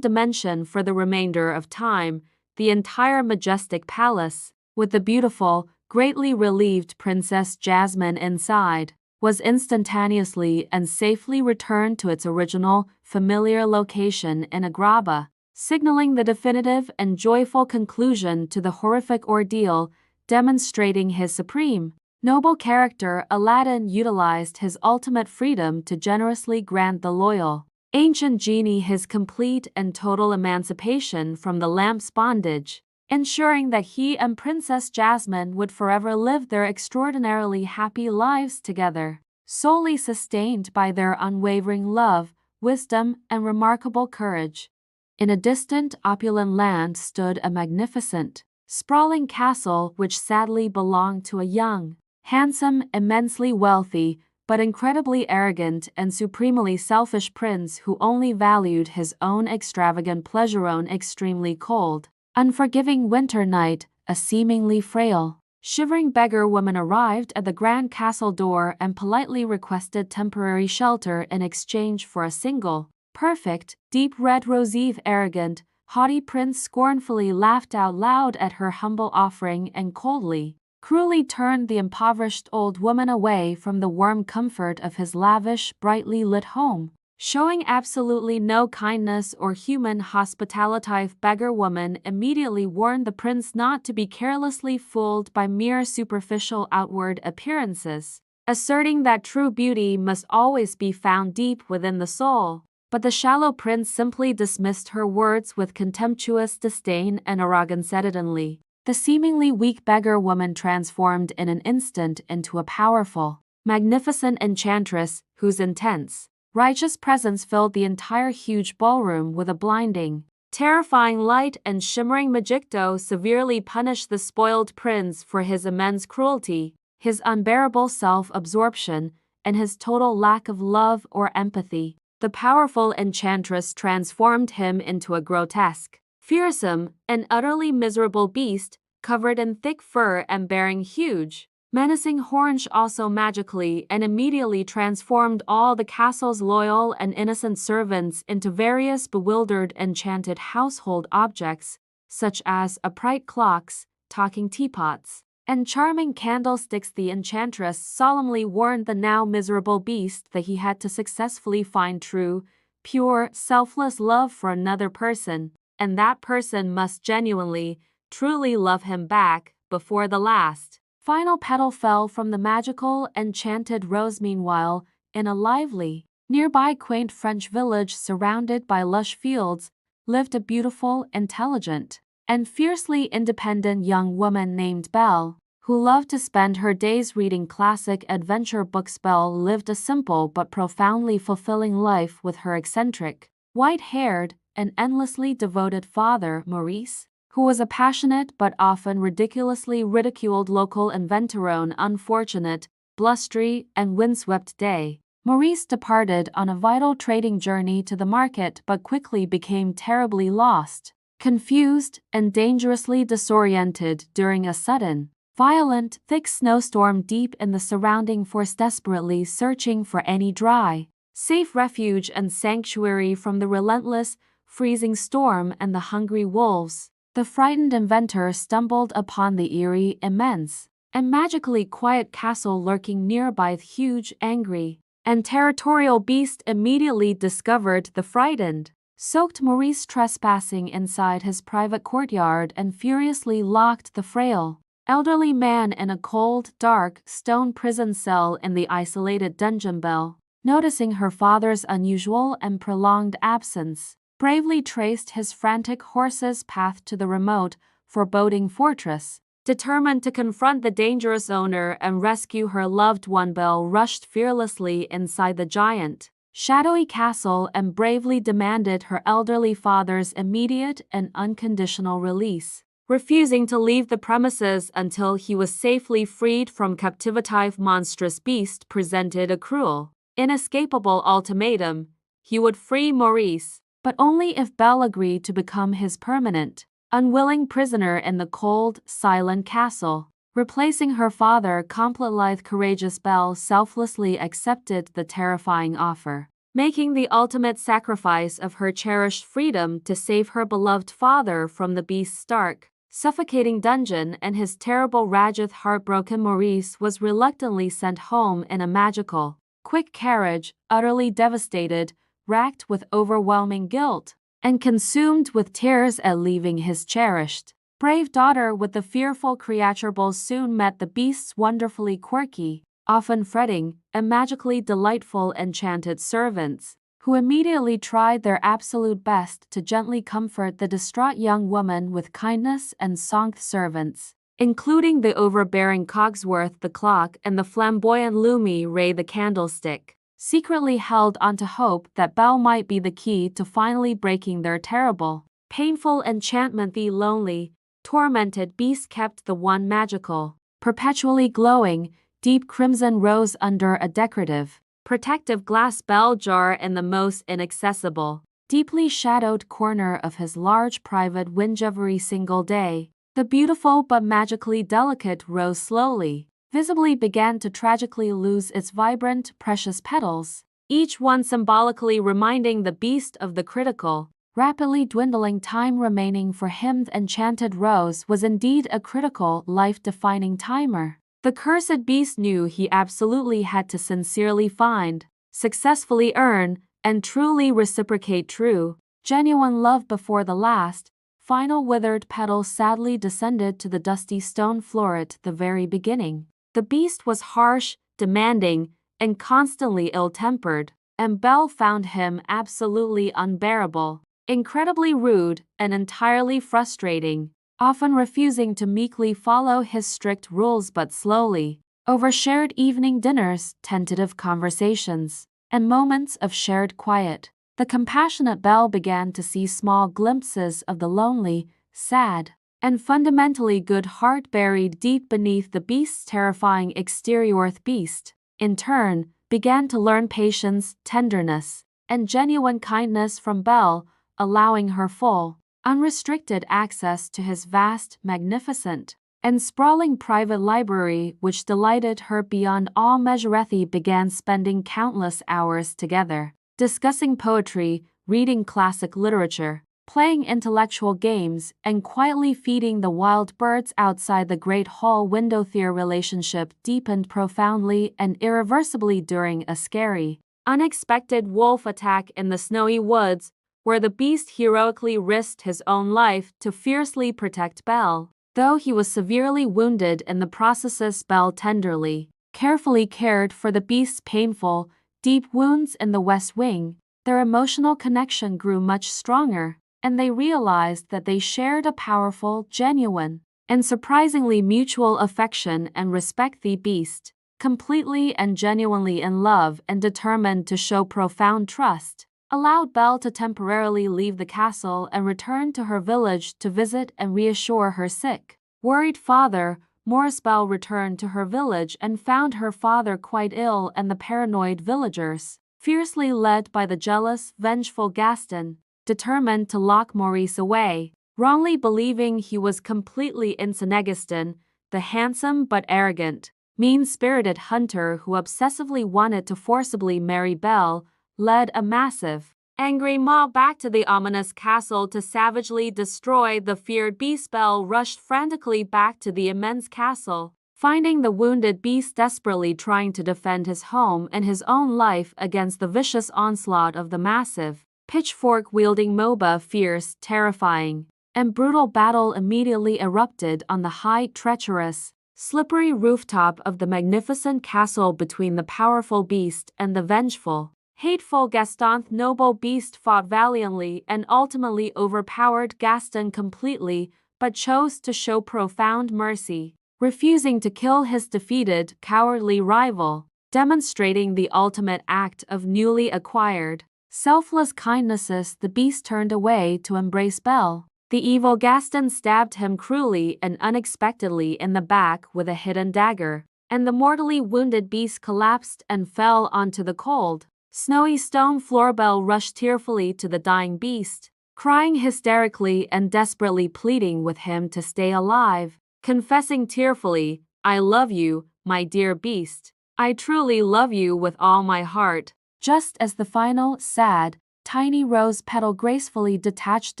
dimension for the remainder of time. The entire majestic palace, with the beautiful, greatly relieved Princess Jasmine inside, was instantaneously and safely returned to its original, familiar location in Agrabah, signaling the definitive and joyful conclusion to the horrific ordeal. Demonstrating his supreme, noble character, Aladdin utilized his ultimate freedom to generously grant the loyal, ancient genie his complete and total emancipation from the lamp's bondage, ensuring that he and Princess Jasmine would forever live their extraordinarily happy lives together, solely sustained by their unwavering love, wisdom, and remarkable courage. In a distant, opulent land stood a magnificent, sprawling castle which sadly belonged to a young, handsome, immensely wealthy, but incredibly arrogant and supremely selfish prince who only valued his own extravagant pleasure. On extremely cold, unforgiving winter night, a seemingly frail, shivering beggar woman arrived at the grand castle door and politely requested temporary shelter in exchange for a single, perfect, deep red rosy. Arrogant, haughty prince scornfully laughed out loud at her humble offering and coldly, cruelly turned the impoverished old woman away from the warm comfort of his lavish, brightly lit home, showing absolutely no kindness or human hospitality. Beggar woman immediately warned the prince not to be carelessly fooled by mere superficial outward appearances, asserting that true beauty must always be found deep within the soul. But the shallow prince simply dismissed her words with contemptuous disdain and arrogance. Suddenly, the seemingly weak beggar woman transformed in an instant into a powerful, magnificent enchantress whose intense, righteous presence filled the entire huge ballroom with a blinding, terrifying light and shimmering magicto. Severely punished the spoiled prince for his immense cruelty, his unbearable self-absorption, and his total lack of love or empathy. The powerful enchantress transformed him into a grotesque, fearsome, and utterly miserable beast, covered in thick fur and bearing huge, menacing horns. Also magically and immediately transformed all the castle's loyal and innocent servants into various bewildered enchanted household objects, such as upright clocks, talking teapots, and charming candlesticks. The enchantress solemnly warned the now miserable beast that he had to successfully find true, pure, selfless love for another person, and that person must genuinely, truly love him back, before the last final petal fell from the magical, enchanted rose. Meanwhile, in a lively, nearby quaint French village surrounded by lush fields, lived a beautiful, intelligent, and fiercely independent young woman named Belle, who loved to spend her days reading classic adventure books. Belle lived a simple but profoundly fulfilling life with her eccentric, white-haired, and endlessly devoted father, Maurice, who was a passionate but often ridiculously ridiculed local inventor. On unfortunate, blustery, and windswept day, Maurice departed on a vital trading journey to the market but quickly became terribly lost, confused, and dangerously disoriented during a sudden, violent, thick snowstorm deep in the surrounding forest, desperately searching for any dry, safe refuge and sanctuary from the relentless, freezing storm and the hungry wolves. The frightened inventor stumbled upon the eerie, immense, and magically quiet castle lurking nearby. The huge, angry, and territorial beast immediately discovered the frightened, soaked Maurice trespassing inside his private courtyard and furiously locked the frail, elderly man in a cold, dark, stone prison cell in the isolated dungeon. Belle, noticing her father's unusual and prolonged absence, bravely traced his frantic horse's path to the remote, foreboding fortress. Determined to confront the dangerous owner and rescue her loved one, Belle rushed fearlessly inside the giant, shadowy castle and bravely demanded her elderly father's immediate and unconditional release, refusing to leave the premises until he was safely freed from captivity. Monstrous beast presented a cruel, inescapable ultimatum. He would free Maurice, but only if Belle agreed to become his permanent, unwilling prisoner in the cold, silent castle. Replacing her father, completely courageous Belle selflessly accepted the terrifying offer, making the ultimate sacrifice of her cherished freedom to save her beloved father from the beast's dark, suffocating dungeon and his terrible wrath. Heartbroken Maurice was reluctantly sent home in a magical, quick carriage, utterly devastated, racked with overwhelming guilt, and consumed with tears at leaving his cherished, brave daughter with the fearful creature. Belle soon met the beast's wonderfully quirky, often fretting, and magically delightful enchanted servants, who immediately tried their absolute best to gently comfort the distraught young woman with kindness and song. Servants, including the overbearing Cogsworth the clock and the flamboyant Lumi Ray the candlestick, secretly held onto hope that Belle might be the key to finally breaking their terrible, painful enchantment. The lonely, tormented beast kept the one magical, perpetually glowing, deep crimson rose under a decorative, protective glass bell jar in the most inaccessible, deeply shadowed corner of his large private window. Every single day, the beautiful but magically delicate rose slowly, visibly began to tragically lose its vibrant, precious petals, each one symbolically reminding the beast of the critical, rapidly dwindling time remaining for him. The enchanted rose was indeed a critical, life-defining timer. The cursed beast knew he absolutely had to sincerely find, successfully earn, and truly reciprocate true, genuine love before the last, final withered petal sadly descended to the dusty stone floor. At the very beginning, the beast was harsh, demanding, and constantly ill-tempered, and Belle found him absolutely unbearable, incredibly rude, and entirely frustrating, often refusing to meekly follow his strict rules. But slowly, over shared evening dinners, tentative conversations, and moments of shared quiet, the compassionate Belle began to see small glimpses of the lonely, sad, and fundamentally good heart buried deep beneath the beast's terrifying exterior. The beast, in turn, began to learn patience, tenderness, and genuine kindness from Belle, allowing her full, unrestricted access to his vast, magnificent, and sprawling private library, which delighted her beyond all measure. They began spending countless hours together, discussing poetry, reading classic literature, playing intellectual games, and quietly feeding the wild birds outside the great hall window. Their relationship deepened profoundly and irreversibly during a scary, unexpected wolf attack in the snowy woods, where the beast heroically risked his own life to fiercely protect Belle. Though he was severely wounded in the process, Belle tenderly, carefully cared for the beast's painful, deep wounds in the West Wing. Their emotional connection grew much stronger, and they realized that they shared a powerful, genuine, and surprisingly mutual affection and respect. The beast, completely and genuinely in love and determined to show profound trust, allowed Belle to temporarily leave the castle and return to her village to visit and reassure her sick, worried father. Morris Belle returned to her village and found her father quite ill and the paranoid villagers, fiercely led by the jealous, vengeful Gaston, determined to lock Maurice away, wrongly believing he was completely insane. Gaston, the handsome but arrogant, mean-spirited hunter who obsessively wanted to forcibly marry Belle, led a massive, angry mob back to the ominous castle to savagely destroy the feared beast. Belle rushed frantically back to the immense castle, finding the wounded beast desperately trying to defend his home and his own life against the vicious onslaught of the massive, pitchfork-wielding mob. Fierce, terrifying, and brutal battle immediately erupted on the high, treacherous, slippery rooftop of the magnificent castle between the powerful beast and the vengeful, hateful Gaston. Noble beast fought valiantly and ultimately overpowered Gaston completely, but chose to show profound mercy, refusing to kill his defeated, cowardly rival, demonstrating the ultimate act of newly acquired, selfless kindness. The beast turned away to embrace Belle. The evil Gaston stabbed him cruelly and unexpectedly in the back with a hidden dagger, and the mortally wounded beast collapsed and fell onto the cold, snowy stone floor. Belle rushed tearfully to the dying beast, crying hysterically and desperately pleading with him to stay alive, confessing tearfully, "I love you, my dear beast. I truly love you with all my heart." Just as the final, sad, tiny rose petal gracefully detached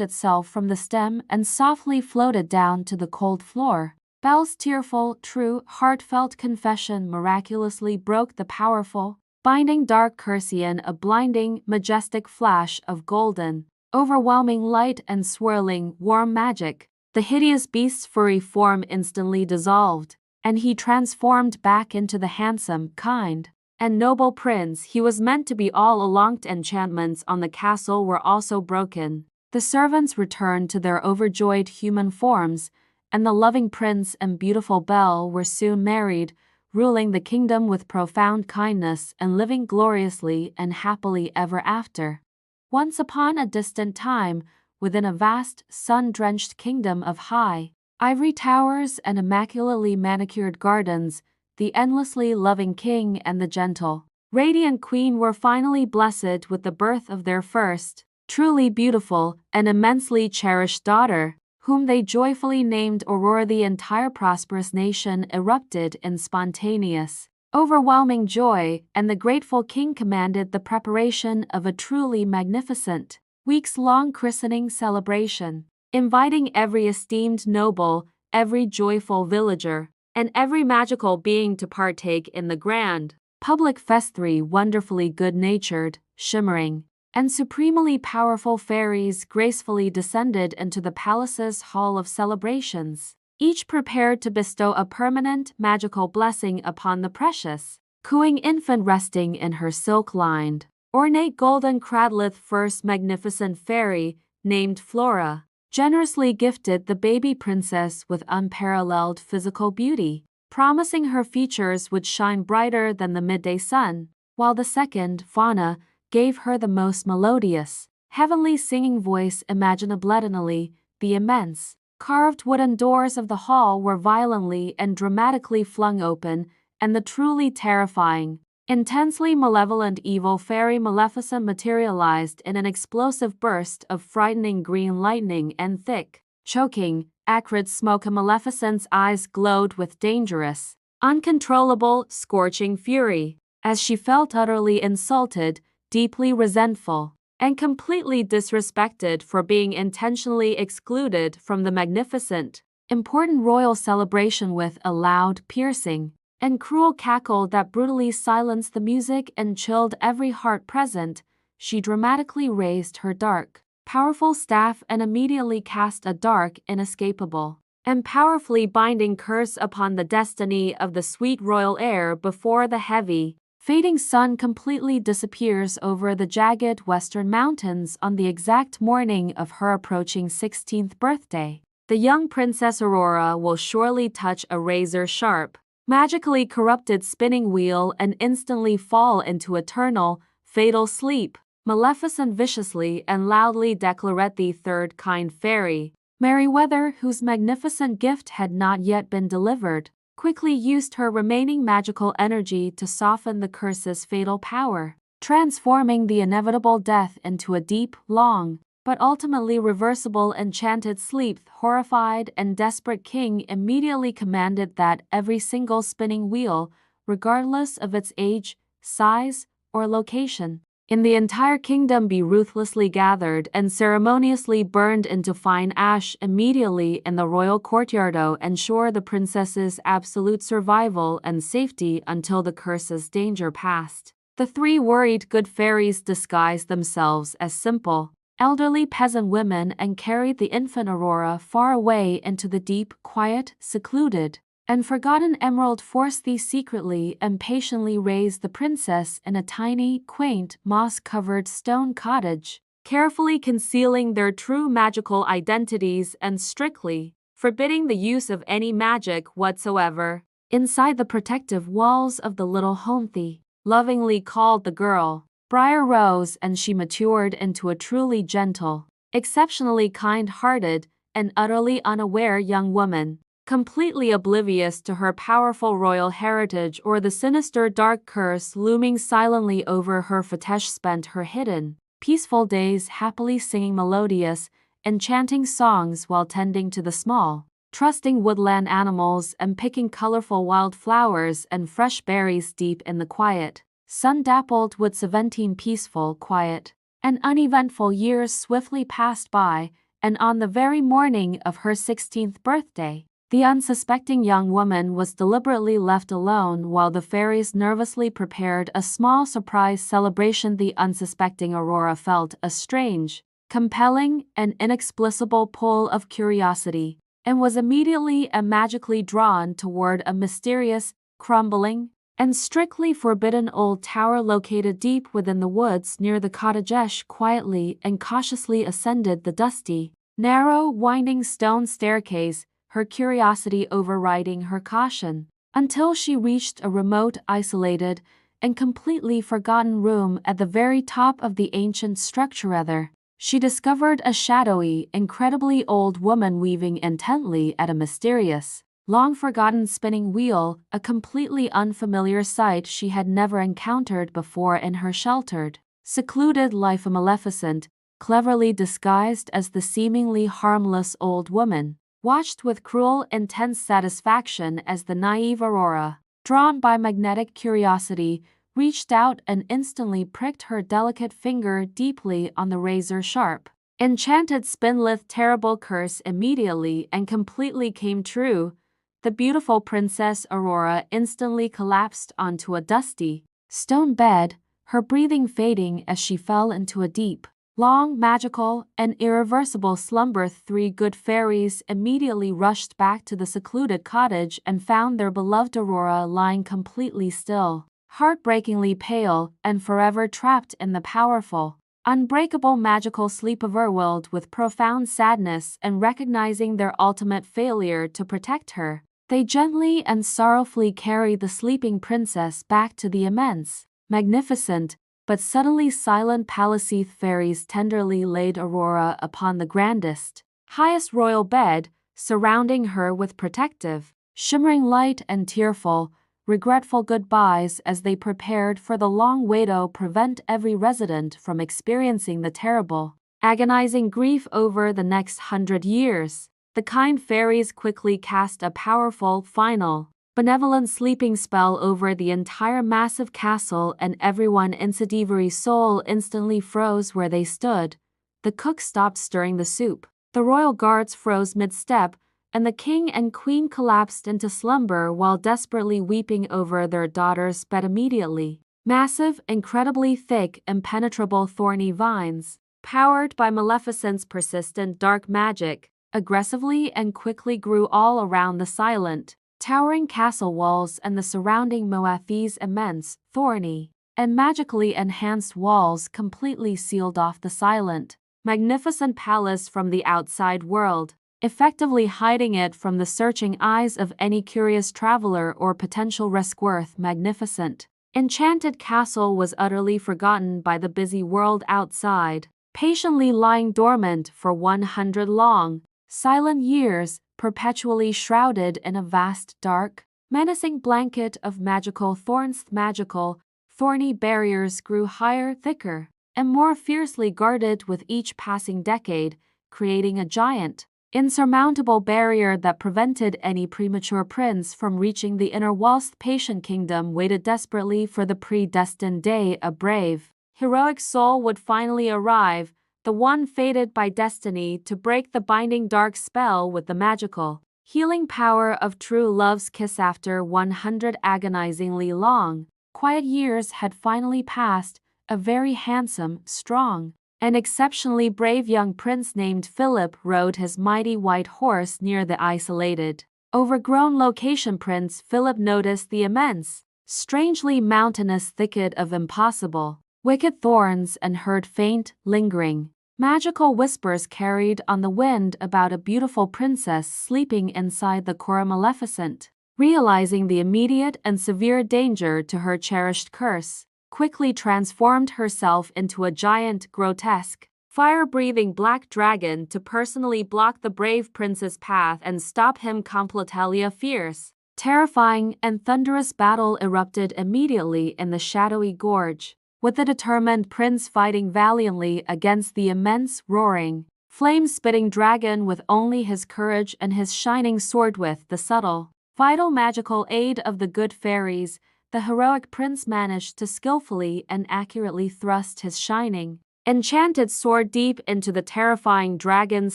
itself from the stem and softly floated down to the cold floor, Belle's tearful, true, heartfelt confession miraculously broke the powerful, binding dark curtain. A blinding, majestic flash of golden, overwhelming light and swirling, warm magic. The hideous beast's furry form instantly dissolved, and he transformed back into the handsome, kind, and noble prince he was meant to be all along. Enchantments on the castle were also broken. The servants returned to their overjoyed human forms, and the loving prince and beautiful Belle were soon married, ruling the kingdom with profound kindness and living gloriously and happily ever after. Once upon a distant time, within a vast, sun-drenched kingdom of high, ivory towers and immaculately manicured gardens, the endlessly loving king and the gentle, radiant queen were finally blessed with the birth of their first, truly beautiful and immensely cherished daughter, whom they joyfully named Aurora. The entire prosperous nation erupted in spontaneous, overwhelming joy, and the grateful king commanded the preparation of a truly magnificent, weeks-long christening celebration, inviting every esteemed noble, every joyful villager, and every magical being to partake in the grand, public fest. 3 wonderfully good-natured, shimmering, and supremely powerful fairies gracefully descended into the palace's hall of celebrations, each prepared to bestow a permanent magical blessing upon the precious, cooing infant resting in her silk-lined, ornate golden cradlet. First magnificent fairy, named Flora, generously gifted the baby princess with unparalleled physical beauty, promising her features would shine brighter than the midday sun, while the second, Fauna, gave her the most melodious, heavenly singing voice imaginably. The immense, carved wooden doors of the hall were violently and dramatically flung open, and the truly terrifying, intensely malevolent evil fairy Maleficent materialized in an explosive burst of frightening green lightning and thick, choking, acrid smoke. Maleficent's eyes glowed with dangerous, uncontrollable, scorching fury, as she felt utterly insulted, deeply resentful, and completely disrespected for being intentionally excluded from the magnificent, important royal celebration. With a loud, piercing, and cruel cackle that brutally silenced the music and chilled every heart present, she dramatically raised her dark, powerful staff and immediately cast a dark, inescapable, and powerfully binding curse upon the destiny of the sweet royal heir. Before the heavy, fading sun completely disappears over the jagged western mountains on the exact morning of her approaching 16th birthday, the young Princess Aurora will surely touch a razor-sharp, magically corrupted spinning wheel and instantly fall into eternal, fatal sleep. Maleficent viciously and loudly declared. The third kind fairy, Merryweather, whose magnificent gift had not yet been delivered, quickly used her remaining magical energy to soften the curse's fatal power, transforming the inevitable death into a deep, long, but ultimately reversible enchanted sleep. The horrified and desperate king immediately commanded that every single spinning wheel, regardless of its age, size, or location, in the entire kingdom be ruthlessly gathered and ceremoniously burned into fine ash immediately in the royal courtyard to ensure the princess's absolute survival and safety until the curse's danger passed. The three worried good fairies disguised themselves as simple, elderly peasant women and carried the infant Aurora far away into the deep, quiet, secluded, and forgotten Emerald Forest. They secretly and patiently raised the princess in a tiny, quaint, moss-covered stone cottage, carefully concealing their true magical identities and strictly forbidding the use of any magic whatsoever. Inside the protective walls of the little home, they lovingly called the girl Briar Rose, and she matured into a truly gentle, exceptionally kind-hearted, and utterly unaware young woman, completely oblivious to her powerful royal heritage or the sinister dark curse looming silently over her. Fatesh spent her hidden, peaceful days happily singing melodious, enchanting songs while tending to the small, trusting woodland animals and picking colorful wildflowers and fresh berries deep in the quiet, sun-dappled wood. 17 peaceful, quiet, and uneventful years swiftly passed by, and on the very morning of her 16th birthday, the unsuspecting young woman was deliberately left alone while the fairies nervously prepared a small surprise celebration. The unsuspecting Aurora felt a strange, compelling, and inexplicable pull of curiosity, and was immediately and magically drawn toward a mysterious, crumbling, and strictly forbidden old tower located deep within the woods near the cottage. Quietly and cautiously ascended the dusty, narrow, winding stone staircase, her curiosity overriding her caution, until she reached a remote, isolated, and completely forgotten room at the very top of the ancient structure. There, she discovered a shadowy, incredibly old woman weaving intently at a mysterious, long-forgotten spinning wheel, a completely unfamiliar sight she had never encountered before in her sheltered, secluded life. A Maleficent, cleverly disguised as the seemingly harmless old woman, watched with cruel, intense satisfaction as the naive Aurora, drawn by magnetic curiosity, reached out and instantly pricked her delicate finger deeply on the razor-sharp, enchanted spin-lith. Terrible curse immediately and completely came true. The beautiful Princess Aurora instantly collapsed onto a dusty, stone bed, her breathing fading as she fell into a deep, long, magical, and irreversible slumber. 3 good fairies immediately rushed back to the secluded cottage and found their beloved Aurora lying completely still, heartbreakingly pale, and forever trapped in the powerful, unbreakable magical sleep of her world. With profound sadness and recognizing their ultimate failure to protect her, they gently and sorrowfully carried the sleeping princess back to the immense, magnificent, but suddenly silent palace. Fairies tenderly laid Aurora upon the grandest, highest royal bed, surrounding her with protective, shimmering light and tearful, regretful goodbyes as they prepared for the long wait to prevent every resident from experiencing the terrible, agonizing grief over the next 100 years. The kind fairies quickly cast a powerful, final, benevolent sleeping spell over the entire massive castle, and everyone in Sedivery's soul instantly froze where they stood. The cook stopped stirring the soup, the royal guards froze mid-step, and the king and queen collapsed into slumber while desperately weeping over their daughter's bed. Immediately, massive, incredibly thick, impenetrable thorny vines, powered by Maleficent's persistent dark magic, aggressively and quickly grew all around the silent, towering castle walls and the surrounding moat. These immense, thorny, and magically enhanced walls completely sealed off the silent, magnificent palace from the outside world, effectively hiding it from the searching eyes of any curious traveler or potential rescuer. Magnificent, enchanted castle was utterly forgotten by the busy world outside, patiently lying dormant for 100 long, silent years, perpetually shrouded in a vast, dark, menacing blanket of magical thorns. Magical, thorny barriers grew higher, thicker, and more fiercely guarded with each passing decade, creating a giant, insurmountable barrier that prevented any premature prince from reaching the inner whilst patient kingdom waited desperately for the predestined day a brave, heroic soul would finally arrive, the one fated by destiny to break the binding dark spell with the magical, healing power of true love's kiss. After 100 agonizingly long, quiet years had finally passed, a very handsome, strong, an exceptionally brave young prince named Philip rode his mighty white horse near the isolated, overgrown location. Prince Philip noticed the immense, strangely mountainous thicket of impossible, wicked thorns and heard faint, lingering, magical whispers carried on the wind about a beautiful princess sleeping inside the Cora Maleficent. Realizing the immediate and severe danger to her cherished curse, quickly transformed herself into a giant, grotesque, fire-breathing black dragon to personally block the brave prince's path and stop him completely. A fierce, terrifying, and thunderous battle erupted immediately in the shadowy gorge, with the determined prince fighting valiantly against the immense, roaring, flame-spitting dragon with only his courage and his shining sword. With the subtle, vital magical aid of the good fairies, the heroic prince managed to skillfully and accurately thrust his shining, enchanted sword deep into the terrifying dragon's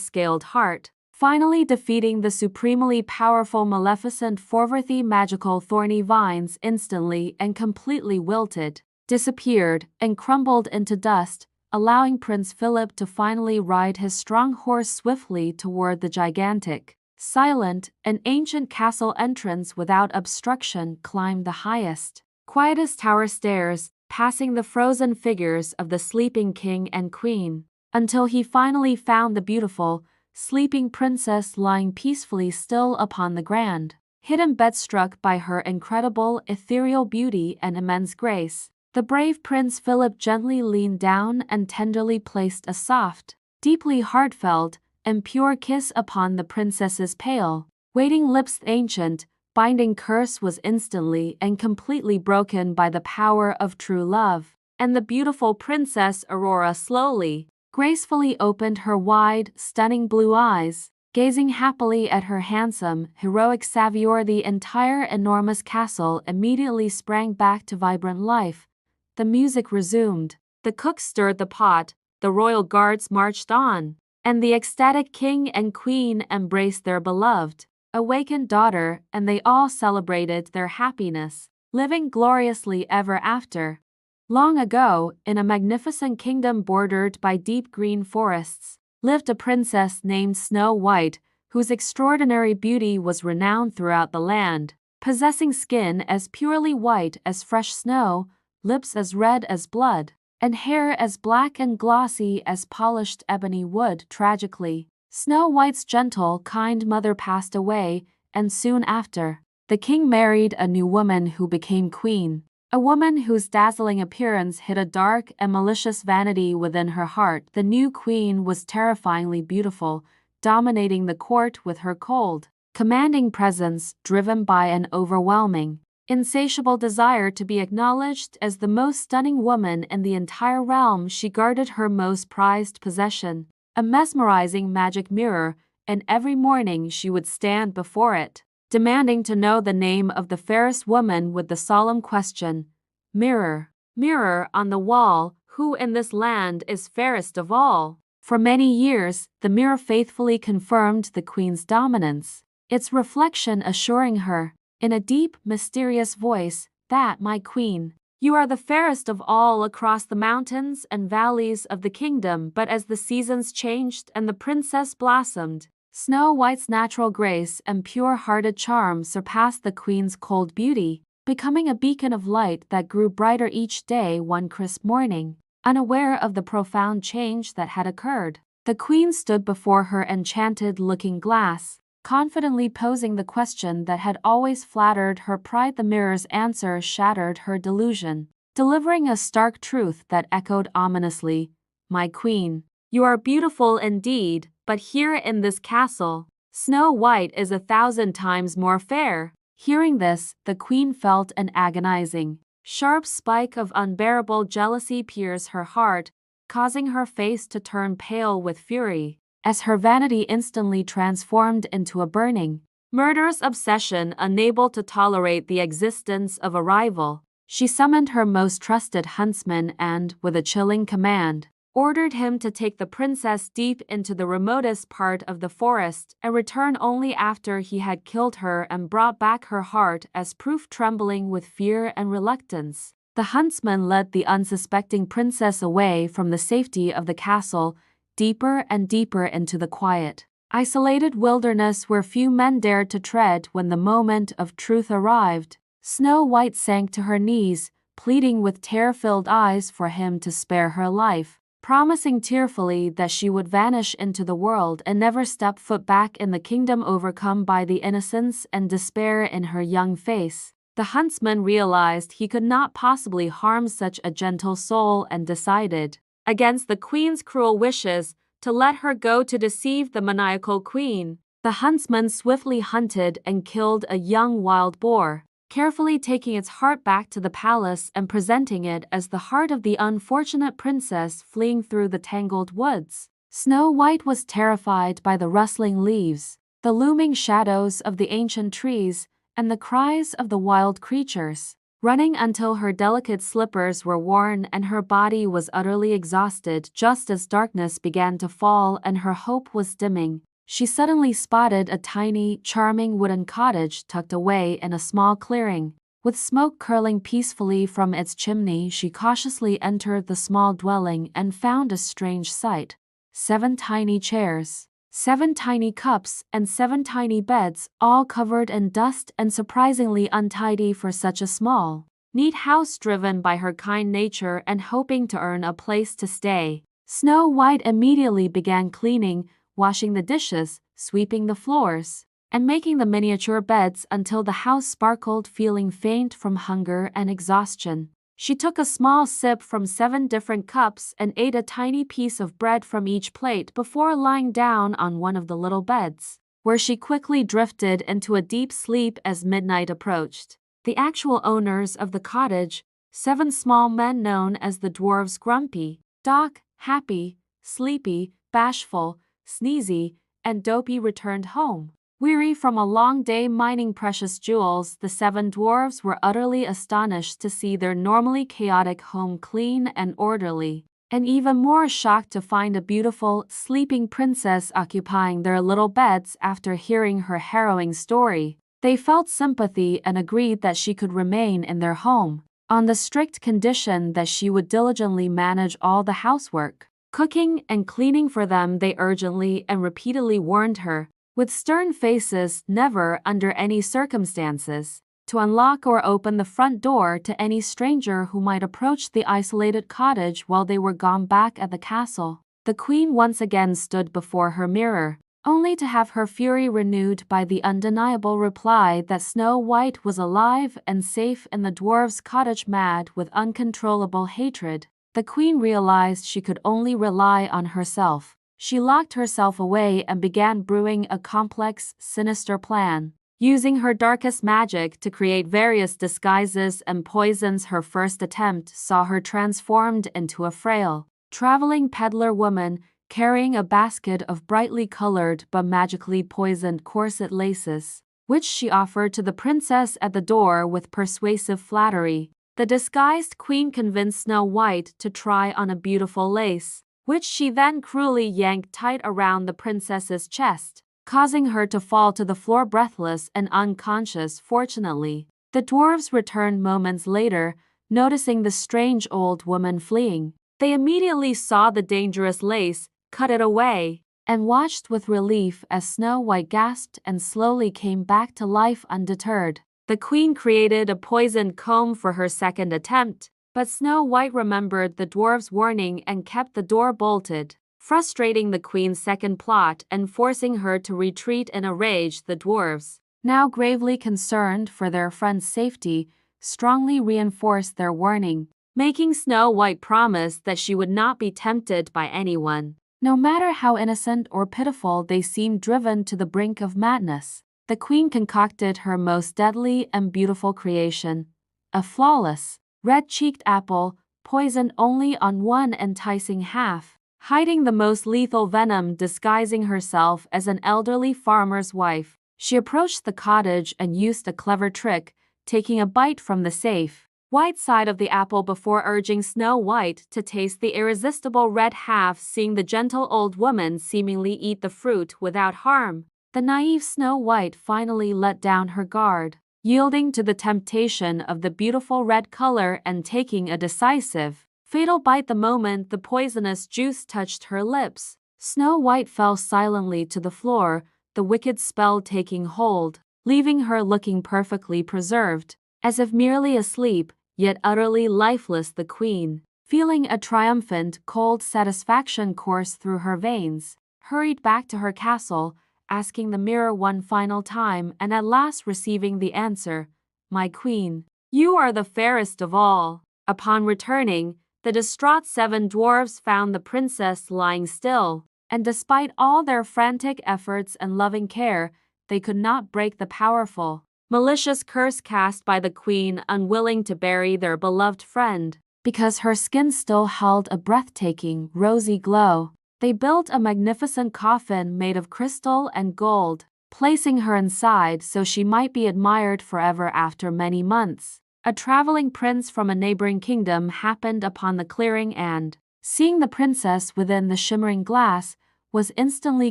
scaled heart, finally defeating the supremely powerful Maleficent. The magical thorny vines instantly and completely wilted, disappeared, and crumbled into dust, allowing Prince Philip to finally ride his strong horse swiftly toward the gigantic, silent, and ancient castle entrance without obstruction. Climbed the highest, quietest tower stairs, passing the frozen figures of the sleeping king and queen, until he finally found the beautiful, sleeping princess lying peacefully still upon the grand, hidden bed. Struck by her incredible ethereal beauty and immense grace, the brave Prince Philip gently leaned down and tenderly placed a soft, deeply heartfelt, and pure kiss upon the princess's pale, waiting lips. The ancient, binding curse was instantly and completely broken by the power of true love, and the beautiful Princess Aurora slowly, gracefully opened her wide, stunning blue eyes, gazing happily at her handsome, heroic savior. The entire enormous castle immediately sprang back to vibrant life. The music resumed, the cook stirred the pot, the royal guards marched on, and the ecstatic king and queen embraced their beloved, awakened daughter, and they all celebrated their happiness, living gloriously ever after. Long ago, in a magnificent kingdom bordered by deep green forests, lived a princess named Snow White, whose extraordinary beauty was renowned throughout the land, possessing skin as purely white as fresh snow, lips as red as blood, and hair as black and glossy as polished ebony wood. Tragically, Snow White's gentle, kind mother passed away, and soon after, the king married a new woman who became queen, a woman whose dazzling appearance hid a dark and malicious vanity within her heart. The new queen was terrifyingly beautiful, dominating the court with her cold, commanding presence driven by an overwhelming, insatiable desire to be acknowledged as the most stunning woman in the entire realm. She guarded her most prized possession, a mesmerizing magic mirror, and every morning she would stand before it, demanding to know the name of the fairest woman with the solemn question, "Mirror, mirror on the wall, who in this land is fairest of all?" For many years, the mirror faithfully confirmed the queen's dominance, its reflection assuring her, in a deep, mysterious voice, that, "My queen, you are the fairest of all across the mountains and valleys of the kingdom." But as the seasons changed and the princess blossomed, Snow White's natural grace and pure-hearted charm surpassed the queen's cold beauty, becoming a beacon of light that grew brighter each day. One crisp morning, unaware of the profound change that had occurred, the queen stood before her enchanted looking-glass, confidently posing the question that had always flattered her pride. The mirror's answer shattered her delusion, delivering a stark truth that echoed ominously, "My queen, you are beautiful indeed, but here in this castle, Snow White is 1,000 times more fair." Hearing this, the queen felt an agonizing, sharp spike of unbearable jealousy pierce her heart. causing her face to turn pale with fury, as her vanity instantly transformed into a burning, murderous obsession. Unable to tolerate the existence of a rival, she summoned her most trusted huntsman and, with a chilling command, ordered him to take the princess deep into the remotest part of the forest and return only after he had killed her and brought back her heart as proof. Trembling with fear and reluctance, the huntsman led the unsuspecting princess away from the safety of the castle, deeper and deeper into the quiet, isolated wilderness where few men dared to tread. When the moment of truth arrived, Snow White sank to her knees, pleading with tear-filled eyes for him to spare her life, promising tearfully that she would vanish into the world and never step foot back in the kingdom. Overcome by the innocence and despair in her young face, the huntsman realized he could not possibly harm such a gentle soul and decided, against the queen's cruel wishes, to let her go to deceive the maniacal queen. The huntsman swiftly hunted and killed a young wild boar, carefully taking its heart back to the palace and presenting it as the heart of the unfortunate princess fleeing through the tangled woods. Snow White was terrified by the rustling leaves, the looming shadows of the ancient trees, and the cries of the wild creatures, running until her delicate slippers were worn and her body was utterly exhausted. Just as darkness began to fall and her hope was dimming, she suddenly spotted a tiny, charming wooden cottage tucked away in a small clearing. With smoke curling peacefully from its chimney, she cautiously entered the small dwelling and found a strange sight. 7 tiny chairs, 7 tiny cups, and 7 tiny beds, all covered in dust and surprisingly untidy for such a small, neat house. Driven by her kind nature and hoping to earn a place to stay, Snow White immediately began cleaning, washing the dishes, sweeping the floors, and making the miniature beds until the house sparkled. Feeling faint from hunger and exhaustion, she took a small sip from 7 different cups and ate a tiny piece of bread from each plate before lying down on one of the little beds, where she quickly drifted into a deep sleep. As midnight approached, the actual owners of the cottage, 7 small men known as the dwarves Grumpy, Doc, Happy, Sleepy, Bashful, Sneezy, and Dopey, returned home. Weary from a long day mining precious jewels, the 7 dwarves were utterly astonished to see their normally chaotic home clean and orderly, and even more shocked to find a beautiful, sleeping princess occupying their little beds. After hearing her harrowing story, they felt sympathy and agreed that she could remain in their home, on the strict condition that she would diligently manage all the housework, cooking and cleaning for them. They urgently and repeatedly warned her, with stern faces, never, under any circumstances, to unlock or open the front door to any stranger who might approach the isolated cottage while they were gone. Back at the castle, the queen once again stood before her mirror, only to have her fury renewed by the undeniable reply that Snow White was alive and safe in the dwarves' cottage. Mad with uncontrollable hatred, the queen realized she could only rely on herself. She locked herself away and began brewing a complex, sinister plan, using her darkest magic to create various disguises and poisons. Her first attempt saw her transformed into a frail, traveling peddler woman, carrying a basket of brightly colored but magically poisoned corset laces, which she offered to the princess at the door with persuasive flattery. The disguised queen convinced Snow White to try on a beautiful lace, which she then cruelly yanked tight around the princess's chest, causing her to fall to the floor breathless and unconscious. Fortunately, the dwarves returned moments later, noticing the strange old woman fleeing. They immediately saw the dangerous lace, cut it away, and watched with relief as Snow White gasped and slowly came back to life undeterred. The queen created a poisoned comb for her second attempt, but Snow White remembered the dwarves' warning and kept the door bolted, frustrating the queen's second plot and forcing her to retreat in a rage. The dwarves, now gravely concerned for their friend's safety, strongly reinforced their warning, making Snow White promise that she would not be tempted by anyone, no matter how innocent or pitiful they seemed. Driven to the brink of madness, the queen concocted her most deadly and beautiful creation, a flawless, red-cheeked apple, poisoned only on one enticing half, hiding the most lethal venom, disguising herself as an elderly farmer's wife. She approached the cottage and used a clever trick, taking a bite from the safe white side of the apple before urging Snow White to taste the irresistible red half. Seeing the gentle old woman seemingly eat the fruit without harm, the naive Snow White finally let down her guard, yielding to the temptation of the beautiful red color and taking a decisive, fatal bite. The moment the poisonous juice touched her lips, Snow White fell silently to the floor, the wicked spell taking hold, leaving her looking perfectly preserved, as if merely asleep, yet utterly lifeless. The queen, feeling a triumphant, cold satisfaction course through her veins, hurried back to her castle, asking the mirror one final time and at last receiving the answer, "My queen, you are the fairest of all." Upon returning, the distraught 7 dwarfs found the princess lying still, and despite all their frantic efforts and loving care, they could not break the powerful, malicious curse cast by the queen, unwilling to bury their beloved friend. Because her skin still held a breathtaking, rosy glow, they built a magnificent coffin made of crystal and gold, placing her inside so she might be admired forever. After many months, a traveling prince from a neighboring kingdom happened upon the clearing and, seeing the princess within the shimmering glass, was instantly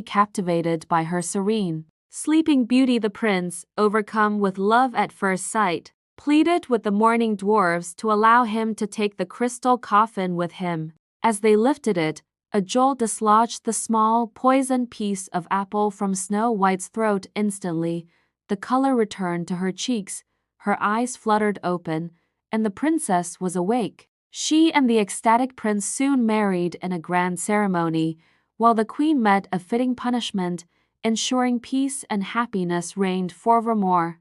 captivated by her serene, sleeping beauty. The prince, overcome with love at first sight, pleaded with the mourning dwarves to allow him to take the crystal coffin with him. As they lifted it, a jolt dislodged the small, poisoned piece of apple from Snow White's throat. Instantly, the color returned to her cheeks, her eyes fluttered open, and the princess was awake. She and the ecstatic prince soon married in a grand ceremony, while the queen met a fitting punishment, ensuring peace and happiness reigned forevermore.